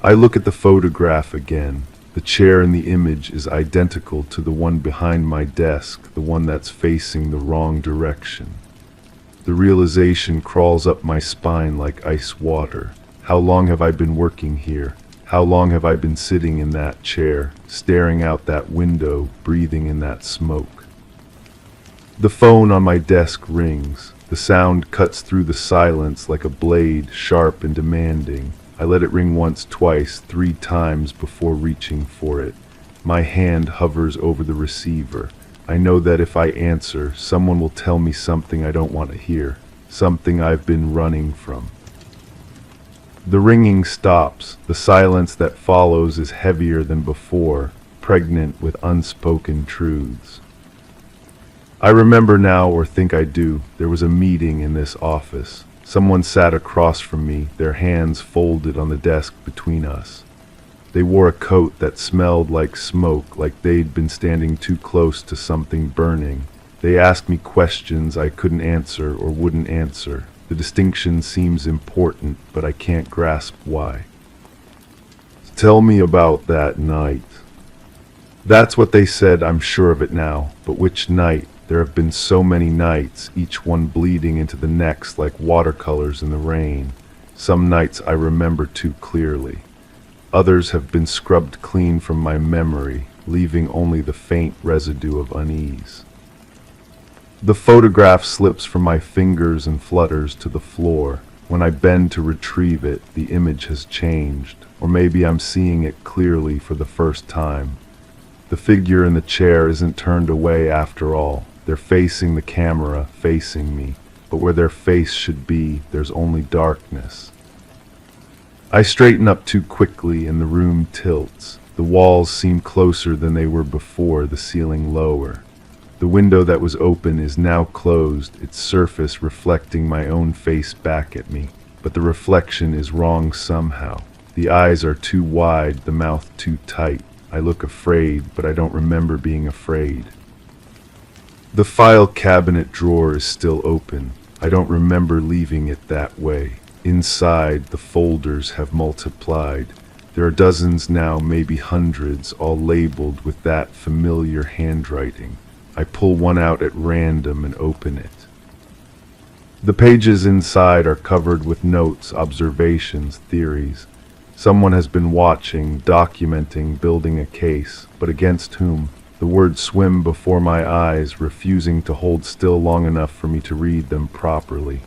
I look at the photograph again. The chair in the image is identical to the one behind my desk, the one that's facing the wrong direction. The realization crawls up my spine like ice water. How long have I been working here? How long have I been sitting in that chair, staring out that window, breathing in that smoke? The phone on my desk rings. The sound cuts through the silence like a blade, sharp and demanding. I let it ring once, twice, 3 times before reaching for it. My hand hovers over the receiver. I know that if I answer, someone will tell me something I don't want to hear, something I've been running from. The ringing stops. The silence that follows is heavier than before, pregnant with unspoken truths. I remember now, or think I do, there was a meeting in this office. Someone sat across from me, their hands folded on the desk between us. They wore a coat that smelled like smoke, like they'd been standing too close to something burning. They asked me questions I couldn't answer or wouldn't answer. The distinction seems important, but I can't grasp why. Tell me about that night. That's what they said, I'm sure of it now. But which night? There have been so many nights, each one bleeding into the next like watercolors in the rain. Some nights I remember too clearly. Others have been scrubbed clean from my memory, leaving only the faint residue of unease. The photograph slips from my fingers and flutters to the floor. When I bend to retrieve it, the image has changed, or maybe I'm seeing it clearly for the first time. The figure in the chair isn't turned away after all. They're facing the camera, facing me, but where their face should be, there's only darkness. I straighten up too quickly and the room tilts. The walls seem closer than they were before, the ceiling lower. The window that was open is now closed, its surface reflecting my own face back at me, but the reflection is wrong somehow. The eyes are too wide, the mouth too tight. I look afraid, but I don't remember being afraid. The file cabinet drawer is still open. I don't remember leaving it that way. Inside, the folders have multiplied. There are dozens now, maybe hundreds, all labeled with that familiar handwriting. I pull one out at random and open it. The pages inside are covered with notes, observations, theories. Someone has been watching, documenting, building a case, but against whom? The words swim before my eyes, refusing to hold still long enough for me to read them properly.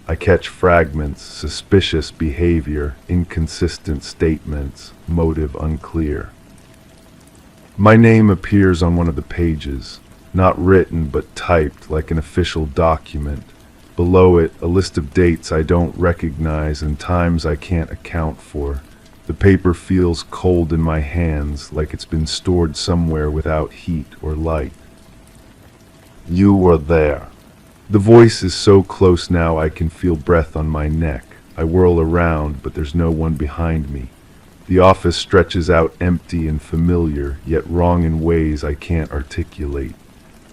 I catch fragments, suspicious behavior, inconsistent statements, motive unclear. My name appears on one of the pages, not written but typed like an official document. Below it, a list of dates I don't recognize and times I can't account for. The paper feels cold in my hands, like it's been stored somewhere without heat or light. You were there. The voice is so close now I can feel breath on my neck. I whirl around, but there's no one behind me. The office stretches out empty and familiar, yet wrong in ways I can't articulate.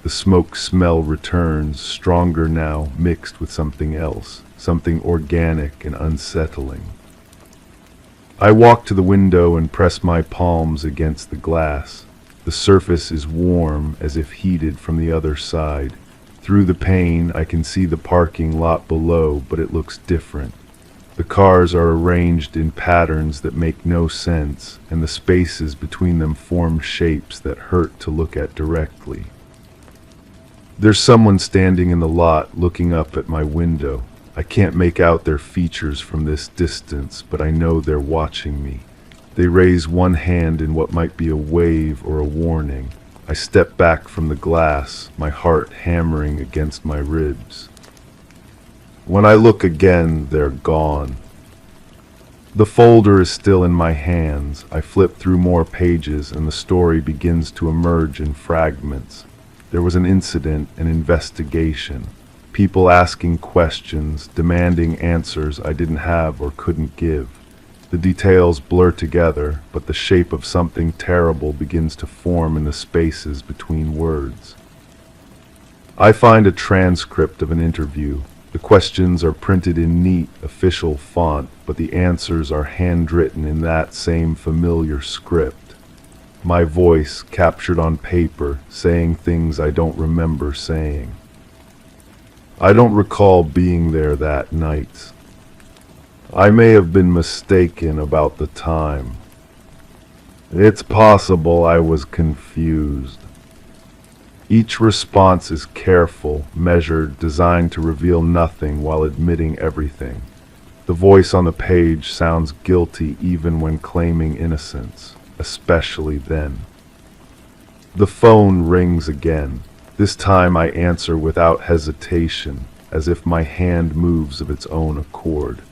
The smoke smell returns, stronger now, mixed with something else, something organic and unsettling. I walk to the window and press my palms against the glass. The surface is warm, as if heated from the other side. Through the pane, I can see the parking lot below, but it looks different. The cars are arranged in patterns that make no sense, and the spaces between them form shapes that hurt to look at directly. There's someone standing in the lot looking up at my window. I can't make out their features from this distance, but I know they're watching me. They raise one hand in what might be a wave or a warning. I step back from the glass, my heart hammering against my ribs. When I look again, they're gone. The folder is still in my hands. I flip through more pages and the story begins to emerge in fragments. There was an incident, an investigation. People asking questions, demanding answers I didn't have or couldn't give. The details blur together, but the shape of something terrible begins to form in the spaces between words. I find a transcript of an interview. The questions are printed in neat, official font, but the answers are handwritten in that same familiar script. My voice, captured on paper, saying things I don't remember saying. I don't recall being there that night. I may have been mistaken about the time. It's possible I was confused. Each response is careful, measured, designed to reveal nothing while admitting everything. The voice on the page sounds guilty even when claiming innocence, especially then. The phone rings again. This time I answer without hesitation, as if my hand moves of its own accord.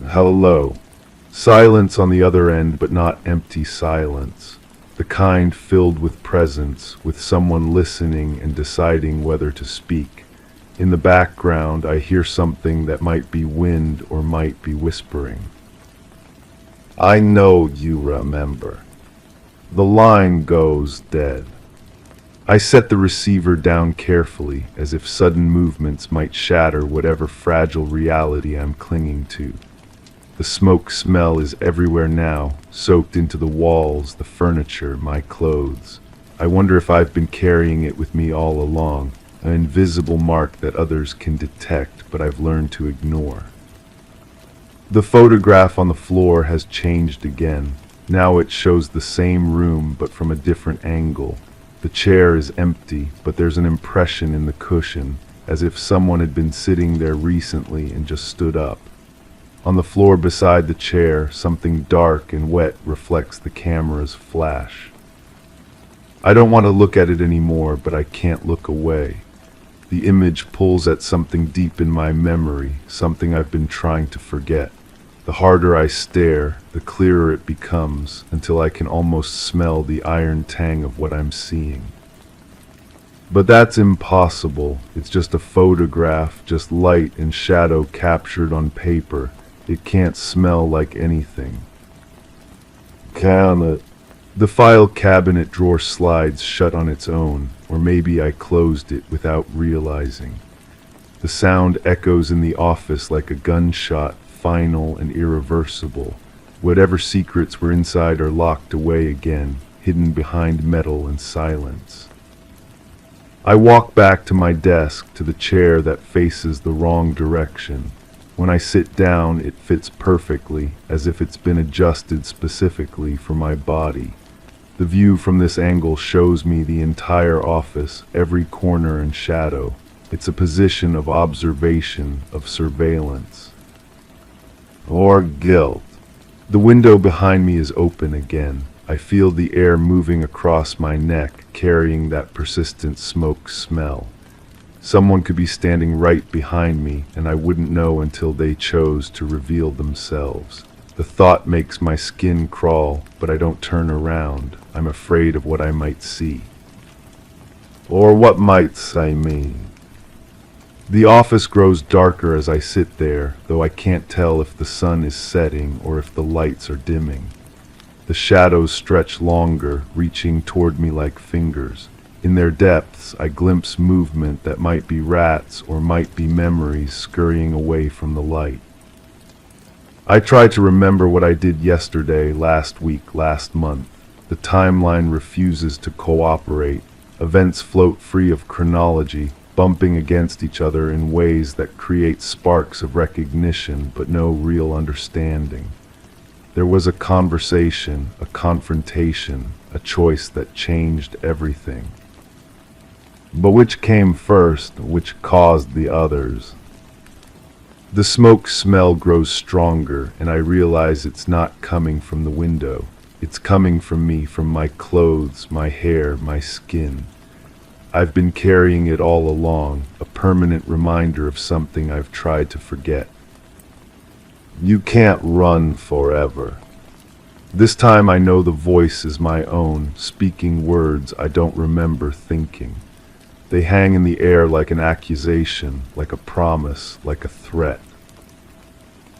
Hello. Silence on the other end, but not empty silence. The kind filled with presence, with someone listening and deciding whether to speak. In the background, I hear something that might be wind or might be whispering. I know you remember. The line goes dead. I set the receiver down carefully, as if sudden movements might shatter whatever fragile reality I'm clinging to. The smoke smell is everywhere now, soaked into the walls, the furniture, my clothes. I wonder if I've been carrying it with me all along, an invisible mark that others can detect, but I've learned to ignore. The photograph on the floor has changed again. Now it shows the same room, but from a different angle. The chair is empty, but there's an impression in the cushion, as if someone had been sitting there recently and just stood up. On the floor beside the chair, something dark and wet reflects the camera's flash. I don't want to look at it anymore, but I can't look away. The image pulls at something deep in my memory, something I've been trying to forget. The harder I stare, the clearer it becomes, until I can almost smell the iron tang of what I'm seeing. But that's impossible. It's just a photograph, just light and shadow captured on paper. It can't smell like anything. Can it? The file cabinet drawer slides shut on its own, or maybe I closed it without realizing. The sound echoes in the office like a gunshot, final and irreversible. Whatever secrets were inside are locked away again, hidden behind metal and silence. I walk back to my desk, to the chair that faces the wrong direction. When I sit down, it fits perfectly, as if it's been adjusted specifically for my body. The view from this angle shows me the entire office, every corner and shadow. It's a position of observation, of surveillance. Or guilt. The window behind me is open again. I feel the air moving across my neck, carrying that persistent smoke smell. Someone could be standing right behind me, and I wouldn't know until they chose to reveal themselves. The thought makes my skin crawl, but I don't turn around. I'm afraid of what I might see. Or what mights I mean. The office grows darker as I sit there, though I can't tell if the sun is setting or if the lights are dimming. The shadows stretch longer, reaching toward me like fingers. In their depths, I glimpse movement that might be rats or might be memories scurrying away from the light. I try to remember what I did yesterday, last week, last month. The timeline refuses to cooperate. Events float free of chronology, bumping against each other in ways that create sparks of recognition but no real understanding. There was a conversation, a confrontation, a choice that changed everything. But which came first, which caused the others? The smoke smell grows stronger, and I realize it's not coming from the window. It's coming from me, from my clothes, my hair, my skin. I've been carrying it all along, a permanent reminder of something I've tried to forget. You can't run forever. This time I know the voice is my own, speaking words I don't remember thinking. They hang in the air like an accusation, like a promise, like a threat.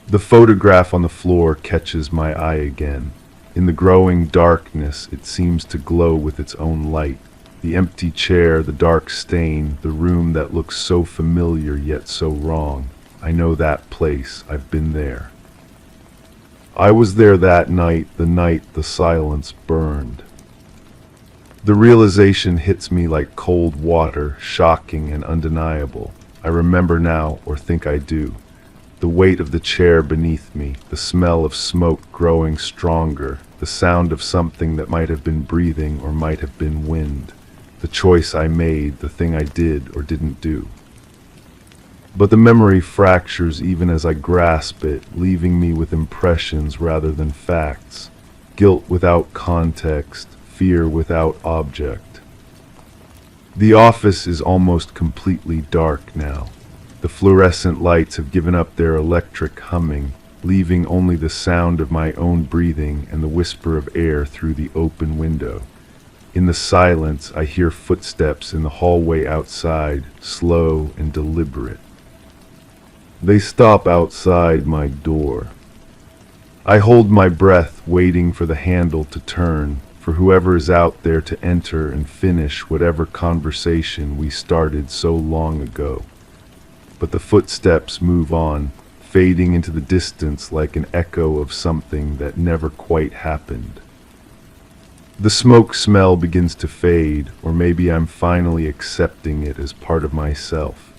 The photograph on the floor catches my eye again. In the growing darkness, it seems to glow with its own light. The empty chair, the dark stain, the room that looks so familiar yet so wrong. I know that place. I've been there. I was there that night the silence burned. The realization hits me like cold water, shocking and undeniable. I remember now, or think I do. The weight of the chair beneath me, the smell of smoke growing stronger, the sound of something that might have been breathing or might have been wind. The choice I made, the thing I did or didn't do. But the memory fractures even as I grasp it, leaving me with impressions rather than facts. Guilt without context, fear without object. The office is almost completely dark now. The fluorescent lights have given up their electric humming, leaving only the sound of my own breathing and the whisper of air through the open window. In the silence, I hear footsteps in the hallway outside, slow and deliberate. They stop outside my door. I hold my breath, waiting for the handle to turn, for whoever is out there to enter and finish whatever conversation we started so long ago. But the footsteps move on, fading into the distance like an echo of something that never quite happened. The smoke smell begins to fade, or maybe I'm finally accepting it as part of myself.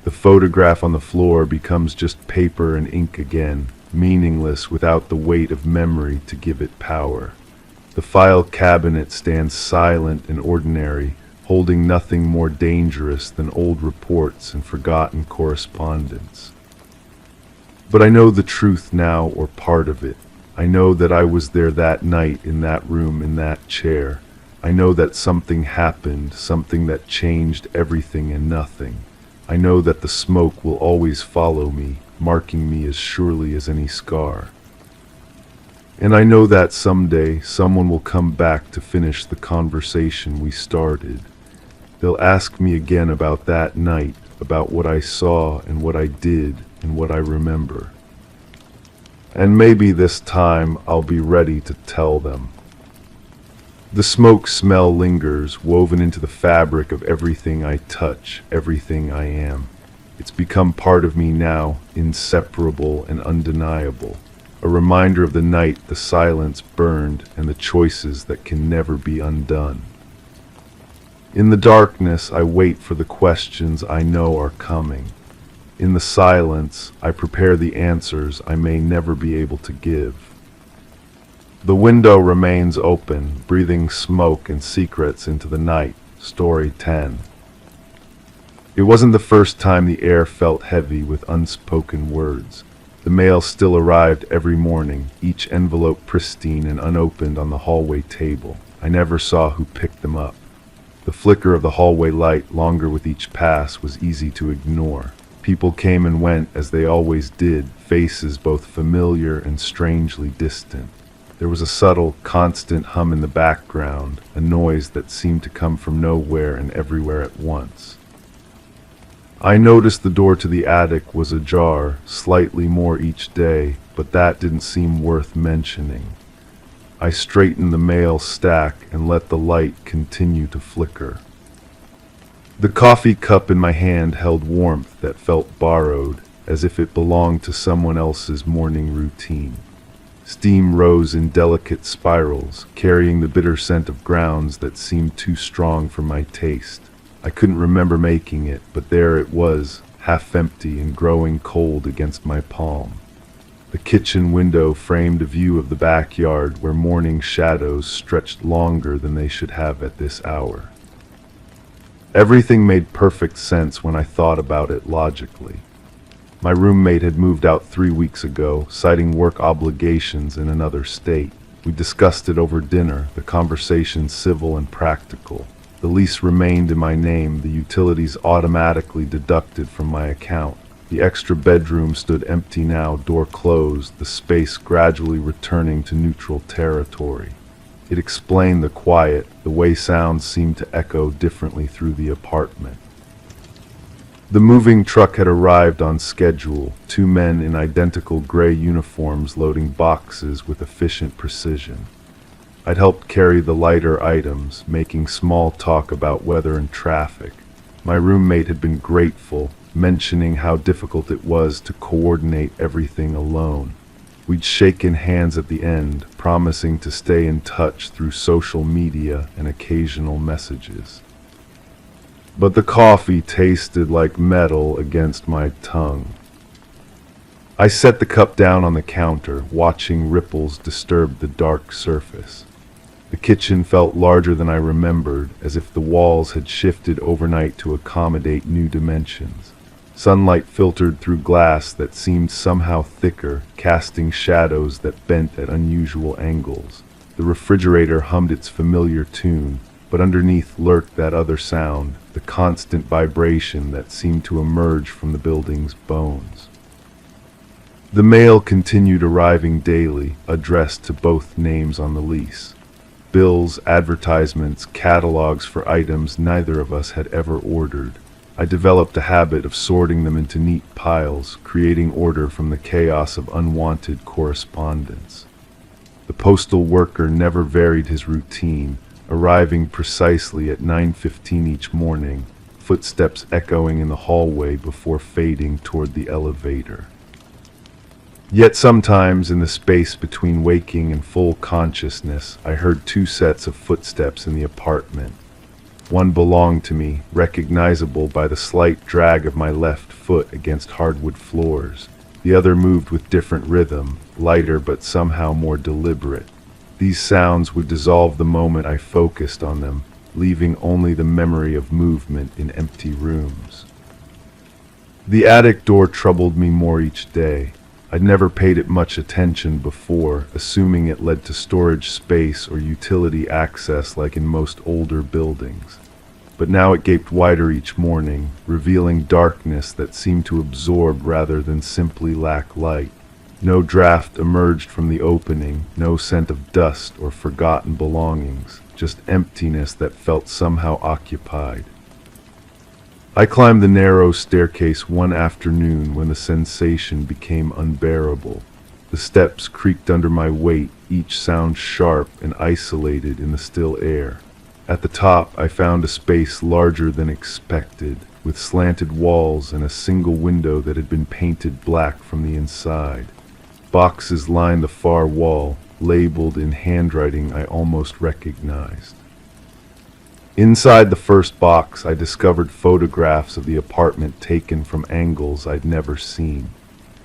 The photograph on the floor becomes just paper and ink again, meaningless without the weight of memory to give it power. The file cabinet stands silent and ordinary, holding nothing more dangerous than old reports and forgotten correspondence. But I know the truth now, or part of it. I know that I was there that night, in that room, in that chair. I know that something happened, something that changed everything and nothing. I know that the smoke will always follow me, marking me as surely as any scar. And I know that someday someone will come back to finish the conversation we started. They'll ask me again about that night, about what I saw and what I did and what I remember. And maybe this time I'll be ready to tell them. The smoke smell lingers, woven into the fabric of everything I touch, everything I am. It's become part of me now, inseparable and undeniable. A reminder of the night the silence burned and the choices that can never be undone. In the darkness, I wait for the questions I know are coming. In the silence, I prepare the answers I may never be able to give. The window remains open, breathing smoke and secrets into the night. Story 10. It wasn't the first time the air felt heavy with unspoken words. The mail still arrived every morning, each envelope pristine and unopened on the hallway table. I never saw who picked them up. The flicker of the hallway light, longer with each pass, was easy to ignore. People came and went as they always did, faces both familiar and strangely distant. There was a subtle, constant hum in the background, a noise that seemed to come from nowhere and everywhere at once. I noticed the door to the attic was ajar, slightly more each day, but that didn't seem worth mentioning. I straightened the mail stack and let the light continue to flicker. The coffee cup in my hand held warmth that felt borrowed, as if it belonged to someone else's morning routine. Steam rose in delicate spirals, carrying the bitter scent of grounds that seemed too strong for my taste. I couldn't remember making it, but there it was, half empty and growing cold against my palm. The kitchen window framed a view of the backyard where morning shadows stretched longer than they should have at this hour. Everything made perfect sense when I thought about it logically. My roommate had moved out 3 weeks ago, citing work obligations in another state. We discussed it over dinner, the conversation civil and practical. The lease remained in my name, the utilities automatically deducted from my account. The extra bedroom stood empty now, door closed, the space gradually returning to neutral territory. It explained the quiet, the way sounds seemed to echo differently through the apartment. The moving truck had arrived on schedule, 2 men in identical gray uniforms loading boxes with efficient precision. I'd helped carry the lighter items, making small talk about weather and traffic. My roommate had been grateful, mentioning how difficult it was to coordinate everything alone. We'd shaken hands at the end, promising to stay in touch through social media and occasional messages. But the coffee tasted like metal against my tongue. I set the cup down on the counter, watching ripples disturb the dark surface. The kitchen felt larger than I remembered, as if the walls had shifted overnight to accommodate new dimensions. Sunlight filtered through glass that seemed somehow thicker, casting shadows that bent at unusual angles. The refrigerator hummed its familiar tune, but underneath lurked that other sound, the constant vibration that seemed to emerge from the building's bones. The mail continued arriving daily, addressed to both names on the lease. Bills, advertisements, catalogs for items neither of us had ever ordered. I developed a habit of sorting them into neat piles, creating order from the chaos of unwanted correspondence. The postal worker never varied his routine, arriving precisely at 9:15 each morning, footsteps echoing in the hallway before fading toward the elevator. Yet sometimes, in the space between waking and full consciousness, I heard 2 sets of footsteps in the apartment. One belonged to me, recognizable by the slight drag of my left foot against hardwood floors. The other moved with different rhythm, lighter but somehow more deliberate. These sounds would dissolve the moment I focused on them, leaving only the memory of movement in empty rooms. The attic door troubled me more each day. I'd never paid it much attention before, assuming it led to storage space or utility access like in most older buildings. But now it gaped wider each morning, revealing darkness that seemed to absorb rather than simply lack light. No draft emerged from the opening, no scent of dust or forgotten belongings, just emptiness that felt somehow occupied. I climbed the narrow staircase one afternoon when the sensation became unbearable. The steps creaked under my weight, each sound sharp and isolated in the still air. At the top, I found a space larger than expected, with slanted walls and a single window that had been painted black from the inside. Boxes lined the far wall, labeled in handwriting I almost recognized. Inside the first box, I discovered photographs of the apartment taken from angles I'd never seen.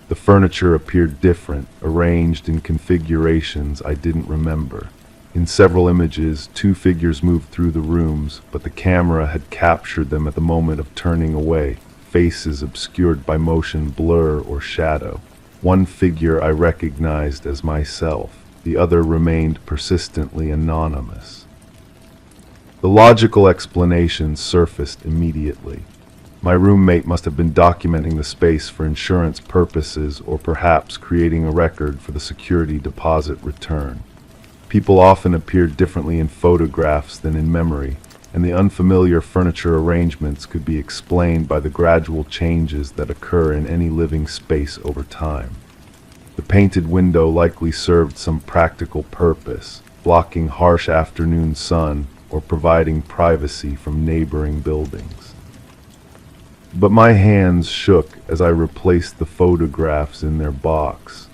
The furniture appeared different, arranged in configurations I didn't remember. In several images, two figures moved through the rooms, but the camera had captured them at the moment of turning away, faces obscured by motion blur or shadow. One figure I recognized as myself, the other remained persistently anonymous. The logical explanations surfaced immediately. My roommate must have been documenting the space for insurance purposes or perhaps creating a record for the security deposit return. People often appeared differently in photographs than in memory, and the unfamiliar furniture arrangements could be explained by the gradual changes that occur in any living space over time. The painted window likely served some practical purpose, blocking harsh afternoon sun or providing privacy from neighboring buildings. But my hands shook as I replaced the photographs in their box.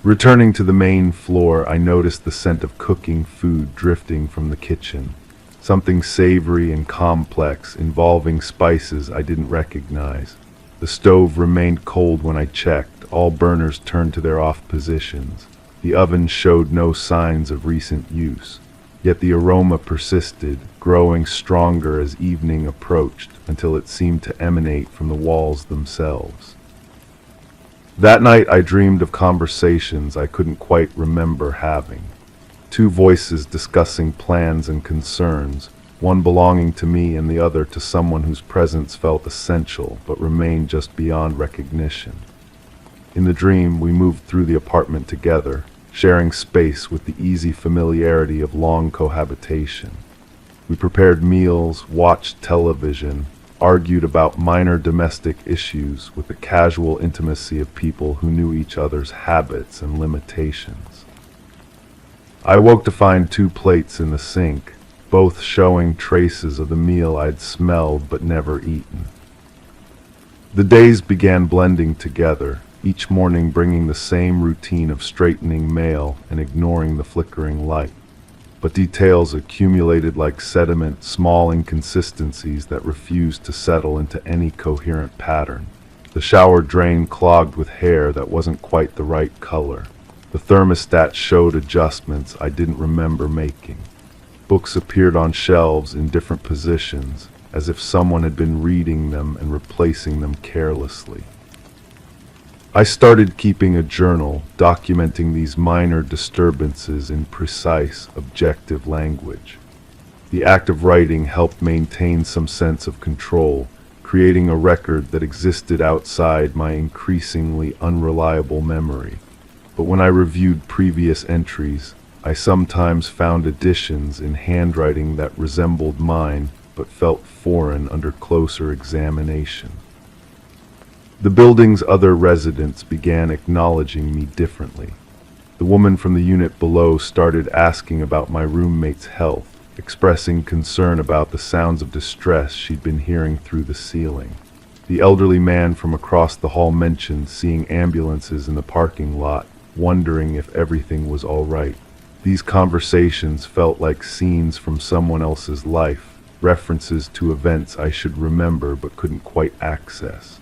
Returning to the main floor, I noticed the scent of cooking food drifting from the kitchen, something savory and complex involving spices I didn't recognize. The stove remained cold when I checked, all burners turned to their off positions. The oven showed no signs of recent use. Yet the aroma persisted, growing stronger as evening approached until it seemed to emanate from the walls themselves. That night I dreamed of conversations I couldn't quite remember having. Two voices discussing plans and concerns, one belonging to me and the other to someone whose presence felt essential but remained just beyond recognition. In the dream, we moved through the apartment together, sharing space with the easy familiarity of long cohabitation. We prepared meals, watched television, argued about minor domestic issues with the casual intimacy of people who knew each other's habits and limitations. I woke to find two plates in the sink, both showing traces of the meal I'd smelled but never eaten. The days began blending together, each morning bringing the same routine of straightening mail and ignoring the flickering light. But details accumulated like sediment, small inconsistencies that refused to settle into any coherent pattern. The shower drain clogged with hair that wasn't quite the right color. The thermostat showed adjustments I didn't remember making. Books appeared on shelves in different positions, as if someone had been reading them and replacing them carelessly. I started keeping a journal, documenting these minor disturbances in precise, objective language. The act of writing helped maintain some sense of control, creating a record that existed outside my increasingly unreliable memory. But when I reviewed previous entries, I sometimes found additions in handwriting that resembled mine but felt foreign under closer examination. The building's other residents began acknowledging me differently. The woman from the unit below started asking about my roommate's health, expressing concern about the sounds of distress she'd been hearing through the ceiling. The elderly man from across the hall mentioned seeing ambulances in the parking lot, wondering if everything was all right. These conversations felt like scenes from someone else's life, references to events I should remember but couldn't quite access.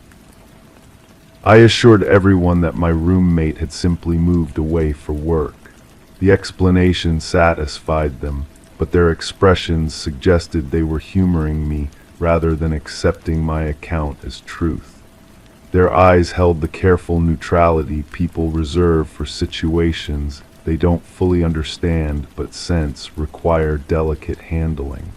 I assured everyone that my roommate had simply moved away for work. The explanation satisfied them, but their expressions suggested they were humoring me rather than accepting my account as truth. Their eyes held the careful neutrality people reserve for situations they don't fully understand but sense require delicate handling.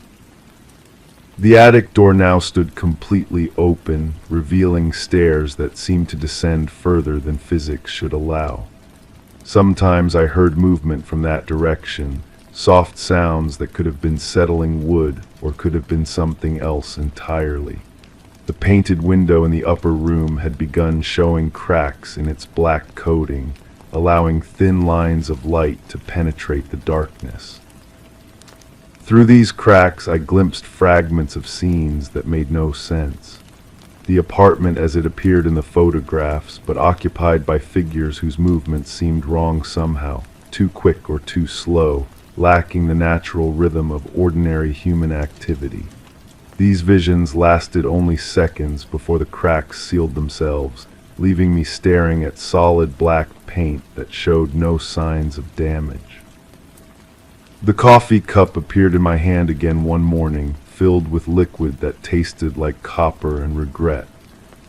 The attic door now stood completely open, revealing stairs that seemed to descend further than physics should allow. Sometimes I heard movement from that direction, soft sounds that could have been settling wood or could have been something else entirely. The painted window in the upper room had begun showing cracks in its black coating, allowing thin lines of light to penetrate the darkness. Through these cracks I glimpsed fragments of scenes that made no sense. The apartment as it appeared in the photographs, but occupied by figures whose movements seemed wrong somehow, too quick or too slow, lacking the natural rhythm of ordinary human activity. These visions lasted only seconds before the cracks sealed themselves, leaving me staring at solid black paint that showed no signs of damage. The coffee cup appeared in my hand again one morning, filled with liquid that tasted like copper and regret.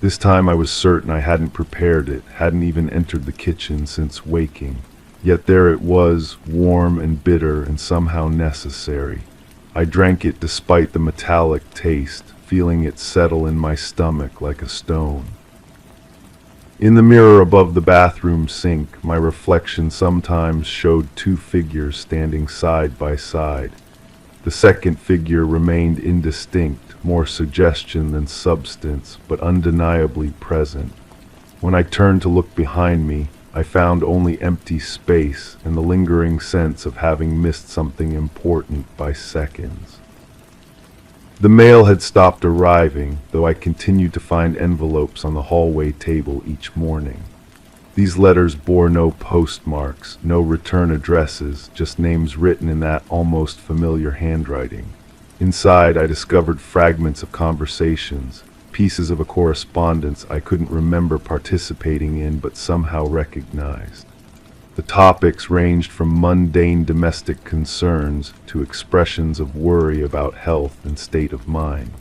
This time I was certain I hadn't prepared it, hadn't even entered the kitchen since waking. Yet there it was, warm and bitter and somehow necessary. I drank it despite the metallic taste, feeling it settle in my stomach like a stone. In the mirror above the bathroom sink, my reflection sometimes showed two figures standing side by side. The second figure remained indistinct, more suggestion than substance, but undeniably present. When I turned to look behind me, I found only empty space and the lingering sense of having missed something important by seconds. The mail had stopped arriving, though I continued to find envelopes on the hallway table each morning. These letters bore no postmarks, no return addresses, just names written in that almost familiar handwriting. Inside, I discovered fragments of conversations, pieces of a correspondence I couldn't remember participating in but somehow recognized. The topics ranged from mundane domestic concerns to expressions of worry about health and state of mind.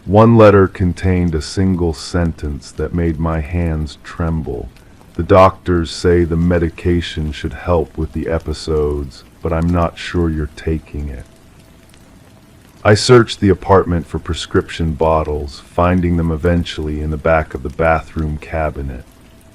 One letter contained a single sentence that made my hands tremble. The doctors say the medication should help with the episodes, but I'm not sure you're taking it. I searched the apartment for prescription bottles, finding them eventually in the back of the bathroom cabinet.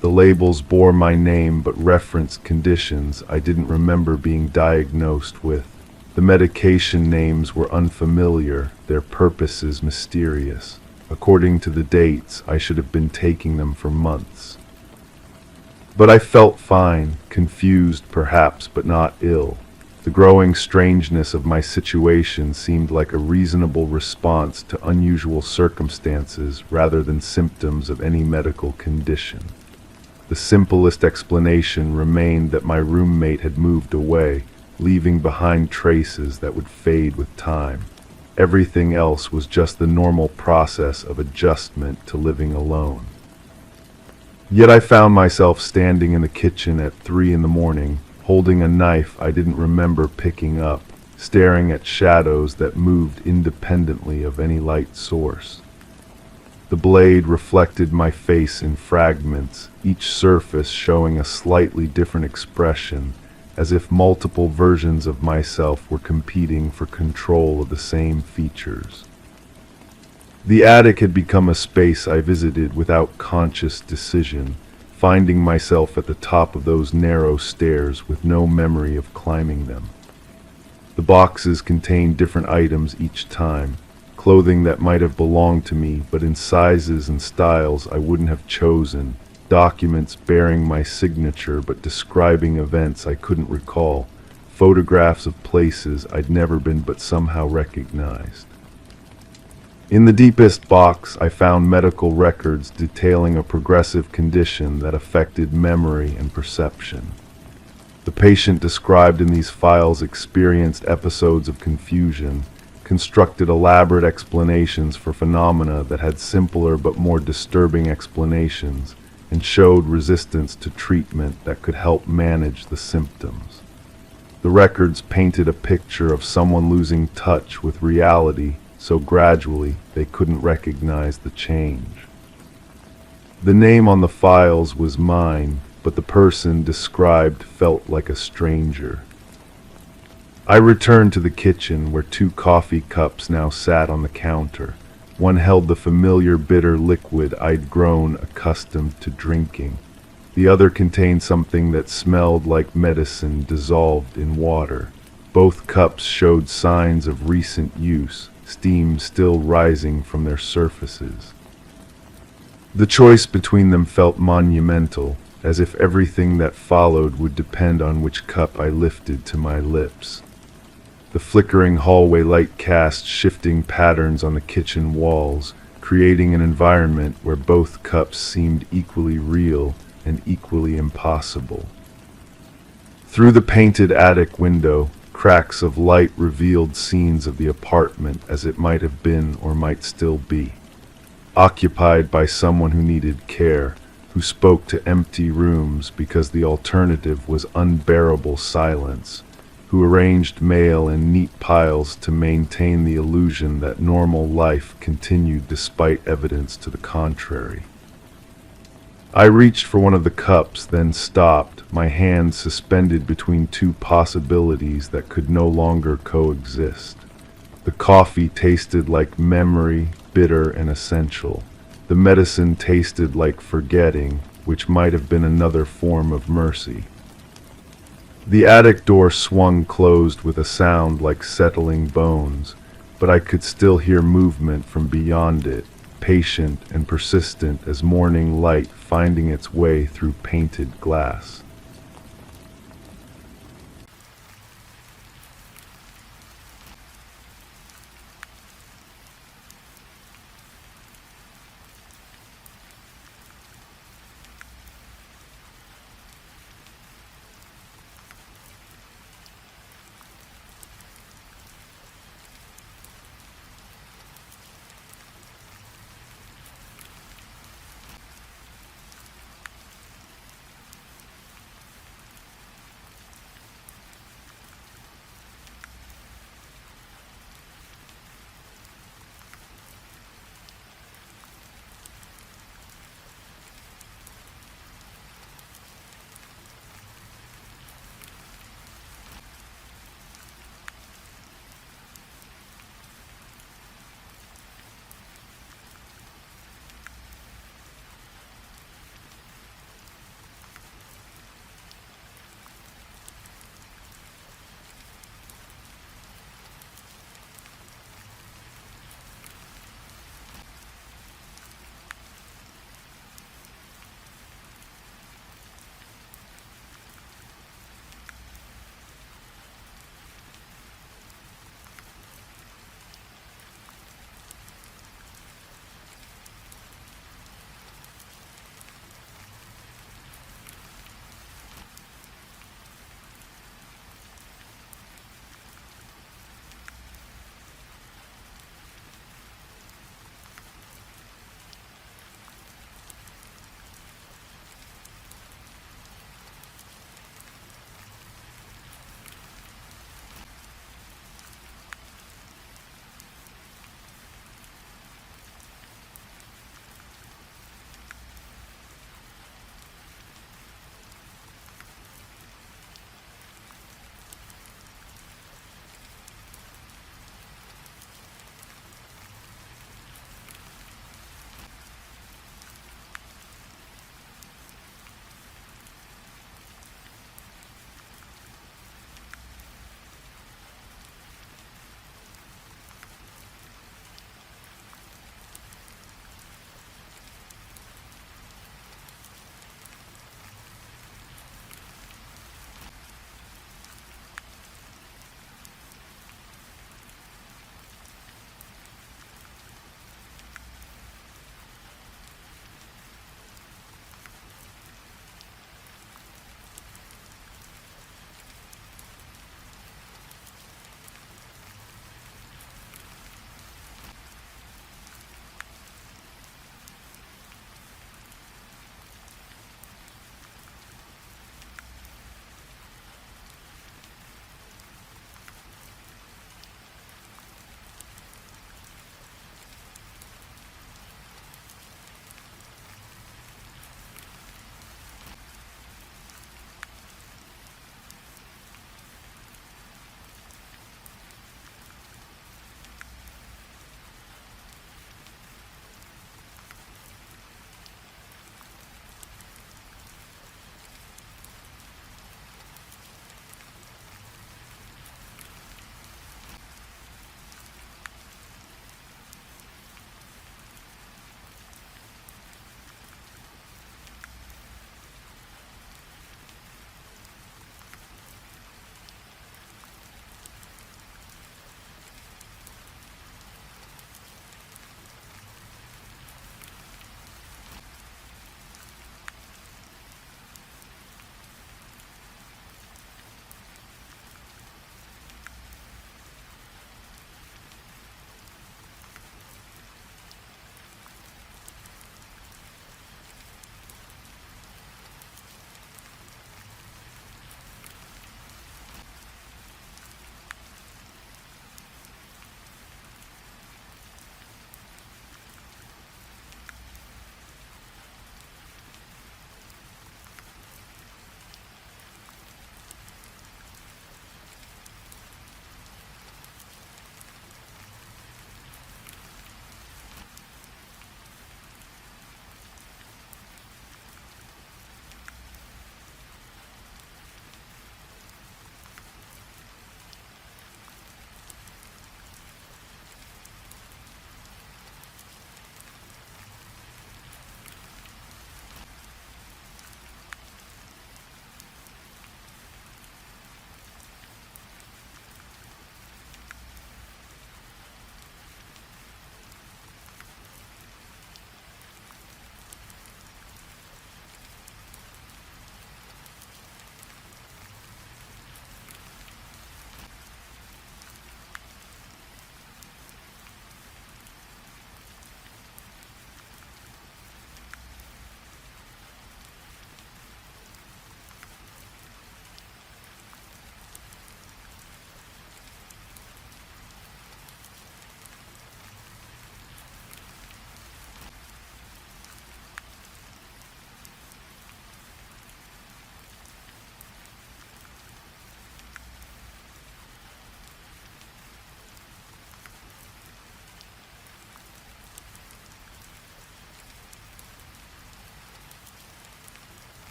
The labels bore my name but referenced conditions I didn't remember being diagnosed with. The medication names were unfamiliar, their purposes mysterious. According to the dates, I should have been taking them for months. But I felt fine, confused perhaps, but not ill. The growing strangeness of my situation seemed like a reasonable response to unusual circumstances rather than symptoms of any medical condition. The simplest explanation remained that my roommate had moved away, leaving behind traces that would fade with time. Everything else was just the normal process of adjustment to living alone. Yet I found myself standing in the kitchen at 3 a.m, holding a knife I didn't remember picking up, staring at shadows that moved independently of any light source. The blade reflected my face in fragments, each surface showing a slightly different expression, as if multiple versions of myself were competing for control of the same features. The attic had become a space I visited without conscious decision, finding myself at the top of those narrow stairs with no memory of climbing them. The boxes contained different items each time, clothing that might have belonged to me but in sizes and styles I wouldn't have chosen, documents bearing my signature but describing events I couldn't recall, photographs of places I'd never been but somehow recognized. In the deepest box, I found medical records detailing a progressive condition that affected memory and perception. The patient described in these files experienced episodes of confusion, constructed elaborate explanations for phenomena that had simpler but more disturbing explanations, and showed resistance to treatment that could help manage the symptoms. The records painted a picture of someone losing touch with reality so gradually they couldn't recognize the change. The name on the files was mine, but the person described felt like a stranger. I returned to the kitchen where 2 coffee cups now sat on the counter. One held the familiar bitter liquid I'd grown accustomed to drinking. The other contained something that smelled like medicine dissolved in water. Both cups showed signs of recent use, steam still rising from their surfaces. The choice between them felt monumental, as if everything that followed would depend on which cup I lifted to my lips. The flickering hallway light cast shifting patterns on the kitchen walls, creating an environment where both cups seemed equally real and equally impossible. Through the painted attic window, cracks of light revealed scenes of the apartment as it might have been or might still be. Occupied by someone who needed care, who spoke to empty rooms because the alternative was unbearable silence, who arranged mail in neat piles to maintain the illusion that normal life continued despite evidence to the contrary. I reached for one of the cups, then stopped, my hand suspended between two possibilities that could no longer coexist. The coffee tasted like memory, bitter and essential. The medicine tasted like forgetting, which might have been another form of mercy. The attic door swung closed with a sound like settling bones, but I could still hear movement from beyond it, patient and persistent as morning light finding its way through painted glass.